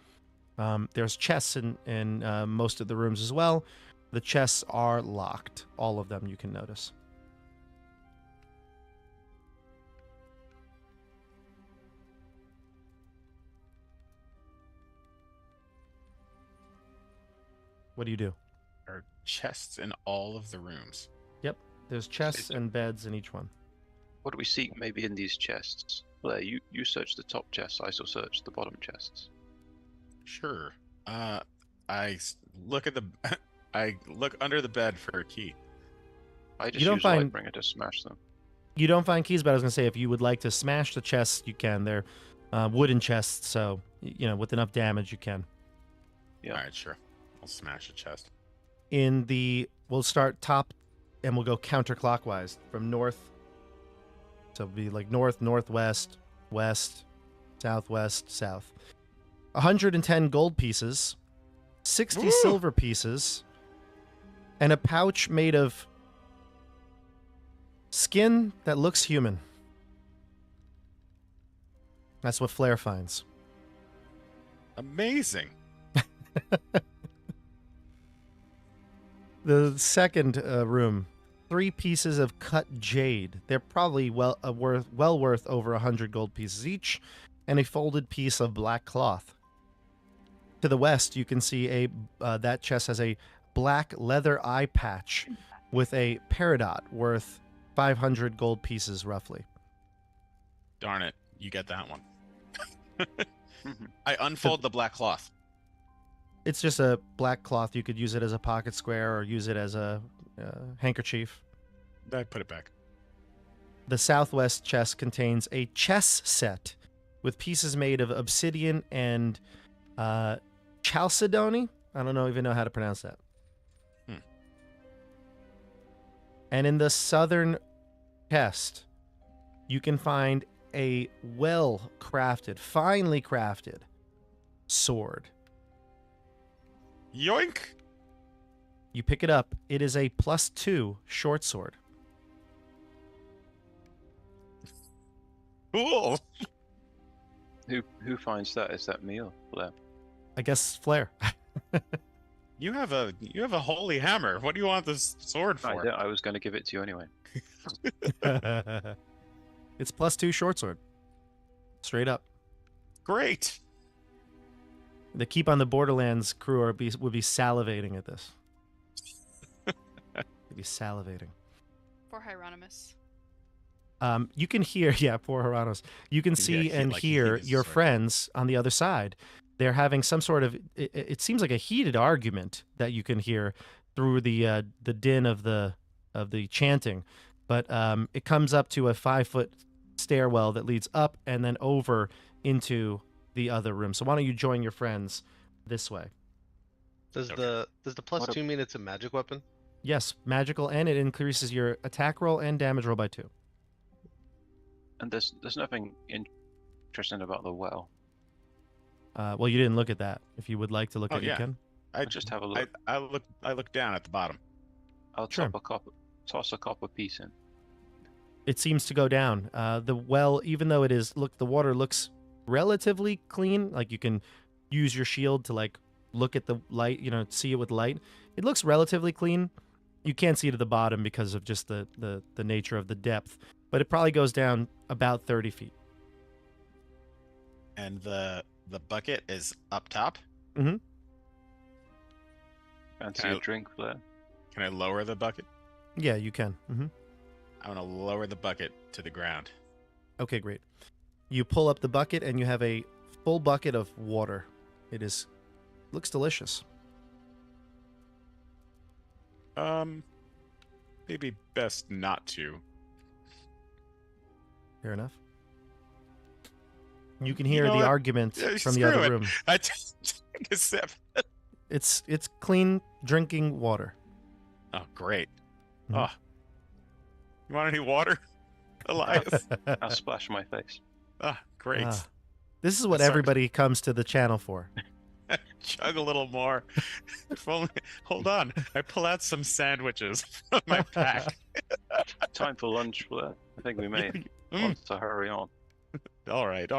There's chests in most of the rooms as well. The chests are locked. All of them, you can notice. What do you do? There are chests in all of the rooms. Yep, there's chests and beds in each one. What do we seek maybe in these chests? Blair, you search the top chests, I shall search the bottom chests. Sure. Look at the I look under the bed for a key. I just You don't use a find- Lightbringer to smash them. You don't find keys, but I was going to say if you would like to smash the chests, you can. They're wooden chests, so, with enough damage, you can. Yeah. All right, sure. I'll smash a chest. We'll start top, and we'll go counterclockwise from north. So it'll be like north, northwest, west, southwest, south. 110 gold pieces, 60 silver pieces, and a pouch made of Skin that looks human. That's what Flair finds. Amazing. The second room, 3 pieces of cut jade. They're probably well worth over 100 gold pieces each, and a folded piece of black cloth. To the west, you can see that chest has a black leather eye patch with a peridot worth 500 gold pieces roughly. Darn it. You get that one. I unfold the black cloth. It's just a black cloth. You could use it as a pocket square or use it as a handkerchief. I put it back. The southwest chest contains a chess set with pieces made of obsidian and chalcedony. I don't even know how to pronounce that. And in the southern chest, you can find a well-crafted, finely crafted sword. Yoink! You pick it up. It is a +2 short sword. Cool. Who finds that? Is that me or Blair? I guess Flair. You have a holy hammer. What do you want this sword for? I was going to give it to you anyway. It's +2 short sword. Straight up. Great. The Keep on the Borderlands crew would be salivating at this. They'd be salivating. For Hieronymus. You can hear, poor Hieronymus. You can see and hear your friends on the other side. They're having some sort of, it seems like a heated argument that you can hear through the din of the chanting. But it comes up to a 5-foot stairwell that leads up and then over into the other room. So why don't you join your friends this way? Does the +2 mean it's a magic weapon? Yes, magical, and it increases your attack roll and damage roll by 2. And there's nothing interesting about the well. Well, you didn't look at that. If you would like to look at it, you can. I'll just have a look. I look down at the bottom. I'll toss a copper piece in. It seems to go down. The well, even though the water looks relatively clean, like you can use your shield to look at the light, see it with light. It looks relatively clean. You can't see to the bottom because of just the nature of the depth, but it probably goes down about 30 feet. And the bucket is up top. Mm-hmm. Fancy a drink, Blair? Can I lower the bucket? Yeah, you can. Mm-hmm. I want to lower the bucket to the ground. Okay, great. You pull up the bucket and you have a full bucket of water. Looks delicious. Maybe best not to. Fair enough. You can hear the argument from the other room. I just take a sip. It's clean drinking water. Oh, great. Mhm. Oh, you want any water, Elias? I'll splash my face. Ah, great. This is what Sorry. everybody comes to the channel for. Chug a little more. If only, hold on. I pull out some sandwiches from my pack. Time for lunch, Blair. I think we may want to hurry on. All right.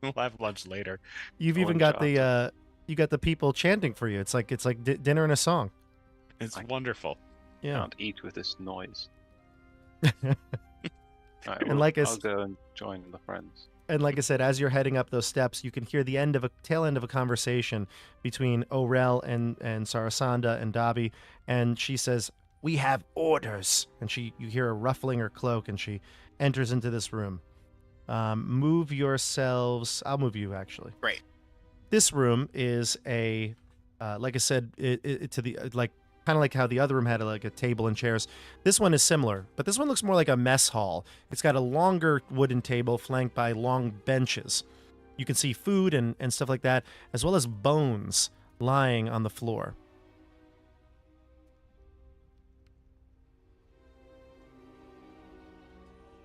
We'll have lunch later. You've even got the people chanting for you. It's like dinner and a song. It's wonderful. Yeah. Can't eat with this noise. And I'll go and join the friends. And like I said, as you're heading up those steps, you can hear the tail end of a conversation between Orel and Sarasanda and Dabi. And she says, "We have orders." And you hear a ruffling her cloak, and she enters into this room. Move yourselves. I'll move you, actually. Great. This room is like I said, kind of like how the other room had a table and chairs. This one is similar, but this one looks more like a mess hall. It's got a longer wooden table flanked by long benches. You can see food and stuff like that, as well as bones lying on the floor.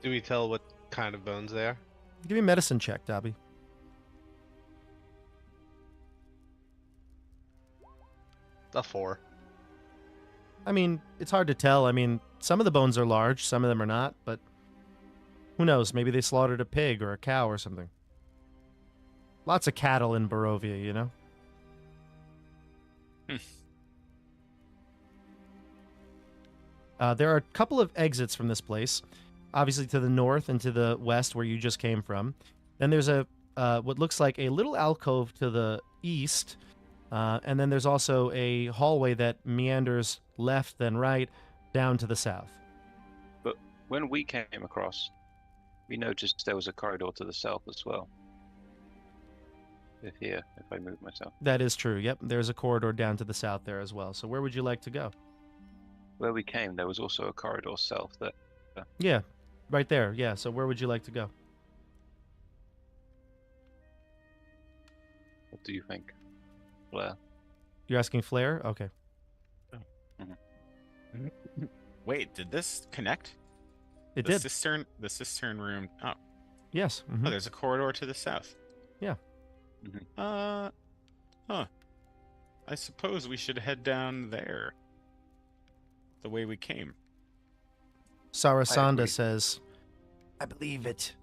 Do we tell what kind of bones they are? Give me a medicine check, Dabi. A 4. I mean, it's hard to tell. I mean, some of the bones are large, some of them are not, but who knows? Maybe they slaughtered a pig or a cow or something. Lots of cattle in Barovia, you know? There are a couple of exits from this place, obviously to the north and to the west where you just came from. Then there's a what looks like a little alcove to the east, and then there's also a hallway that meanders left then right down to the south. But when we came across, we noticed there was a corridor to the south as well. If I move myself. That is true. Yep, there's a corridor down to the south there as well. So where would you like to go? Where we came, there was also a corridor south that. Yeah, right there. Yeah, so where would you like to go? What do you think, Blair? You're asking Flair? Okay. Wait, did this connect? It the did. The cistern room. Oh, Yes. Mhm. oh, there's a corridor to the south. Yeah. Huh. I suppose we should head down there. The way we came. Sarasanda says, I believe it.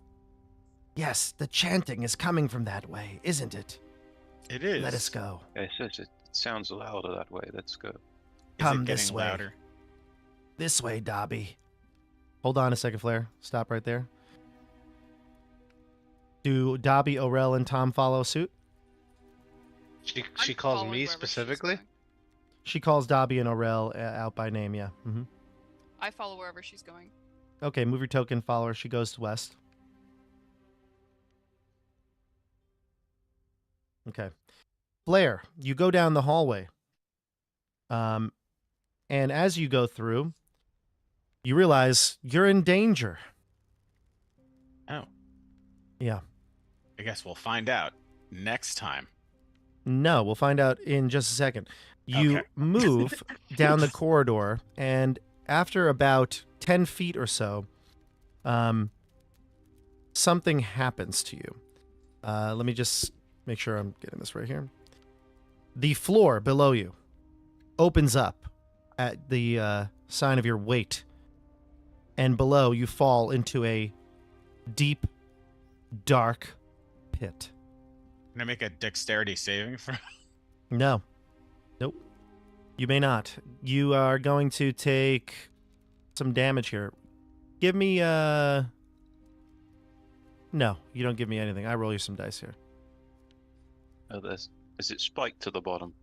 Yes, the chanting is coming from that way, isn't it? It is. Let us go. Yeah, it sounds louder that way. Let's go. Is Come it this getting way. louder? This way, Dobby. Hold on a second, Flair. Stop right there. Do Dobby, Orel, and Tom follow suit? She I'm calls following me wherever she's specifically. going. She calls Dobby and Orel out by name, yeah. Mm-hmm. I follow wherever she's going. Okay, move your token, follow her. She goes to west. Okay. Flair, you go down the hallway. And as you go through, you realize you're in danger. Oh, Yeah. I guess we'll find out next time. No, we'll find out in just a second. You Okay. move down the corridor, and after about 10 feet or so, something happens to you. Let me just make sure I'm getting this right here. The floor below you opens up at the sign of your weight, and below you fall into a deep, dark pit. Can I make a dexterity saving throw? No. Nope. You may not. You are going to take some damage here. Give me, No, you don't give me anything. I roll you some dice here. Oh, is it spiked to the bottom?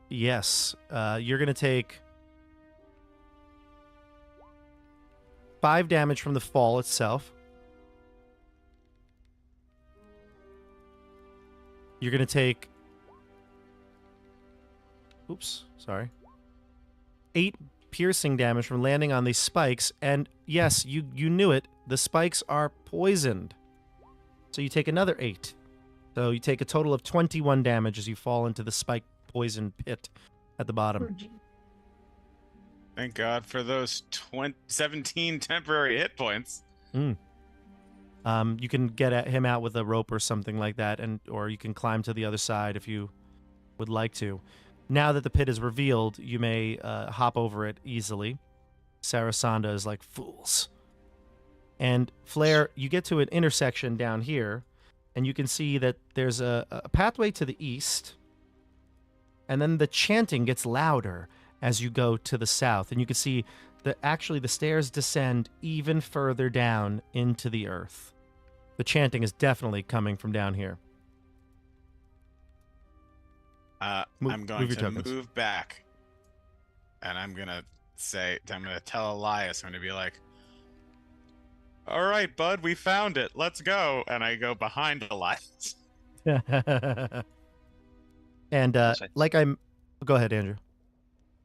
Yes. You're going to take 5 damage from the fall itself. You're going to take... Oops, sorry. 8 piercing damage from landing on these spikes. And yes, you knew it. The spikes are poisoned. So you take another 8. So you take a total of 21 damage as you fall into the spike poison pit at the bottom. Thank God for those 17 temporary hit points. You can get at him out with a rope or something like that, or you can climb to the other side if you would like to. Now that the pit is revealed, you may hop over it easily. Sarasanda is like, fools. And Flair, you get to an intersection down here, and you can see that there's a pathway to the east, and then the chanting gets louder as you go to the south, and you can see that actually the stairs descend even further down into the earth. The chanting is definitely coming from down here. I'm going your to tokens. move back, and I'm going to tell Elias, I'm going to be like, all right, bud, we found it. Let's go. And I go behind Elias. And go ahead, Andrew.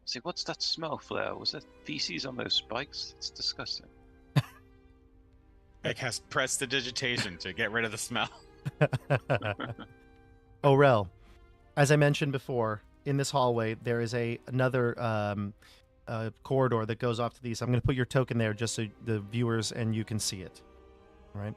See, what's that smell, Flair? Was that feces on those spikes? It's disgusting. I cast prestidigitation to get rid of the smell. Orel, as I mentioned before, in this hallway there is another corridor that goes off to the east. I'm going to put your token there just so the viewers and you can see it. All right.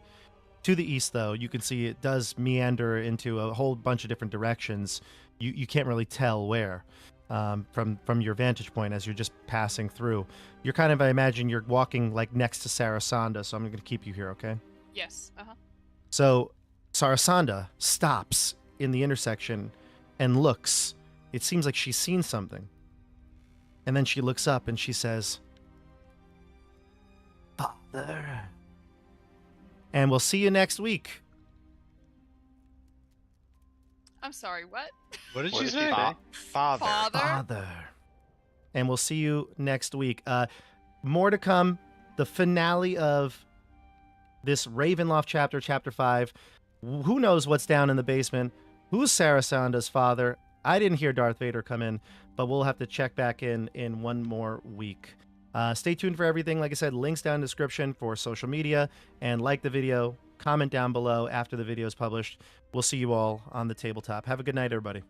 To the east, though, you can see it does meander into a whole bunch of different directions. You can't really tell where. from your vantage point as you're just passing through. You're kind of, I imagine, you're walking like next to Sarasanda, so I'm going to keep you here, okay? Yes. Uh huh. So Sarasanda stops in the intersection and looks. It seems like she's seen something. And then she looks up and she says, Father. And we'll see you next week. I'm sorry. What? What did What you did you say? say? Father. Father. And we'll see you next week. More to come. The finale of this Ravenloft chapter, chapter 5. Who knows what's down in the basement? Who's Sarasanda's father? I didn't hear Darth Vader come in, but we'll have to check back in one more week. Stay tuned for everything. Like I said, links down in the description for social media, and like the video, comment down below after the video is published. We'll see you all on the tabletop. Have a good night, everybody.